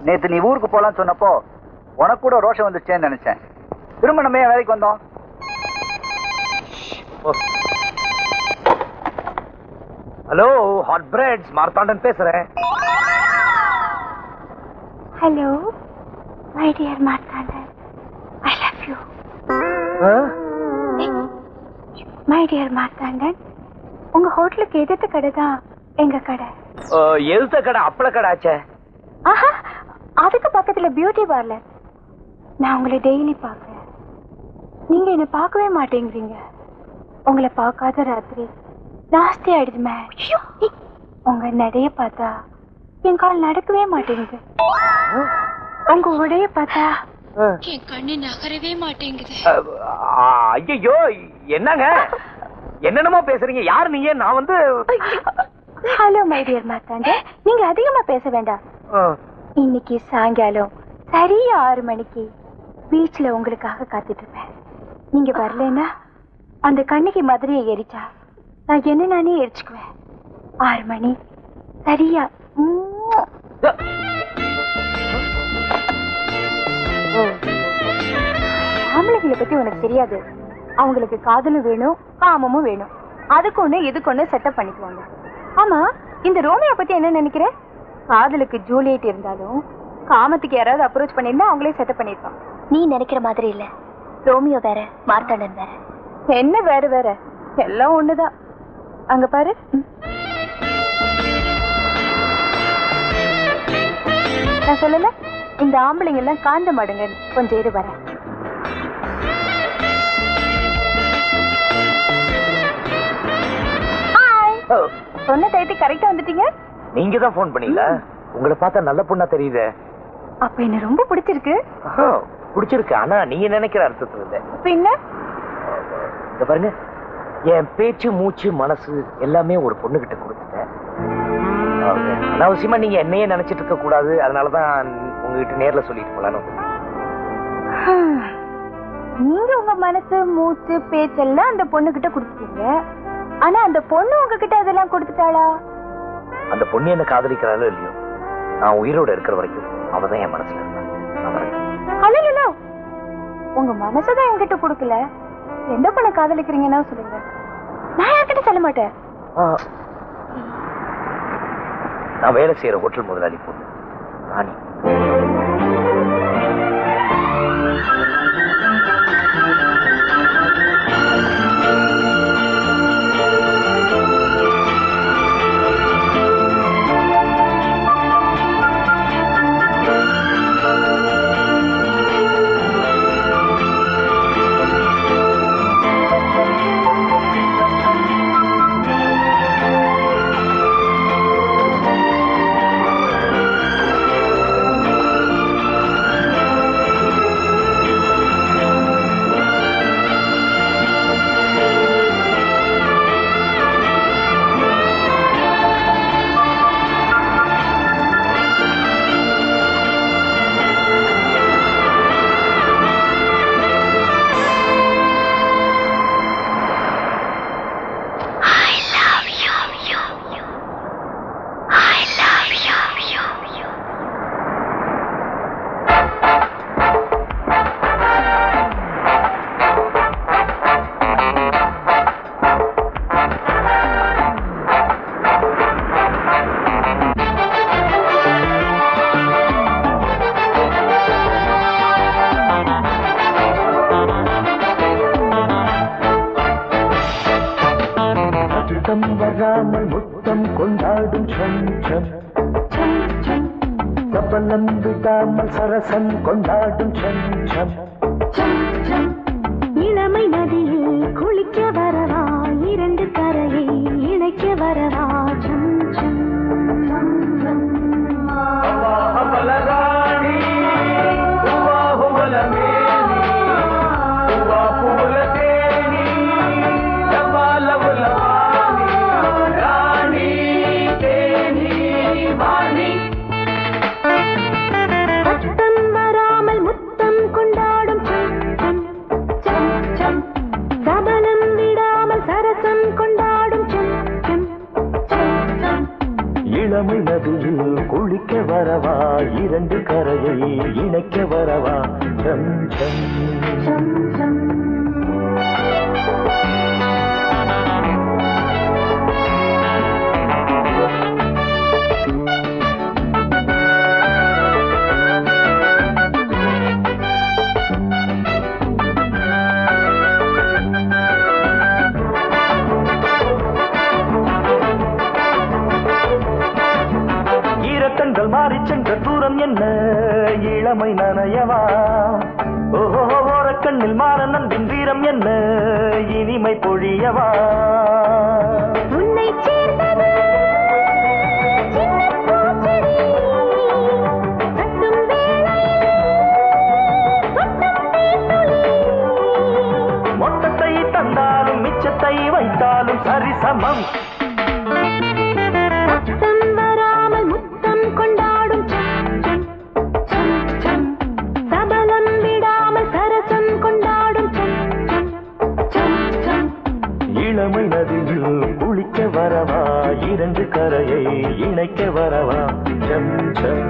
நேத்து நீ ஊருக்கு போலான்னு சொன்னப்போ உனக்கு கூட ரோஷம் வந்துச்சேன்னு நினைச்சேன். திரும்ப நம்ம ஏன் வேலைக்கு வந்தோம்? ஹலோ, ஹாட் பிரெட்ஸ், மார்த்தாண்டன் பேசுறேன். Hello my dear Marthandan, I love you. My dear Marthandan, உங்க ஹோட்டலுக்கு எதிர்த்த கடை தான் எங்க கடை. எழுத்த கடை அப்பள கடை ஆச்சே. ஆஹா, அதுக்கு பக்கத்துல பியூட்டி பார்லர். நான் உங்களை டெய்லி பார்க்கிறேன், நீங்க என்ன பார்க்கவே மாட்டேங்கிறீங்க. உங்களை பார்க்காத ராத்திரி ஜாஸ்தி ஆயிடுது மேம். உங்க நடைய பார்த்தா என் கால் நடக்கவே மாட்டேங்குது. உங்க உடைய பார்த்தா என் கண்ணு நகரவே மாட்டேங்குது. ஐயோ என்னங்க என்னென்னமோ பேசுறீங்க? யாரு நீங்க? நான் வந்து ஹலோ மை டியர் மார்த்தாண்ட, நீங்க அதிகமா பேச வேண்டாம். இன்னைக்கு சாயங்காலம் சரியா 6 மணிக்கு பீச்ல உங்களுக்காக காத்துட்டு இருப்பேன். நீங்க வரலன்னா அந்த கண்ணிக்கு மதுரையை எரிச்சா நான் என்ன நானே எரிச்சுக்குவேன். 6 மணி சரியா. ஆம்பளைகளை பத்தி உனக்கு தெரியாது. அவங்களுக்கு காதலும் வேணும், காமமும் வேணும். அதுக்கு ஒண்ணு இதுக்கு ஒண்ணு செட்டப் பண்ணிக்குவாங்க. ஆமா, இந்த ரோமியோ பத்தி என்ன நினைக்கிற? காதலுக்கு ஜூலியட் இருந்தாலும் காமத்துக்கு யாராவது அப்ரோச் பண்ணிருந்தா அவங்களே செட்டப் பண்ணிருப்பாங்க. நீ நினைக்கிற மாதிரி இல்ல. ரோமியோ வேற, மார்த்தாண்டன் வேற. என்ன வேற வேற? எல்லாம் ஒண்ணுதான். அங்க பாரு. நான் சொல்லல, இந்த ஆம்பளைங்க எல்லாம் காந்த மாடுங்க. கொஞ்சம் இரு வர. சொன்ன டைத்துக்கு கரெக்டா வந்துட்டீங்க. நீங்க தான் போன் பண்ணீங்களா? உங்களை பார்த்தா நல்ல பொண்ணா தெரியுது. அப்ப என்ன ரொம்ப பிடிச்சிருக்கு. பிடிச்சிருக்கு, ஆனா நீங்க நினைக்கிற அர்த்தத்துல இல்ல. பின்ன இத பாருங்க, என் பேச்சு மூச்சு மனசு எல்லாமே ஒரு பொண்ணுகிட்ட கொடுத்துட்டேன். அனாவசியமா நீங்க என்னையே நினைச்சிட்டு இருக்க கூடாது. அதனாலதான் உங்ககிட்ட நேர்ல சொல்லிட்டு போலான்னு. நீங்க உங்க மனசு மூச்சு பேச்செல்லாம் அந்த பொண்ணுகிட்ட கொடுத்துட்டீங்க. ஆனா அந்த பொண்ணு உங்ககிட்ட அதெல்லாம் கொடுத்துட்டாளா? அந்த பொண்ணு என்ன காதலிக்கிறாளோ இல்லையோ, நான் உயிரோட இருக்கிற வரைக்கும் அவதான் என் மனசுல இருந்தா. உங்க மனசுதான் என்கிட்ட கொடுக்கல. எந்த பொண்ணை காதலிக்கிறீங்கன்னா சொல்லுங்க, நான் யார்கிட்ட சொல்ல மாட்டேன். நான் வேலை செய்யற ஹோட்டல் முதலாளி பொண்ணு ராணி. வராமல் முத்தம் கொண்டாடும் சபலம் விடாமல் சரசம் கொண்டாடும் இளமை நதியில் குளிக்க வரவா, 2 கரையை இணைக்க வரவா. இளமை நதியில் குளிக்க வரவா, 2 கரையை இணைக்க வரவா. சம் சம் சம் சம். மாறி சென்ற தூரம் என்ன, இளமை நனையவா. ஓஹோ, ஓரக்கண்ணில் மாற நம்பின் வீரம் என்ன, இனிமை பொழியவா. உன்னை சேர்ந்தது சின்ன பூச்செடி, கட்டும் வேளையில் சரிசமம். சத்தம் வராமல் முத்தம் கொண்டாடும் சபலம் விடாமல் சரசம் கொண்டாடும் இளமை நதியில் குளிக்க வரவா, இரண்டு கரையை இணைக்க வரவா. சம் சம்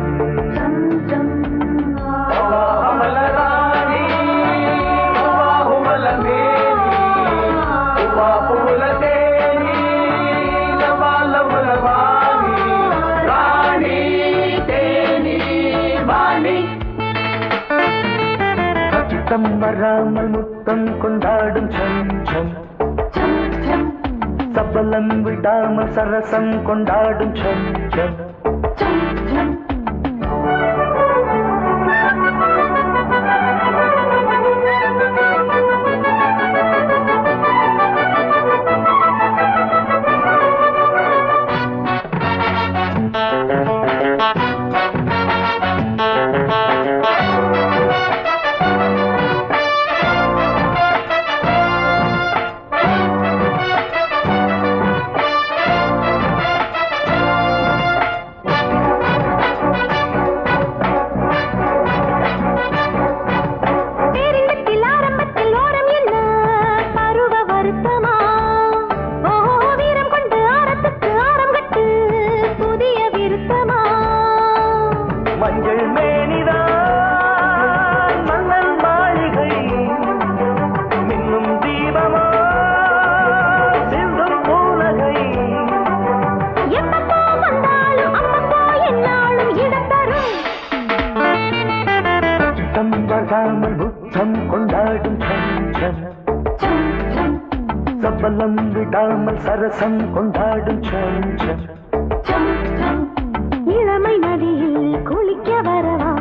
சத்தம் வராமல் முத்தம் கொண்டாடும் சம் சம். சபலம் விடாமல் சரசம் கொண்டாடும் சம் சம். சபலம் விடாமல் சரசம் கொண்டாடும் சம் சம். இளமை நதியில் குளிக்க வரவா,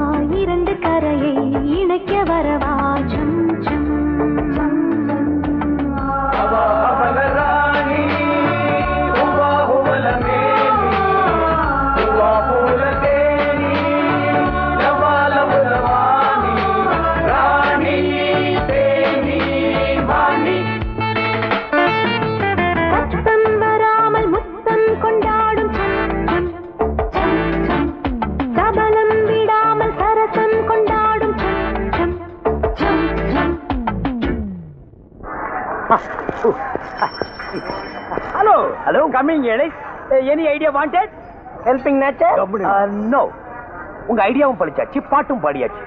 இரண்டு கரையை இணைக்க வரவா. சம் சம் Hello. Hello. Coming, Alice. Any idea wanted? Helping nature? No. உங்க ஐடியாவும் பழிச்சாச்சு, பாட்டும் பாடியாச்சு.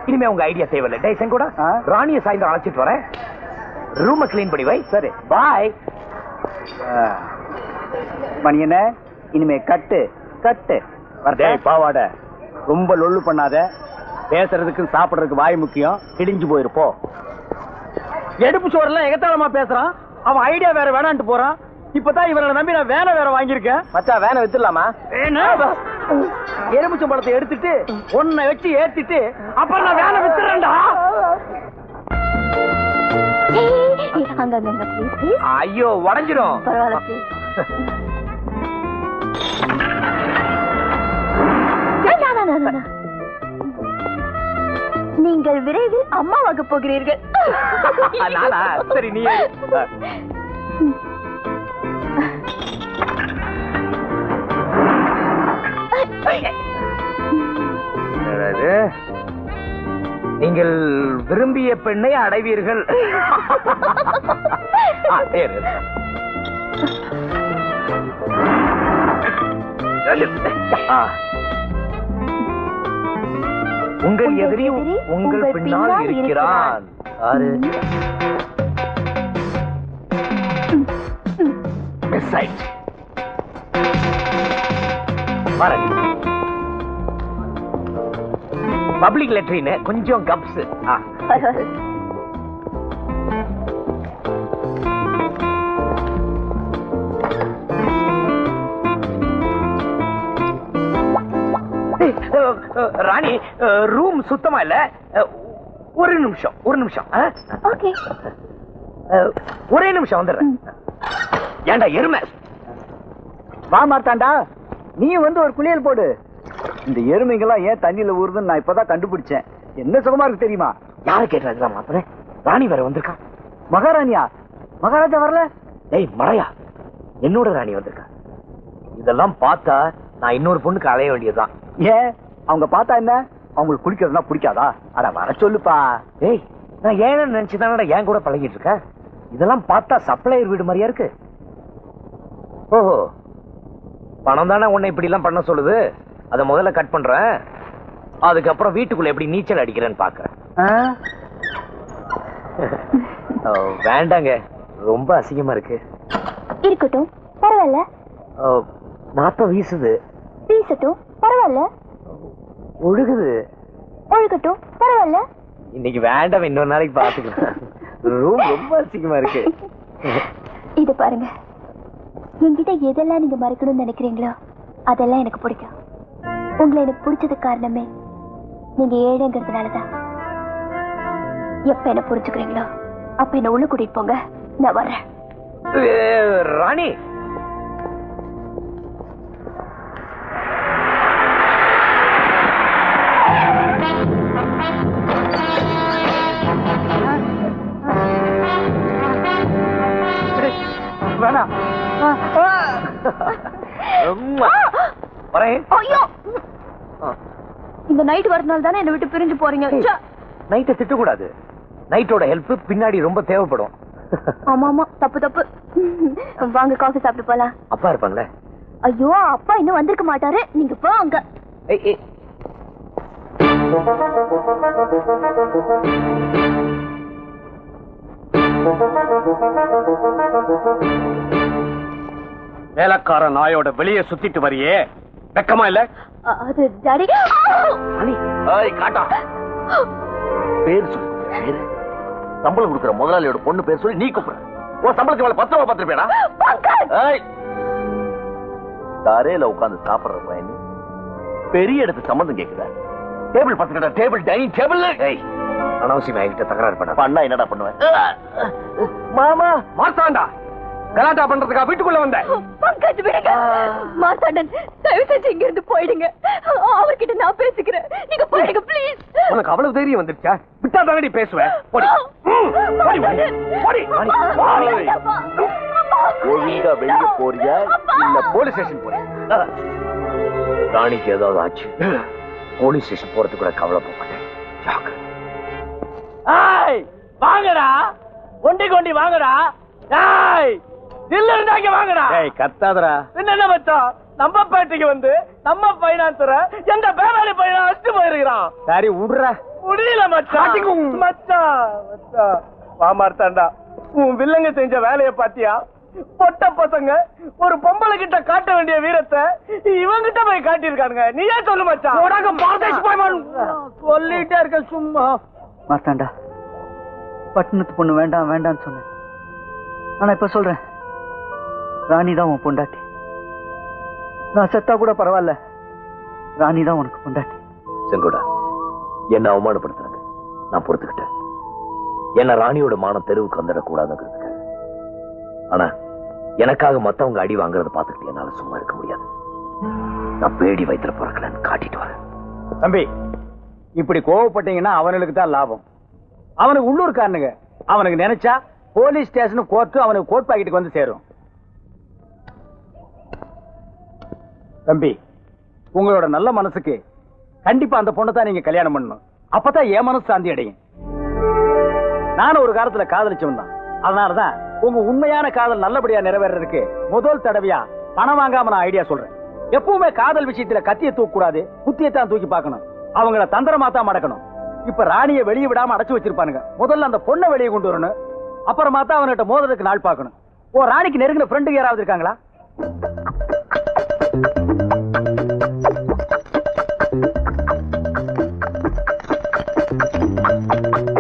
இனிமே உங்க ஐடியா தேவையில்லை. டேய் செங்கோடா, ராணியை சாயந்தரம் அழைச்சிட்டு வரேன். ரூமை கிளீன் பண்ணி வை. சரி, பாய். மணியனே, இனிமே கட்டு கட்டு. டேய் பாவாட, ரொம்ப லொள்ளு பண்ணாத. பேசுறதுக்கு சாப்பிடுறதுக்கு வாய் முக்கியம். இடிஞ்சு போயிருப்போம். எடுப்பு சோறுலாம் எகத்தாளமா பேசுறான். அவன் ஐடியா வேற வேணான்ட்டு போறான். இப்பதான் இவரை நம்பி நான் வேலை வேற வாங்கியிருக்கேன். மச்சா வேலை வித்துடலாமா? எலுமிச்சம் பழத்தை எடுத்துட்டு ஒன்னை வச்சு ஏத்திட்டு அப்புறம் நான் வேலை வித்துறேன்டா. ஐயோ உடஞ்சிரும். நீங்கள் விரைவில் அம்மாவாக போகிறீர்கள். சரி நீ நீங்கள் விரும்பிய பெண்ணை அடைவீர்கள். உங்கள் எதிரி உங்கள் பின்னால் இருக்கிறான். பப்ளிக் லெட்ரின் கொஞ்சம் கப்ஸ். ராணி, ரூம் சுத்தமா இல்ல. ஒரு நிமிஷம் ஒரே நிமிஷம் வந்துடுறேன். ஏண்டா எருமை, வா மாட்டாண்டா, நீ வந்து ஒரு குளியல் போடு. இந்த எருமைகள்லாம் ஏன் தண்ணியில ஊறுதுன்னு நான் இப்பதான் கண்டுபிடிச்சேன். என்ன சுகமா இருக்கு தெரியுமா? யாரு கேட்டதுதான் மாத்திர ராணி வேற வந்திருக்கா. மகாராணியா? மகாராஜா வரல? டேய் மழையா, என்னோட ராணி வந்திருக்கா. இதெல்லாம் பார்த்தா நான் இன்னொரு பொண்ணுக்கு அலைய வேண்டியதுதான். ஏன் அவங்க பார்த்தா என்ன, அவங்களுக்கு குளிக்கிறதுனா பிடிக்காதா? அட வர சொல்லுப்பா. ஏய், நான் ஏன்னு நினைச்சுதானடா ஏன் கூட பழகிட்டு இருக்கேன். இதெல்லாம் பார்த்தா சப்ளையர் வீடு மாதிரியா இருக்கு. ஓஹோ, பணம் தானே உன்னை இப்படி எல்லாம் பண்ண சொல்லுது. அத முதல்ல கட் பண்றேன், அதுக்கப்புறம் வீட்டுக்குள்ள எப்படி நீச்சல் அடிக்கிறேன்னு பாக்குறேன். வேண்டாங்க, ரொம்ப அசிங்கமா இருக்கு. இருக்கட்டும், பரவாயில்ல. நாத்தம் வீசுது. வீசட்டும், பரவாயில்ல. ஒழுகுது. ஒழுகட்டும், பரவாயில்ல. இன்னைக்கு வேண்டாம், இன்னொரு நாளைக்கு பாத்துக்கலாம். ரூம் ரொம்ப அசிங்கமா இருக்கு. இது பாருங்க, என்கிட்ட எதெல்லாம் நீங்க மறைக்கணும்னு நினைக்கிறீங்களோ அதெல்லாம் எனக்கு பிடிக்கும். உங்களை எனக்கு பிடிச்சது காரணமே நீங்க ஏழைங்கிறதுனாலதான். எப்ப என்ன புரிஞ்சுக்கிறீங்களோ அப்ப என்ன உள்ள கூட்டிட்டு போங்க, நான் வர்றேன். ராணி, வேணாம். இந்த நைட் வரதுனால தானே என்ன விட்டு பிரிஞ்சு போறீங்க. நைட்டை திட்டக்கூடாது. நைட்டோட ஹெல்ப் பின்னாடி ரொம்ப தேவைப்படும். ஆமா ஆமா, தப்பு தப்பு. வாங்க காஃபி சாப்பிட்டு போலாம். அப்பா இருப்பாங்களே? ஐயோ, அப்பா இன்னும் வந்திருக்க மாட்டாரு, நீங்க போங்க. வேலைக்கார நாயோட வெளியே சுத்திட்டு வரியே, வெக்கமா இல்ல? அது டாடி. காட்டா பேர் சொல்லு. பேரு சம்பளம் கொடுக்குற முதலாளியோட பொண்ணு பேர் சொல்லி நீ கூப்பிடுற. உன் சம்பளத்துக்கு மேல 10 ரூபாய் பார்த்திருப்பேடா. தரையில உட்கார்ந்து சாப்பிடுற பையன் பெரிய இடத்து சம்பந்தம் கேக்குதா? டேபிள் பத்துக்கிட்ட டேபிள் டைனிங் டேபிள். அனாவசியமா என்கிட்ட தகராறு பண்ணா என்னடா பண்ணுவேன்? மாமா மாத்தாண்டா, கலாட்டா பண்றதுக்கா வீட்டுக்குள்ள வந்த? பங்கஜ் விடுங்க. மாத்தாண்டன், தயவு செஞ்சு இங்க இருந்து போயிடுங்க. அவர்கிட்ட நான் பேசிக்கிறேன், நீங்க போயிடுங்க ப்ளீஸ். உனக்கு அவ்வளவு தைரியம் வந்துருச்சா? விட்டா தானடி பேசுவேன். ஒழுங்கா வெளியே போறியா இல்ல போலீஸ் ஸ்டேஷன் போறியா? ராணிக்கு ஏதாவது ஆச்சு, போலீஸ் ஸ்டேஷன் போறதுக்கு கூட கவலைப்பட மாட்டேன். வாங்கடா, ஒண்டி கொண்டி வாங்கடா. கத்தாதரா. என்ன மச்சான், நம்ம பேட்டைக்கு வந்து நம்ம பைனான்சர எந்த பேராளி பையனா அடிச்சு போயிருக்கிறான். சரி விடுற. முடியல மச்சான். மச்சான் வாமார்த்தாண்டா, உன் வில்லங்க செஞ்ச வேலைய பாத்தியா? பொட்ட பசங்க ஒரு பொம்பளை கிட்ட காட்ட வேண்டிய வீரத்தை இவங்கிட்ட போய் காட்டியிருக்கானுங்க. நீ ஏன் சொல்லு மச்சான்? சொல்லிட்டே இருக்க சும்மா. மார்த்தாண்டா, பட்டணத்து பொண்ணு வேண்டாம் வேண்டாம்னு சொன்னேன். ஆனா இப்ப சொல்றேன், ராணி தான் உன் பொண்டாட்டி. நான் செத்தா கூட பரவாயில்ல, ராணி தான் உனக்கு பொண்டாட்டி. செங்கோடா, என்ன அவமானப்படுத்துறாங்க, நான் பொறுத்துக்கிட்டேன். என்ன ராணியோட மானம் தெருவுக்கு வந்துடக்கூடாதுங்கிறதுக்கு. ஆனா எனக்காக மத்தவங்க அடி வாங்குறத பார்த்துக்கிட்டு என்னால சும்மா இருக்க முடியாது. நான் பேடி வயிற்றுல பிறக்கலன்னு காட்டிட்டு வரேன். தம்பி, இப்படி கோவப்பட்டீங்கன்னா அவனுக்கு தான் லாபம். அவனுக்கு உள்ளூர்காரனுங்க. அவனுக்கு நினைச்சா போலீஸ் ஸ்டேஷன் கோர்ட்டு அவனுக்கு கோர்ட் பாக்கெட்டுக்கு வந்து சேரும். தம்பி, உங்களோட நல்ல மனசுக்கு கண்டிப்பா அந்த பொண்ணை தான் நீங்க கல்யாணம் பண்ணணும். அப்பதான் என் மனசு சாந்தி அடையும். நானும் ஒரு காலத்துல காதலிச்சவன் தான். அதனாலதான் உங்க உண்மையான காதல் நல்லபடியா நிறைவேறதுக்கு முதல் தடவையா பணம் வாங்காம நான் ஐடியா சொல்றேன். எப்பவுமே காதல் விஷயத்துல கத்திய தூக்க கூடாது, குத்தியத்தான் தூக்கி பார்க்கணும். அவங்கள தந்திரமா தான் மடக்கணும். இப்ப ராணியை வெளியே விடாம அடைச்சு வச்சிருப்பானுங்க. முதல்ல அந்த பொண்ணை வெளியே கொண்டு வரணும், அப்புறமா தான் அவன்கிட்ட மோதலுக்கு நாள் பார்க்கணும். ஓ, ராணிக்கு நெருங்கின ஃப்ரெண்டுக்கு யாராவது இருக்காங்களா?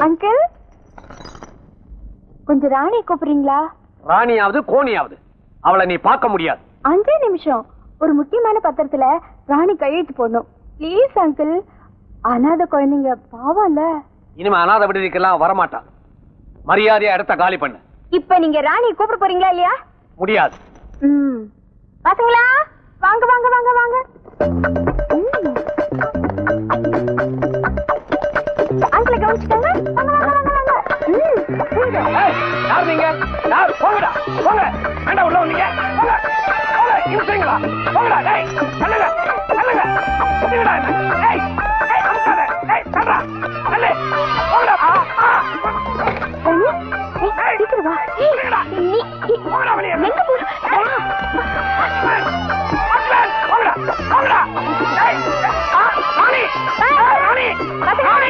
அங்கிள், கொஞ்சம் ராணி கூப்பிடுறீங்களா? ராணியாவது கோணியாவது அவளை நீ பார்க்க முடியாது. 5 நிமிஷம், ஒரு முக்கியமான பத்திரத்துல ராணி கையெழுத்து போடணும். Please uncle. அனாதை குழந்தைங்க பாவம் இல்ல. இனிமே அனாதை விடுதிக்கெல்லாம் வரமாட்டான். மரியாதையா இடத்த காலி பண்ணு. இப்ப நீங்க ராணி கூப்பிட போறீங்களா இல்லையா? முடியாது. பசங்களா, வாங்க வாங்க வாங்க வாங்க. அங்கிளை கவனிச்சுட்டாங்க. வாங்க வாங்க வாங்க வாங்க. யார் நீங்க? யார்? போங்கடா, போங்க. வேண்டாம், உள்ள வந்தீங்க. போங்கடா டேய் தள்ளுங்க தள்ளுங்க புடிங்கடா டேய் டேய் அமுக்காத டேய் தள்ளுடா தள்ளு போங்கடா சீக்கிரம் வா நீ போங்கடா வெளிய எங்க போ போங்கடா போங்கடா டேய் ராணி ராணி ராணி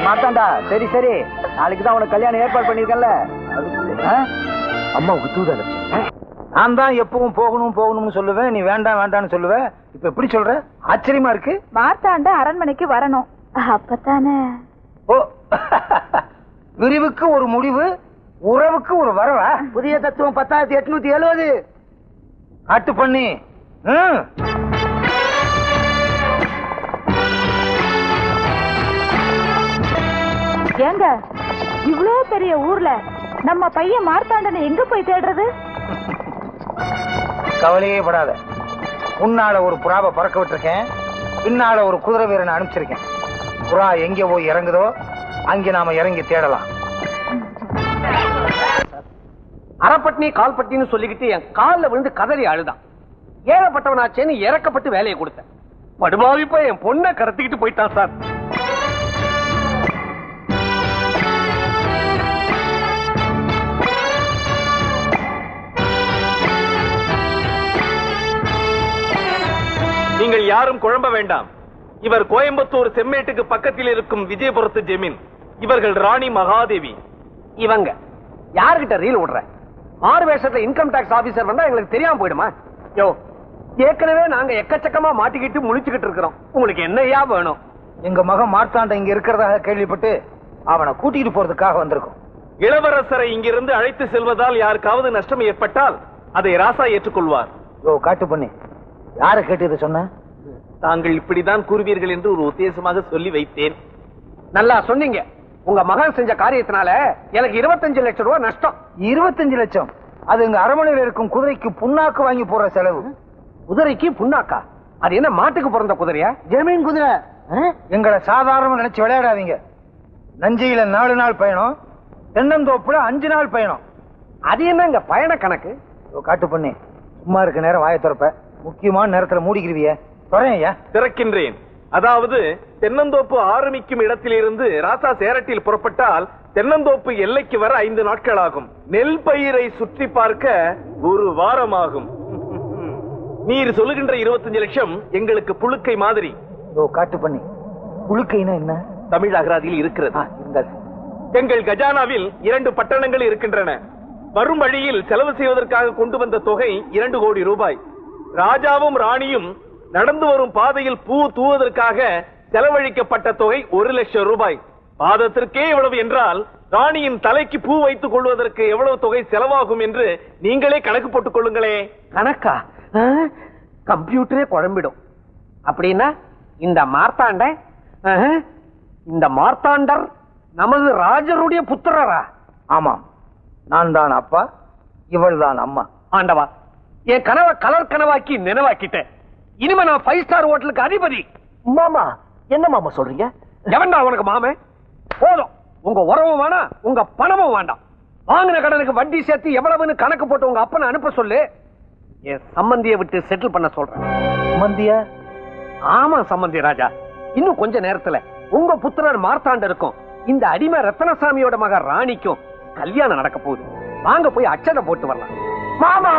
மாத்தாண்டா சரி சரி நாளைக்கு தான் உனக்கு கல்யாணம் ஏற்பாடு பண்ணிருக்கல அம்மாவுக்கு தூது அனுப்பிச்சு நான் தான் எப்பவும் போகணும் போகணும்னு சொல்லுவேன், நீ வேண்டாம் வேண்டாம்னு சொல்லுவேன். இப்ப எப்படி சொல்ற? ஆச்சரியமா இருக்கு. மார்த்தாண்ட அரண்மனைக்கு வரணும், அப்பதானே. ஓ விரிவுக்கு ஒரு முடிவு, உறவுக்கு ஒரு வரவா? புதிய தத்துவம் 10,870 காட்டு பண்ணி. ஏங்க இவ்ளோ பெரிய ஊர்ல நம்ம பையன் மார்த்தாண்டனை எங்க போய் தேடுறது? கவலையே படாத, முன்னால ஒரு புறாவை பறக்க விட்டுருக்கேன், பின்னால ஒரு குதிரை வீரனை அனுப்பிச்சிருக்கேன். புறா எங்க போய் இறங்குதோ அங்க நாம இறங்கி தேடலாம். அரைப்பட்டினி கால்பட்டின்னு சொல்லிக்கிட்டு என் காலில் விழுந்து கதறி அழுதான். ஏழப்பட்டவனாச்சேன்னு இறக்கப்பட்டு வேலையை கொடுத்தேன். படுபாவி போய் என் பொண்ணை கடத்திக்கிட்டு போயிட்டான் சார். நீங்கள் யாரும் குழம்ப வேண்டாம். இவர் கோயம்புத்தூர் செம்மேட்டுக்கு பக்கத்தில் இருக்கும் விஜயபுரத்து ஜெமீன். இவர்கள் ராணி மகாதேவி. இவங்க யாருகிட்ட ரீல் விடுற? மாறு வேஷத்துல இன்கம் டாக்ஸ் ஆபீசர் வந்தா எங்களுக்கு தெரியாம போயிடுமா? யோ, ஏற்கனவே நாங்க எக்கச்சக்கமா மாட்டிக்கிட்டு முழிச்சுக்கிட்டு இருக்கிறோம். உங்களுக்கு என்னையா வேணும்? எங்க மகன் மார்த்தாண்ட இங்க இருக்கிறதாக கேள்விப்பட்டு அவனை கூட்டிட்டு போறதுக்காக வந்திருக்கோம். இளவரசரை இங்கிருந்து அழைத்து செல்வதால் யாருக்காவது நஷ்டம் ஏற்பட்டால் அதை ராசா ஏற்றுக்கொள்வார். யோ காட்டு பண்ணி, யாரை கேட்டு இதை சொன்ன? தாங்கள் இப்படிதான் கூறுவீர்கள் என்று ஒரு உத்தேசமாக சொல்லி வைத்தேன். நல்லா சொன்னீங்க. உங்க மகன் செஞ்ச காரியத்தினால எனக்கு 25 லட்சம் ரூபாய் நஷ்டம். 25 லட்சம்? அது எங்க அரண்மனையில் இருக்கும் குதிரைக்கு புண்ணாக்கு வாங்கி போற செலவு. குதிரைக்கு புண்ணாக்கா? அது என்ன மாட்டுக்கு பிறந்த குதிரையா? ஜமீன் குதிரை. எங்களை சாதாரண நினைச்சு விளையாடாதீங்க. நஞ்சையில 4 நாள் பயணம், தென்னந்தோப்புல 5 நாள் பயணம். அது என்ன இங்க பயண கணக்கு? காட்டு பண்ணி, சும்மா இருக்க நேரம் வாயை திறப்ப, முக்கியமான நேரத்துல மூடிக்கிருவிய. திறக்கின்றேன். அதாவது தென்னந்தோப்பு ஆரம்பிக்கும் இடத்திலிருந்து ராசா சேரட்டில் புறப்பட்டால் தென்னந்தோப்பு எல்லைக்கு வர 5 நாட்கள் ஆகும். நெல் பயிரை சுற்றி பார்க்க 1 வாரம் ஆகும். நீர் சொல்லுகின்ற 25 லட்சம் எங்களுக்கு புழுக்கை மாதிரி. காட்டு பண்ணி, புழுக்கைனா என்ன? தமிழ் அகராதியில் இருக்கிறது. எங்கள் கஜானாவில் 2 பட்டணங்கள் இருக்கின்றன. வரும் வழியில் செலவு செய்வதற்காக கொண்டு வந்த தொகை 2 கோடி ரூபாய். ராஜாவும் ராணியும் நடந்து வரும் பாதையில் பூ தூவதற்காக செலவழிக்கப்பட்ட தொகை 1 லட்சம் ரூபாய். பாதத்திற்கே எவ்வளவு என்றால் ராணியின் தலைக்கு பூ வைத்துக் கொள்வதற்கு எவ்வளவு தொகை செலவாகும் என்று நீங்களே கணக்கு போட்டுக் கொள்ளுங்களே. கணக்கா? கம்ப்யூட்டரே குழம்பிடும். அப்படின்னா இந்த மார்த்தாண்டர் நமது ராஜருடைய புத்திரரா? ஆமாம், நான் தான் அப்பா, இவள் தான் அம்மா. ஆண்டவா, என் கனவை கலர் கனவாக்கி நினைவாக்கிட்டேன். இனிமே நான் 5 ஸ்டார் ஹோட்டலுக்கு அதிபதி. மாமா, என்ன மாமா சொல்றீங்க? எவன்டா உனக்கு மாமே? போதும், உங்க உறவும் வேணாம், உங்க பணமும் வேண்டாம். வாங்கின கடனுக்கு வட்டி சேர்த்து எவ்வளவுன்னு கணக்கு போட்டு உங்க அப்பனை அனுப்ப சொல்லு. என் சம்பந்தியை விட்டு செட்டில் பண்ண சொல்றேன். சம்பந்தியா? ஆமா சம்பந்தி ராஜா. இன்னும் கொஞ்ச நேரத்துல உங்க புத்திரர் மார்த்தாண்டருக்கும் இந்த அடிமை ரத்னசாமியோட மக ராணிக்கும் கல்யாணம் நடக்க போகுது. வாங்க போய் அச்சதை போட்டு வரலாம். மாமா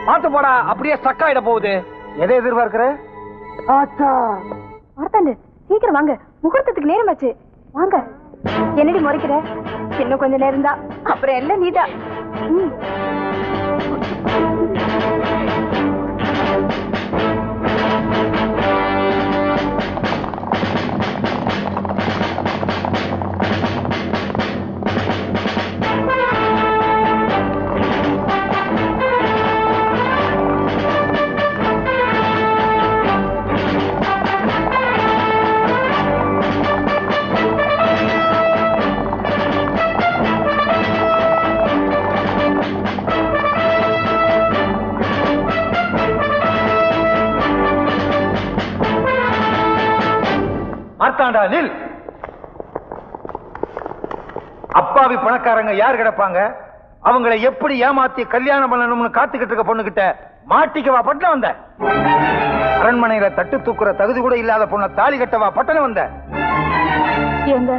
பாத்து போடா, அப்படியே ஸ்டக் ஆயிட போகுது. எதை எதிர்பார்க்கிற? மார்த்தாண்டு சீக்கிரம் வாங்க, முகூர்த்தத்துக்கு நேரம் ஆச்சு. வாங்க. என்னடி முறைக்கிற? இன்னும் கொஞ்ச நேரம் தான், அப்புறம் எல்லாம் நீதான். மார்த்தாண்டா நில். அப்பாவி பணக்காரங்க யார் கிடப்பாங்க? அவங்களை எப்படி ஏமாத்தி கல்யாணம் பண்ணணும்னு காத்துக்கிட்டு இருக்க பொண்ணுகிட்ட மாட்டிக்கவா பட்டணம் வந்த? அரண்மனையில தட்டு தூக்குற தகுதி கூட இல்லாத பொண்ண தாலி கட்டவா பட்டணம் வந்த? எங்க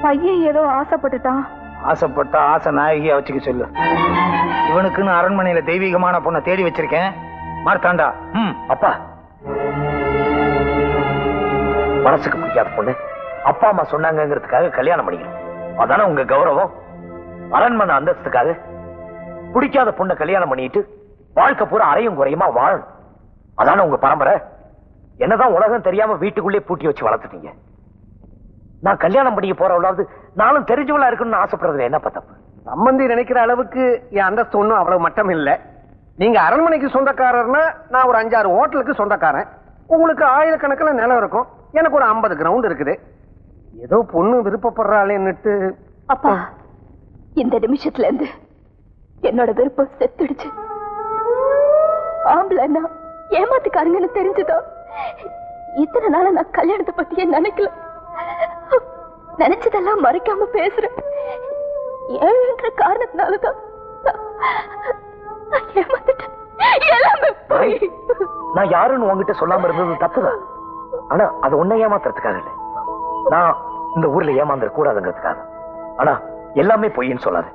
பையன் ஏதோ ஆசைப்பட்டுட்டான். ஆசைப்பட்ட ஆசை நாயகியா வச்சுக்க சொல்லு. இவனுக்குன்னு அரண்மனையில தெய்வீகமான பொண்ணை தேடி வச்சிருக்கேன். மார்த்தாண்டா. அப்பா, மனசுக்கு பிடிக்காத பொண்ணு அப்பா அம்மா சொன்னாங்கிறதுக்காக கல்யாணம் பண்ணிக்கணும். அதான உங்க கௌரவம்? அரண்மனை அந்தஸ்துக்காக பிடிக்காத பொண்ணை கல்யாணம் பண்ணிட்டு வாழ்க்கை பூரா அறையும் குறையுமா வாழணும். அதான உங்க பரம்பரை. என்னதான் உலகம் தெரியாம வீட்டுக்குள்ளே பூட்டி வச்சு வளர்த்துட்டீங்க. நான் கல்யாணம் பண்ணிக்க போறவளாவது நானும் தெரிஞ்சவளா இருக்கணும்னு ஆசைப்படுறதுல என்ன தப்பு? சம்பந்தி நினைக்கிற அளவுக்கு என் அந்தஸ்து ஒன்றும் அவ்வளவு மட்டம் இல்ல. நீங்க அரண்மனைக்கு சொந்தக்காரர்னா நான் ஒரு 5-6 ஹோட்டலுக்கு சொந்தக்காரன். உங்களுக்கு ஆயிரக்கணக்கில் நிலம் இருக்கும், எனக்கு ஒரு 50 கிரவுண்ட் இருக்குது. ஏதோ பொண்ணு விருப்பப்படுறாளேன்னுட்டு. அப்பா, இந்த நிமிஷத்துல இருந்து என்னோட விருப்பம் செத்துடுச்சு. ஆம்பளைன்னா ஏமாத்துக்காரங்கன்னு தெரிஞ்சுதோ இத்தனை நாள நான் கல்யாணத்தை பத்தியே நினைக்கல. நினைச்சதெல்லாம் மறைக்காம பேசுறேன். ஏழுன்ற காரணத்தினாலதான் ஏமாத்துட்டேன். எல்லாமே போய். நான் யாருன்னு உங்ககிட்ட சொல்லாம இருந்தது தப்புதான். ஆனா அது உன்னை ஏமாத்துறதுக்காக இல்ல, நான் இந்த ஊர்ல ஏமாந்துட கூடாதுங்கிறதுக்காக. ஆனா எல்லாமே பொய்ன்னு சொல்லாது.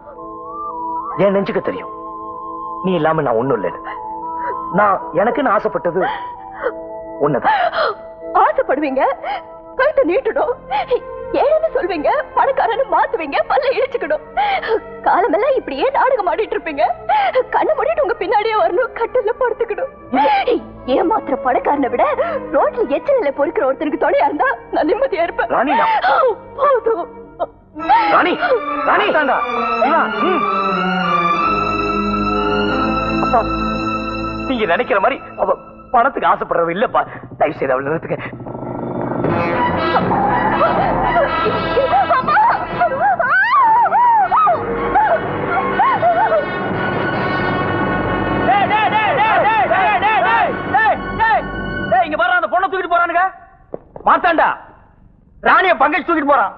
என் நெஞ்சுக்கு தெரியும் நீ இல்லாம நான் ஒண்ணும் இல்லை. நான் எனக்குன்னு ஆசைப்பட்டது ஒண்ணுதான். ஆசைப்படுவீங்க, கழுத்தை நீட்டணும், ஏன்னு சொல்வீங்க, பணக்காரன்னு மாத்துவீங்க, பல்ல இழிச்சுக்கணும். காலமெல்லாம் இப்படியே நாடகம் ஆடிட்டு இருப்பீங்க. கண்ணை மூடிட்டு உங்க பின்னாடியே வரணும், கட்டில படுத்துக்கணும். ஏமாத்திர பணக்காரனை விட ரோட்ல எச்சல பொறுக்கிற ஒருத்தருக்கு துணையா இருந்தா நான் நிம்மதியா இருப்பேன். போதும். ராணி, ராணி, அப்பா, நீங்க நினைக்கிற மாதிரி அவ பணத்துக்கு ஆசைப்படுறவ இல்லப்பா. தயவு செய்து அவளை நிறுத்துங்க. இங்க பாரு, அந்த பொண்ணை தூக்கிட்டு போறானுங்க. மாத்தாண்டா, ராணிய பங்கேஜ் தூக்கிட்டு போறான்.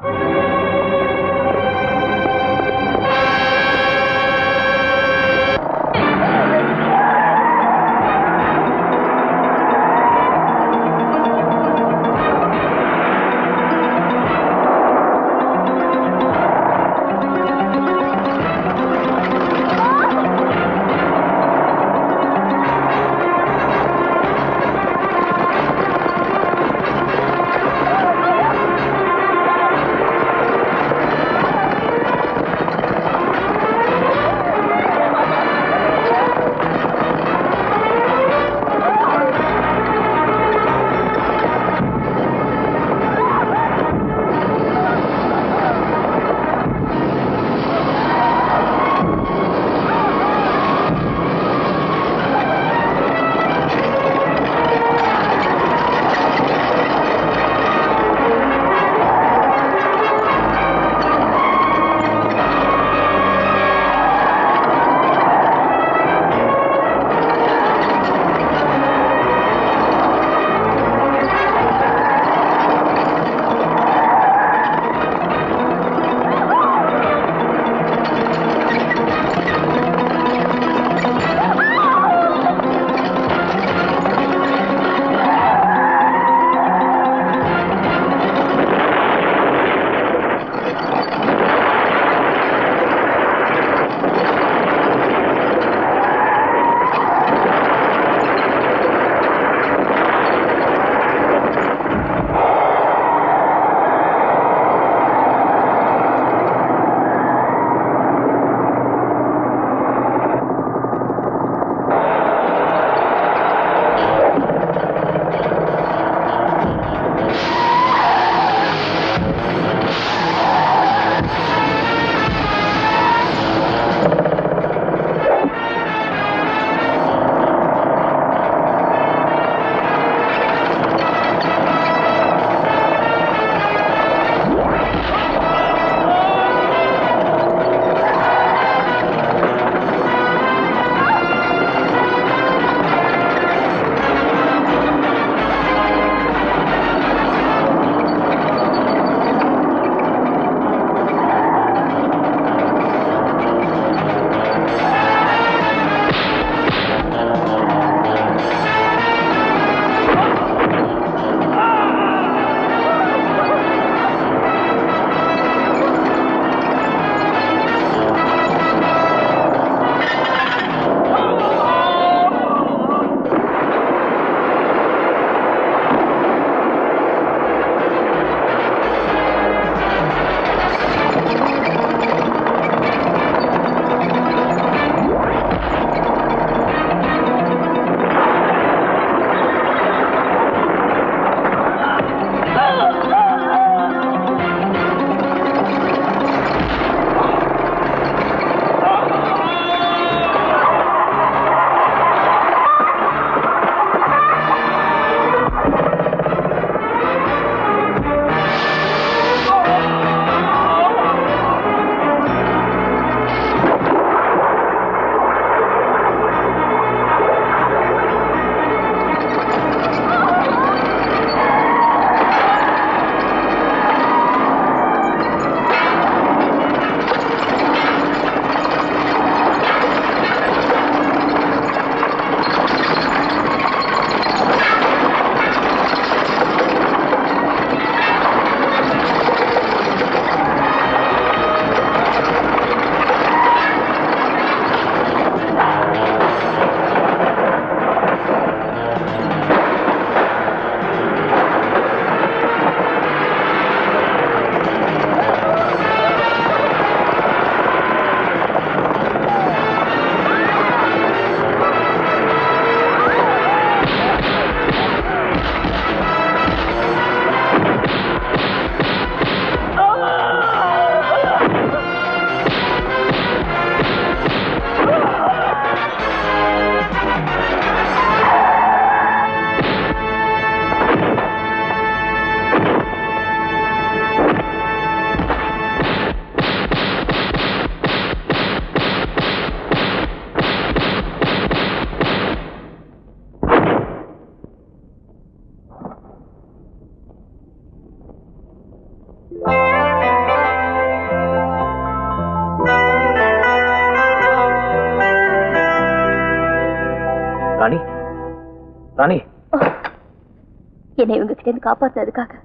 என்னை இவங்க கிட்ட இருந்து காப்பாத்துறதுக்காக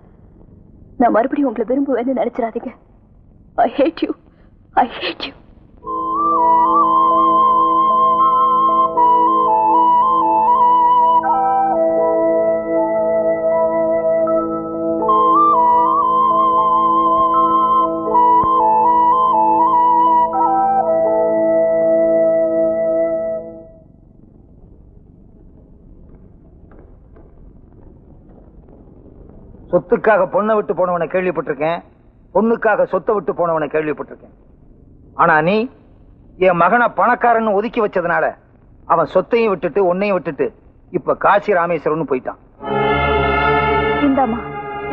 நான் மறுபடியும் உங்களை விரும்புவேன்னு நினைச்சிடாதீங்க. I hate you. I hate you. சொத்துக்காக பொண்ணை விட்டு போனவனை கேள்விப்பட்டிருக்கேன், பொண்ணுக்காக சொத்தை விட்டு போனவனை கேள்விப்பட்டிருக்கேன். ஆனா நீ என் மகனை பணக்காரன்னு ஒதுக்கி வச்சதுனால அவன் சொத்தையும் விட்டுட்டு உன்னையும் விட்டுட்டு இப்ப காசி ராமேஸ்வரம்னு போயிட்டான். இந்தாமா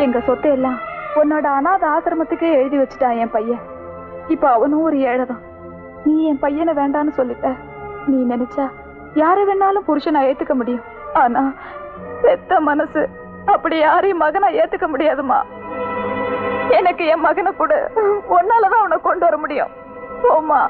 எங்க சொத்தை எல்லாம் உன்னோட அநாத ஆசிரமத்துக்கே எழுதி வச்சுட்டான் என் பையன். இப்ப அவனும் ஒரு ஏழைதான். நீ என் பையனை வேண்டான்னு சொல்லிட்ட. நீ நினைச்சா யாரை வேணாலும் புருஷனை ஏத்துக்க முடியும். ஆனா பெத்த மனசு அப்படி யாரையும் மகனை ஏத்துக்க முடியாதுமா. எனக்கு என் மகனை கூட ஒன்னாலதான் உன்னை கொண்டு வர முடியும். போமா.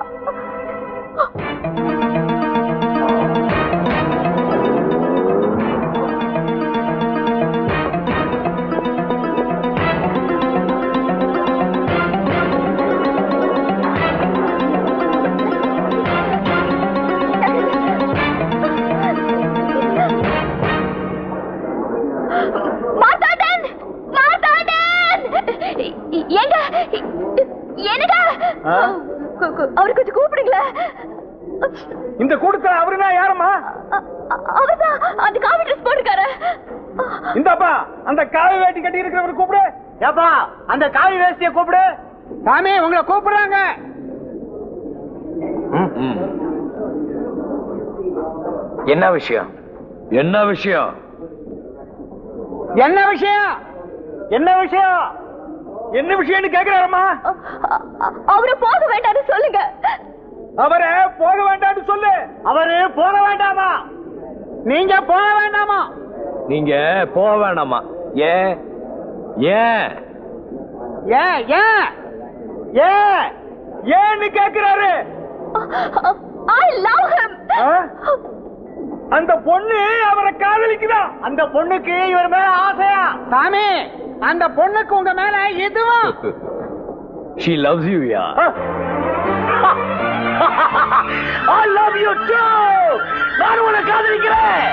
அவரு கொஞ்சம் கூப்பிடுங்களா? இந்த கூட்டத்துல அவருனா யாரம்மா? அவர்தான் அந்த காவி ட்ரெஸ் போட்டுக்காரு. இந்தப்பா அந்த காவி வேட்டி கட்டி இருக்கிறவர் கூப்பிடு. ஏப்பா அந்த காவி வேஷ்டியை கூப்பிடு. சாமி உங்களை கூப்பிடுறாங்க. என்ன விஷயம்? என்ன விஷயம்? என்ன விஷயம்? என்ன விஷயம்? என்ன விஷயம்னு கேக்குறாரம்மா? அவரு போக வேண்டாம்னு சொல்லுங்க. அவரை போக வேண்டாம்னு சொல்லு. அவரு போக வேண்டாமா? நீங்க போக வேண்டாமா? நீங்க போக வேண்டாமா? ஏன் ஏன் ஏன் ஏன் ஏன் ஏன்னு கேக்குறாரு. I love him. அந்த பொண்ணு அவரை காதலிக்குதா? அந்த பொண்ணுக்கு இவர் மேல ஆசையா? சாமி அந்த பொண்ணுக்கு உங்க மேல எதுவும்? She loves you, yeah. I love you too. நான் உன்னை காதலிக்கிறேன்.